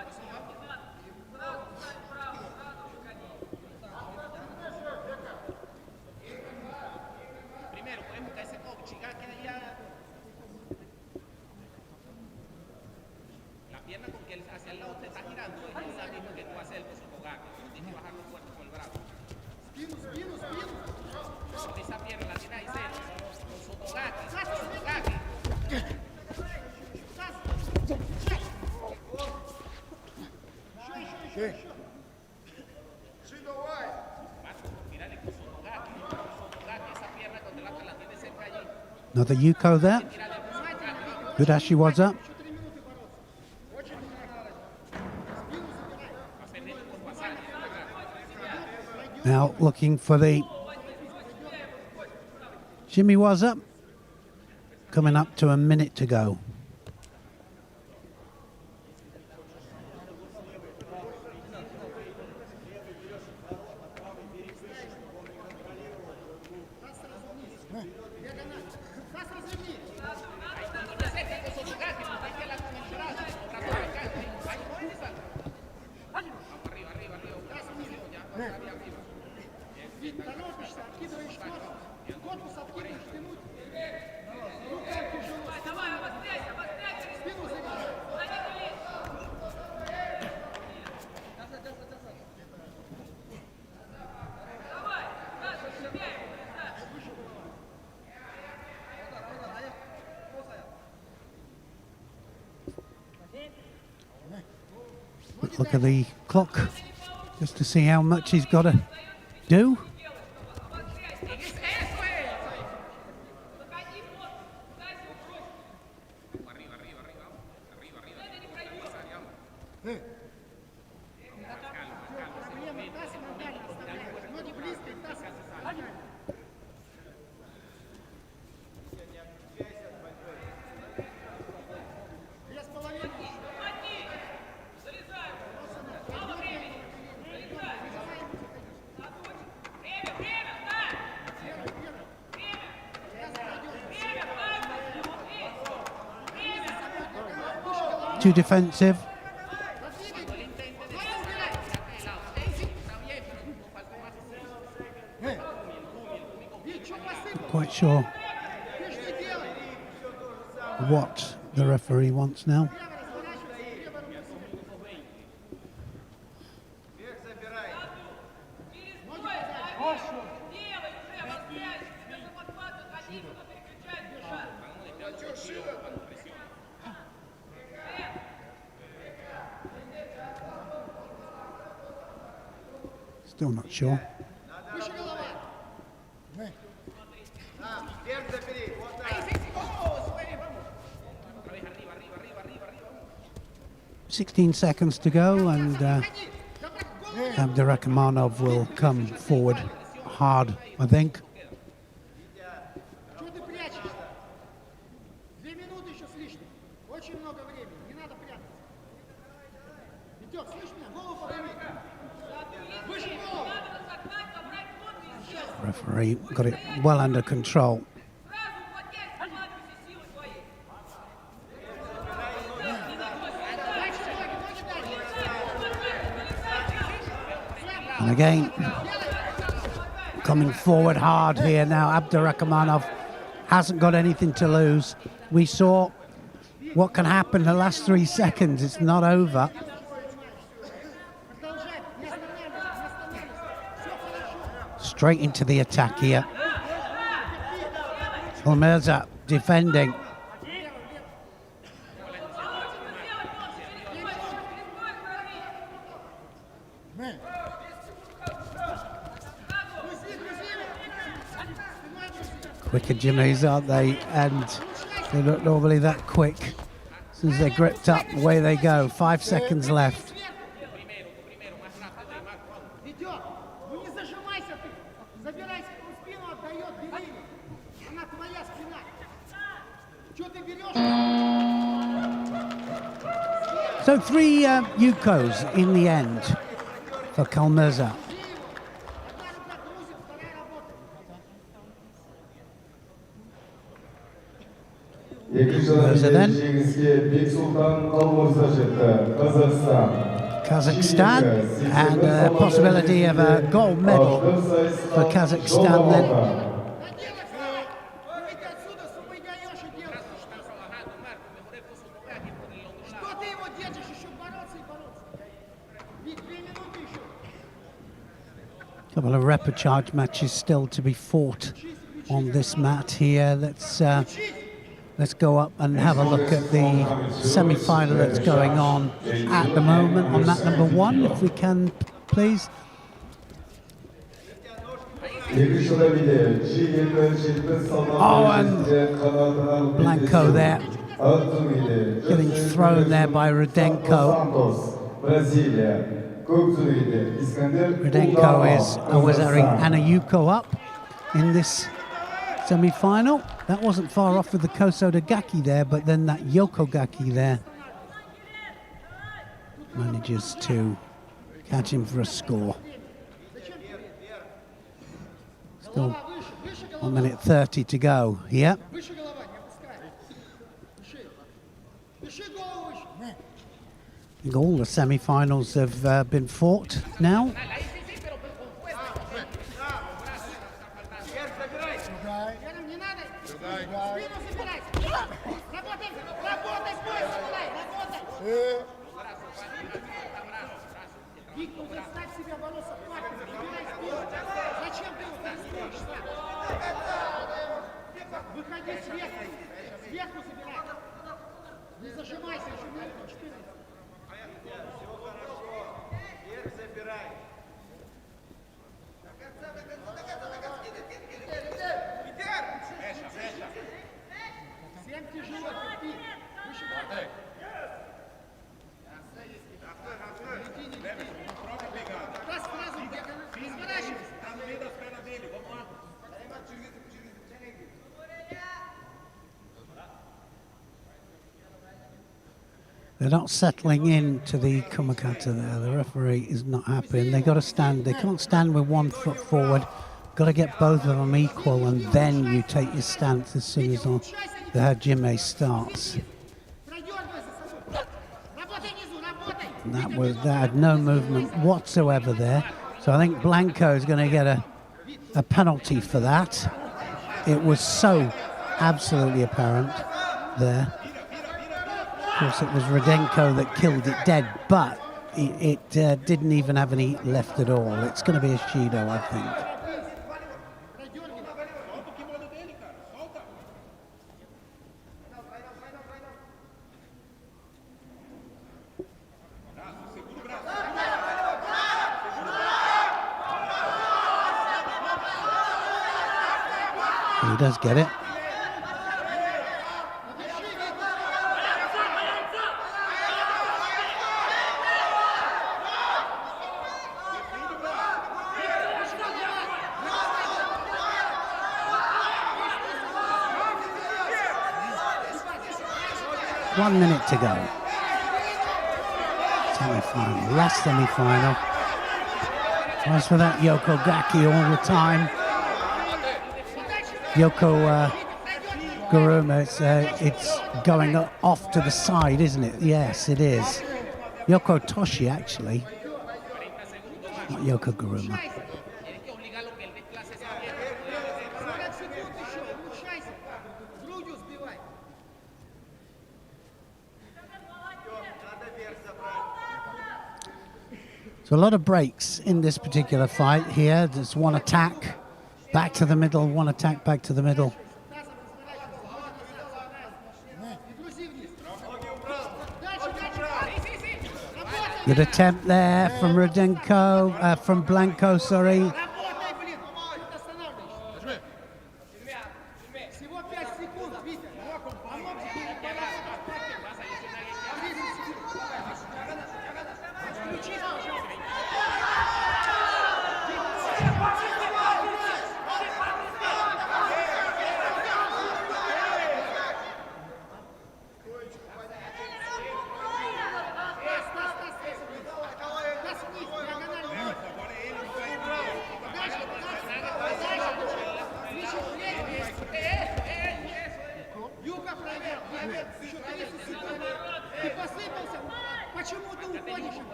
Another Yuko there. Good as she was up. Now looking for the Jimmy was up. Coming up to a minute to go. Look at the clock just to see how much he's got to do. Too defensive. Not quite sure what the referee wants now. Still not sure. "16 seconds to go, and Abdurakhmanov will come forward hard, I think." Referee got it well under control. And again, coming forward hard here now. Abdurakhmanov hasn't got anything to lose. We saw what can happen the last 3 seconds. It's not over. Straight into the attack here. Kalmerza defending. Quicker Jimmys, aren't they? And they're not normally that quick. As soon as they're gripped up, away they go. 5 seconds left. So 3 Yukos in the end for Kalmerza. Kazakhstan, and a possibility of a gold medal for Kazakhstan then. Couple of Repercharge matches still to be fought on this mat here. Let's go up and have a look at the semi-final that's going on at the moment on mat number 1, if we can, please. Oh, and Blanco there, getting thrown there by Rudenko. Rudenko was Anayuko up in this semi-final. That wasn't far off with the Kosodagaki there, but then that Yokogaki there manages to catch him for a score. Still 1 minute 30 to go. Yep. I think all the semi-finals have been fought now. They're not settling into the kumakata there. The referee is not happy, and they got to stand. They can't stand with 1 foot forward. Got to get both of them equal, and then you take your stance as soon as the hajime starts. And that had no movement whatsoever there. So I think Blanco is going to get a penalty for that. It was so absolutely apparent there. Of course, it was Rudenko that killed it dead, but it didn't even have any left at all. It's going to be a Shido, I think. And he does get it. One minute to go. Semi-final, last semi-final. Tries for that Yokogaki all the time. Yoko Guruma, it's going off to the side, isn't it? Yes, it is. Yoko Toshi, actually. Not Yoko Guruma. So a lot of breaks in this particular fight here. There's one attack, back to the middle, one attack, back to the middle. Good attempt there from Rudenko, from Blanco, sorry.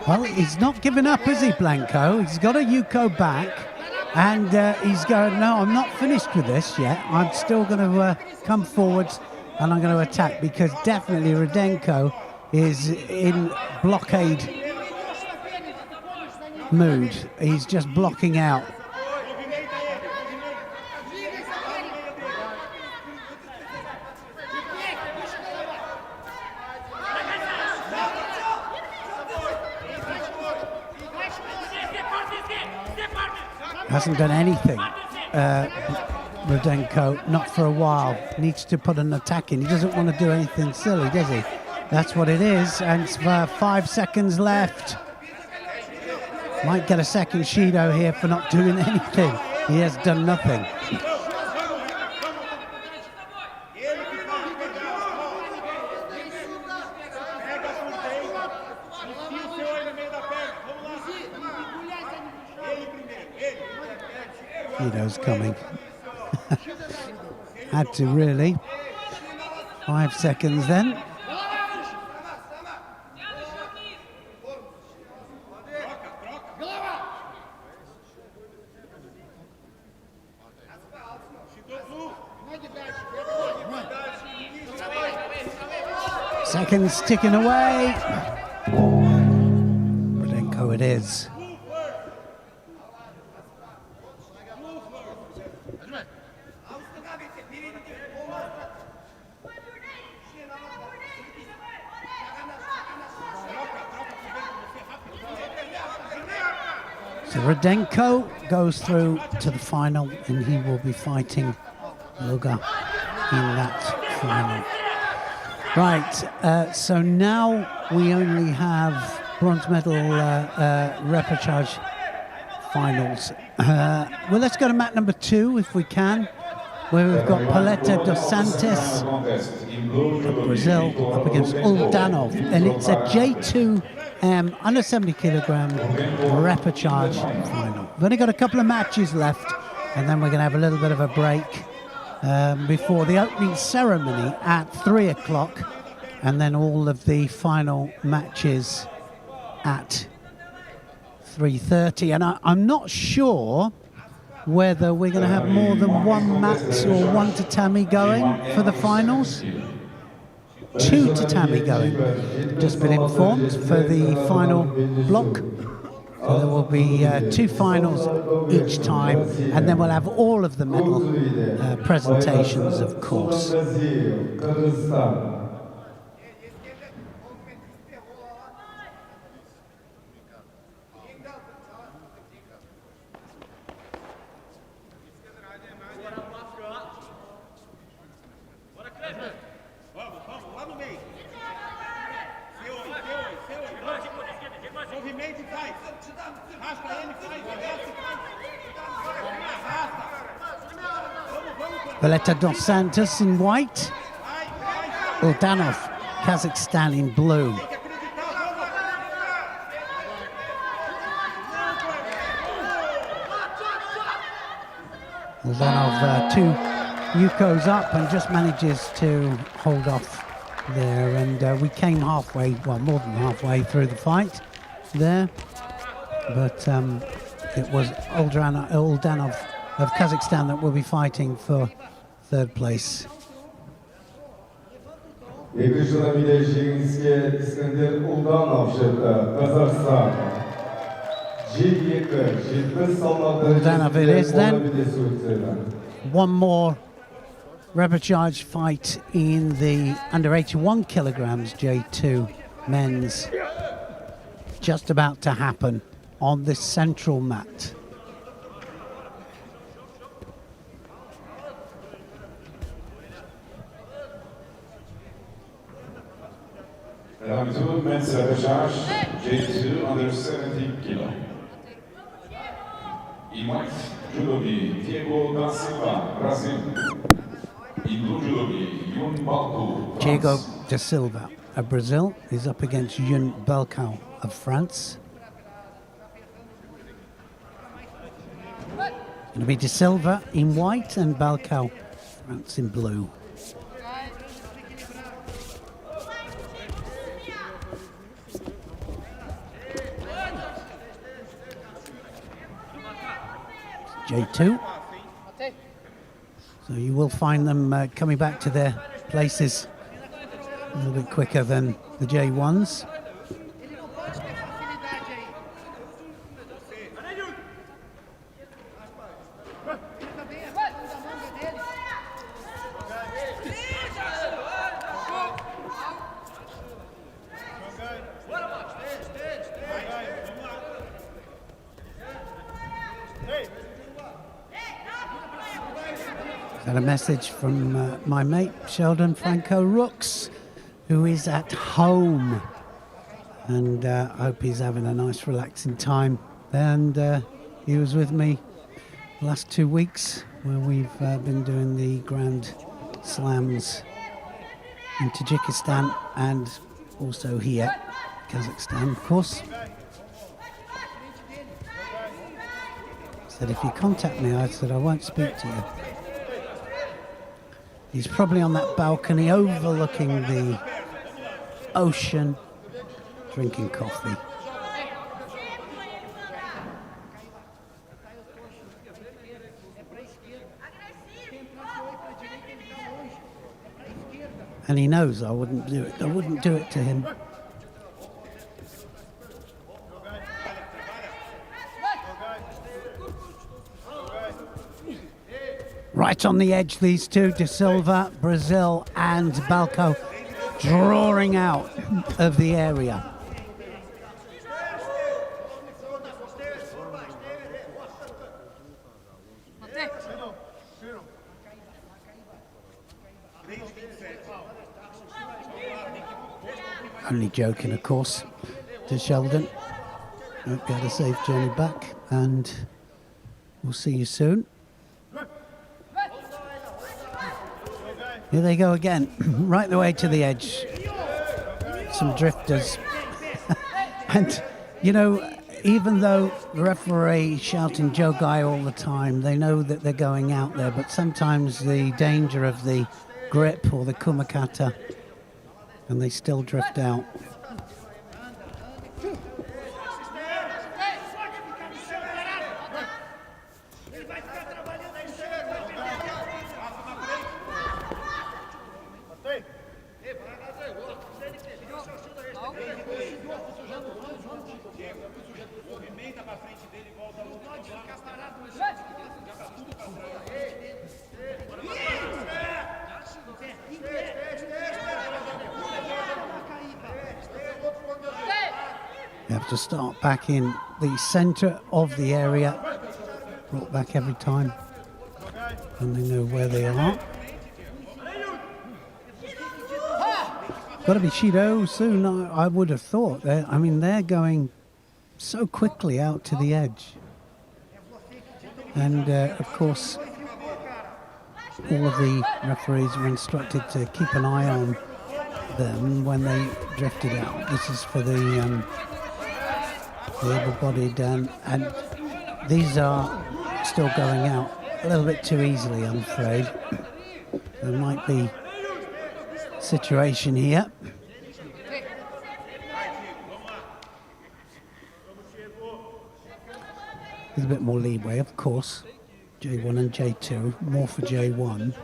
Well, he's not giving up, is he, Blanco? He's got a Yuko back, And he's going, no, I'm not finished with this yet. I'm still going to come forwards and I'm going to attack, because definitely Rudenko is in blockade mood. He's just blocking out. Hasn't done anything, Rudenko, not for a while. Needs to put an attack in. He doesn't want to do anything silly, does he? That's what it is, and it's 5 seconds left. Might get a second Shido here for not doing anything. He has done nothing. Shido's coming. Had to, really. 5 seconds then. Seconds ticking away. Rudenko it is. So Rudenko goes through to the final, and he will be fighting Luga in that final. Right, so now we only have bronze medal Repercharge finals. Well, let's go to mat number 2 if we can, where we've got Paleta dos Santos of Brazil up against Uldanov, and it's a J2 under 70 kilogram Repercharge final. We've only got a couple of matches left, and then we're going to have a little bit of a break before the opening ceremony at 3 o'clock, and then all of the final matches at 3:30. And I'm not sure whether we're going to have more than one mat or one tatami going for the finals. 2 tatami going. Just been informed for the final block. So there will be 2 finals each time, and then we'll have all of the medal presentations, of course. Paleta dos Santos in white, Uldanov, Kazakhstan in blue. Uldanov 2 Yukos up and just manages to hold off there, and we came halfway, well, more than halfway through the fight there, but it was Uldanov of Kazakhstan that will be fighting for 3rd place. Uldanov it is then. One more Repercharge fight in the under 81 kilograms J2 men's just about to happen on this central mat. Round 2, men's Repercharge, J2 under 70 kilo. In white, judogi Diego da Silva, Brazil. In blue judogi, Yun Balcão, Diego da Silva of Brazil is up against Yun Balcão of France. It'll be da Silva in white and Balcão, France, in blue. J2. So you will find them coming back to their places a little bit quicker than the J1s. Got a message from my mate Sheldon Franco Rooks, who is at home, and I hope he's having a nice relaxing time. And he was with me the last 2 weeks where we've been doing the Grand Slams in Tajikistan and also here, Kazakhstan, of course. Said if you contact me, I said I won't speak to you. He's probably on that balcony overlooking the ocean, drinking coffee. And he knows I wouldn't do it. I wouldn't do it to him. Right on the edge, these two, De Silva, Brazil, and Balco, drawing out of the area. Only joking, of course, to Sheldon. Hope you had a safe journey back, and we'll see you soon. Here they go again, right the way to the edge. Some drifters. And, you know, even though the referee shouting Jogai all the time, they know that they're going out there, but sometimes the danger of the grip or the kumakata, and they still drift out. You have to start back in the centre of the area, brought back every time, and they know where they are. Got to be Shido soon, I would have thought. I mean, they're going so quickly out to the edge. And, of course, all of the referees were instructed to keep an eye on them when they drifted out. This is for the able-bodied, and these are still going out a little bit too easily, I'm afraid. There might be a situation here. With a bit more leeway, of course. J1 and J2, more for J1.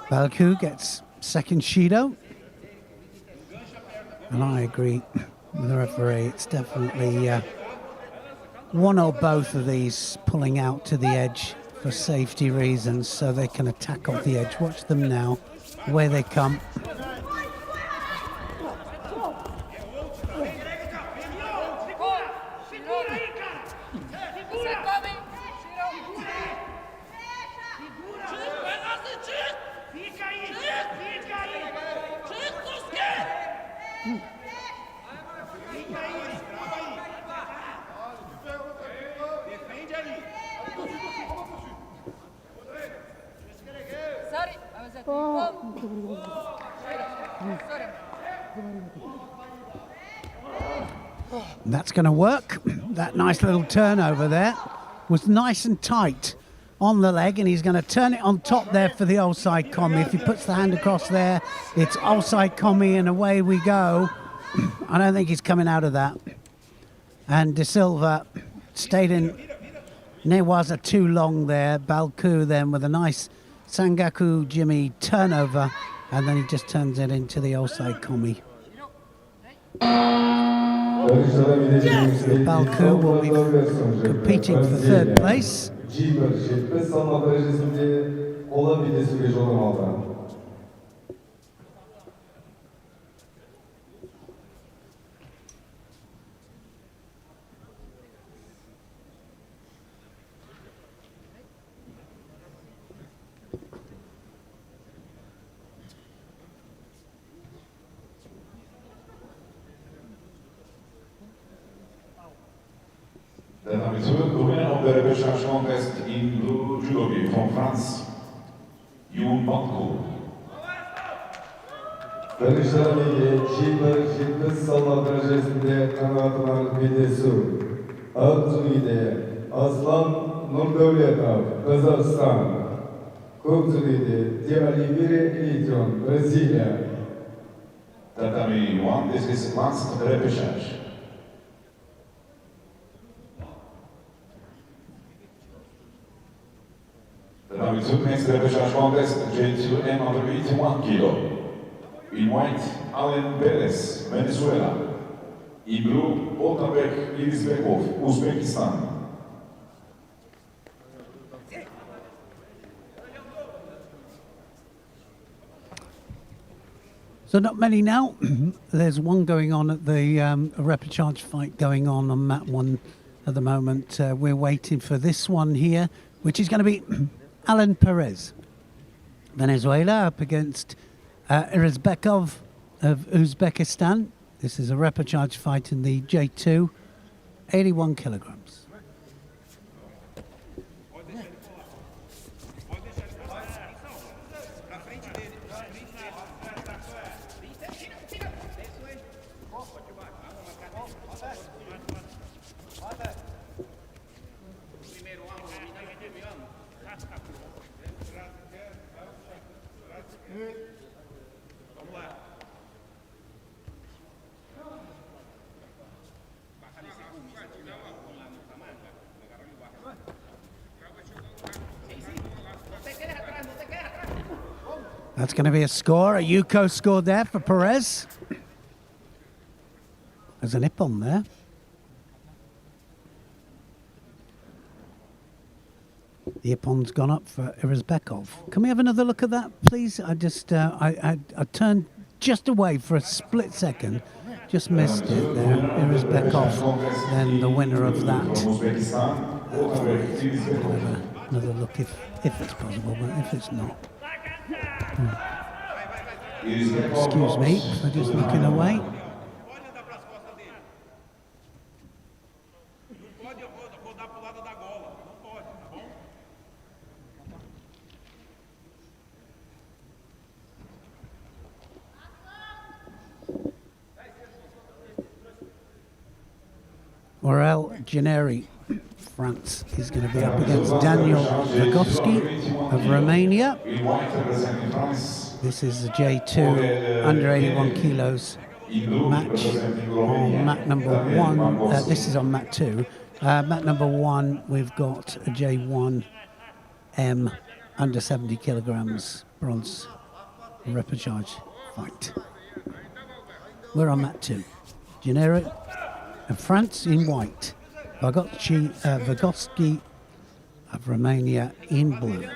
Balku gets second Shido. And I agree with the referee. It's definitely one or both of these pulling out to the edge for safety reasons so they can attack off the edge. Watch them now, where they come. And that's going to work. That nice little turnover there was nice and tight on the leg, and he's going to turn it on top there for the outside commi. If he puts the hand across there, it's outside commi, and away we go. I don't think he's coming out of that. And De Silva stayed in Newaza too long there. Balku then with a nice Sangaku Jimmy turnover, and then he just turns it into the outside commi. Balku will be competing for third place. The Namazov, the winner of the Repercharge contest in blue judo from France, Yun Batko. Yarışlarımı Jimber salma derecesinde kanatlar videsu. Ağzı'ydı Aslan Nurdevletov, Kazakistan. Kupçuluydu Diğerli biri Eliton, Brezilya. Tatami 1, this is last Repercharge. The Namazov next Repercharge contest, J2M under 81 kilo. In white, Alan Perez, Venezuela. In blue, Otabek Irisbekov, Uzbekistan. So not many now. There's one going on at the Repercharge fight going on mat 1 at the moment. We're waiting for this one here, which is going to be Alan Perez, Venezuela, up against Irisbekov of Uzbekistan. This is a Repercharge fight in the J2, 81 kilograms. That's going to be a score. A Yuko scored there for Perez. There's an Ippon there. The Ippon's gone up for Irisbekov. Can we have another look at that, please? I just, I turned just away for a split second. Just missed it there. Irisbekov, then the winner of that. Another look if it's possible, but if it's not. Excuse me for just looking away. Aurel Generi, France, is going to be up against Daniel Vygotsky of Romania. This is the J2 under 81 kilos match on mat number 1. This is on mat 2. Mat number 1, we've got a J1M under 70 kilograms bronze Repercharge fight. We're on mat 2. Generic of France in white. Vygotsky of Romania in blue.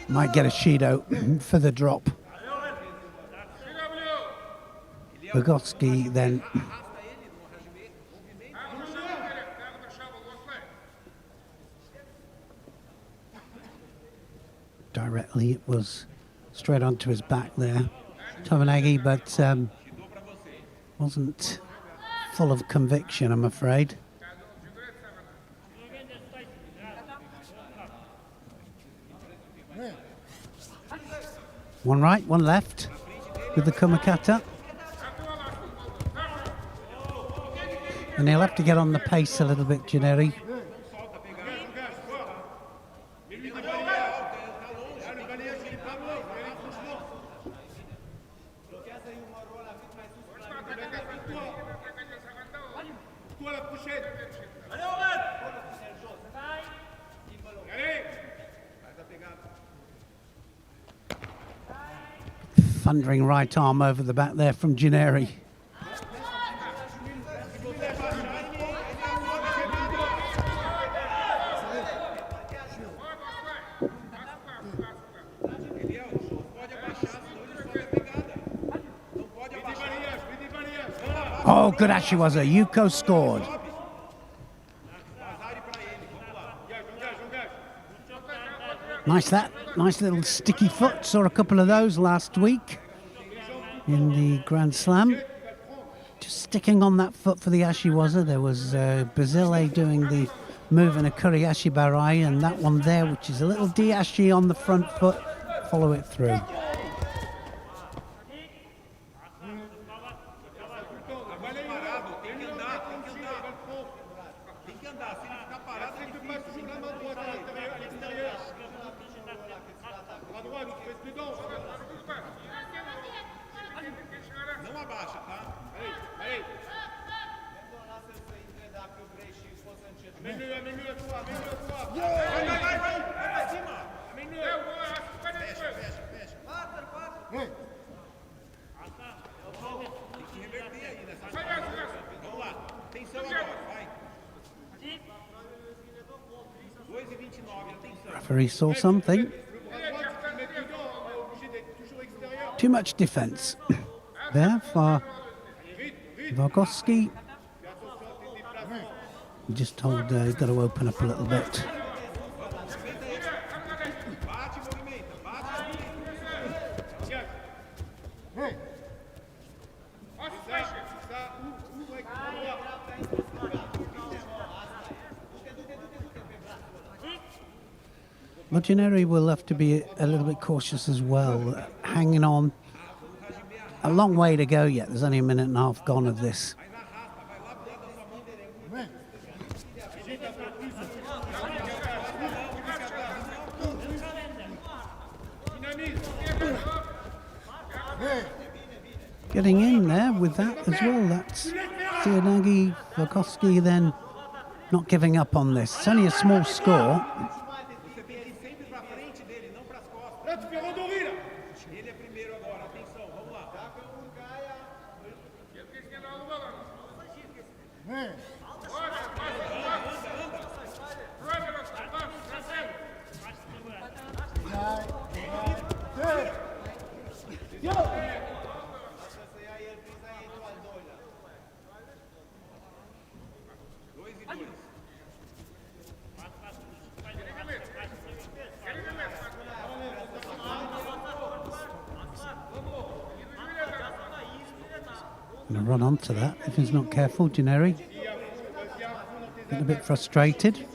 Might get a Shido for the drop. Vygotsky then It was straight onto his back there. Tomanagi, but wasn't full of conviction, I'm afraid. One right, one left with the Kumakata. And he'll have to get on the pace a little bit, Janeri. Thundering right arm over the back there from Janeri. Oh, good ashiwaza. Yuko scored. Nice that. Nice little sticky foot. Saw a couple of those last week in the Grand Slam. Just sticking on that foot for the ashiwaza. There was Basile doing the move in a kuriashi barai, and that one there, which is a little diashi on the front foot. Follow it through. Referee saw something. Too much defense there for Vygotsky. Just told he's got to open up a little bit. Janeri will have to be a little bit cautious as well, hanging on. A long way to go yet. There's only a minute and a half gone of this. Getting in there with that as well. That's Sionagi, Vygotsky then not giving up on this. It's only a small score. Going to run onto that if he's not careful, Janeri. Getting a bit frustrated.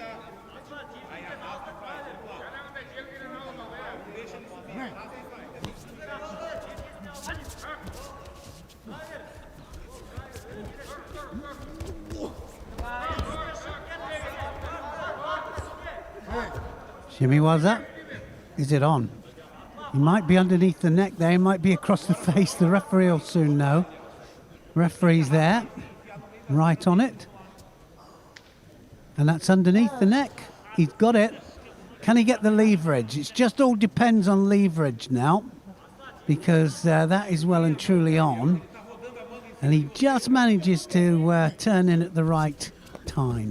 Shimiwaza, is it on? He might be underneath the neck there, he might be across the face. The referee will soon know. Referee's there, right on it. And that's underneath the neck. He's got it. Can he get the leverage? It just all depends on leverage now, because that is well and truly on. And he just manages to turn in at the right time.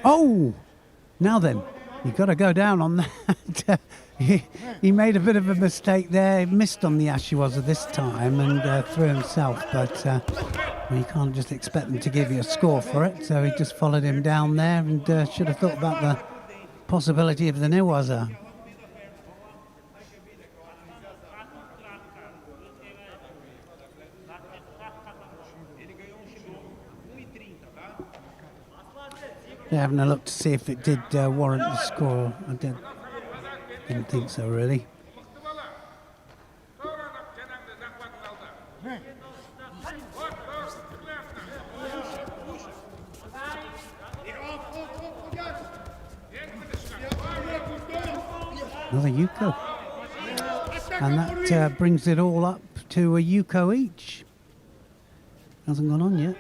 Oh, now then, you've got to go down on that. he made a bit of a mistake there. He missed on the Ashiwaza this time and threw himself, but you can't just expect them to give you a score for it. So he just followed him down there and should have thought about the possibility of the Newaza. They're having a look to see if it did warrant the score. I didn't think so, really. Another Yuko. And that brings it all up to a Yuko each. Hasn't gone on yet.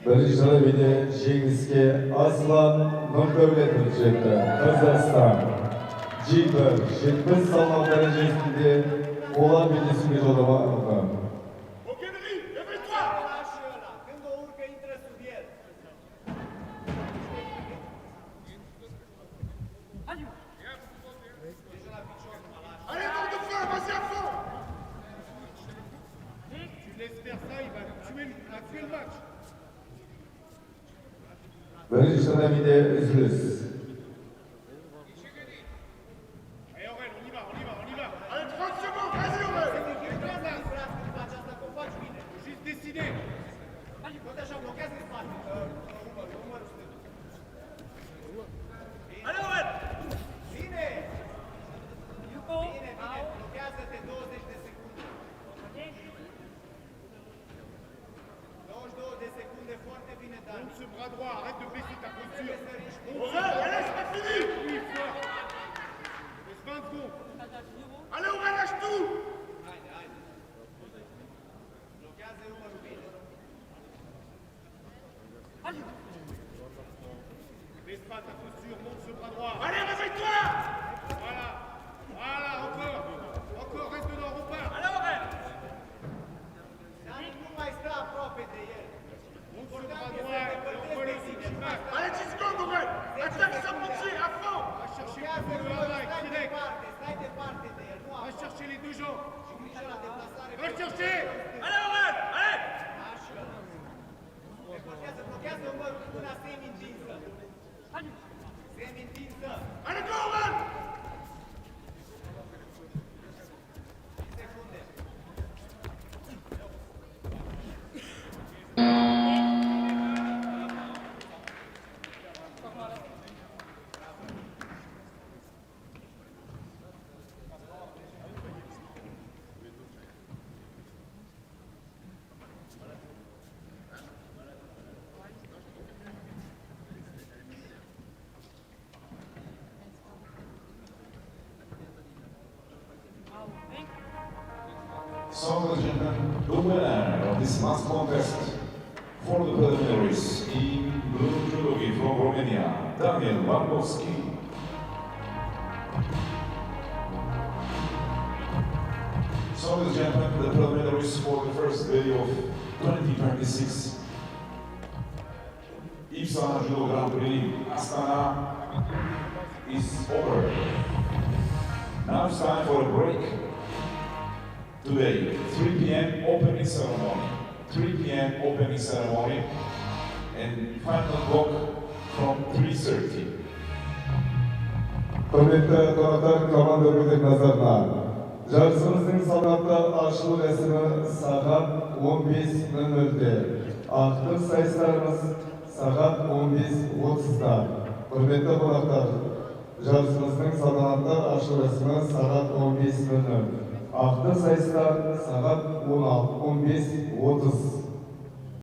Barışlara bir de Cengiz Aslan Nurgöl'le tutacaklar. Kazakistan. G-Bird 70 sallam derecesinde olabildiği bir odama aldı. Barışlara bir de üzülüz. So, ladies and gentlemen, the winner of this last contest for the preliminaries in blue judogi from Romania, Daniel Barkowski. So, ladies and gentlemen, the preliminaries for the first day of 2026 IBSA Judo Grand Prix Astana is over. Now it's time for a break. Today, 3 p.m. opening ceremony, 3 p.m. opening ceremony, and final block from 3:30. Құрметті қонақтар, команда өкілдерінің назарына. Жарысымыздың салтанатты ашылу рәсімі сағат 15:00-де. Ақтық сайыстарымыз сағат 15:30-да. Құрметті қонақтар, жарысымыздың салтанатты ашылу рәсімі сағат 15:00. Ақтық сайыстар сағат 15:30.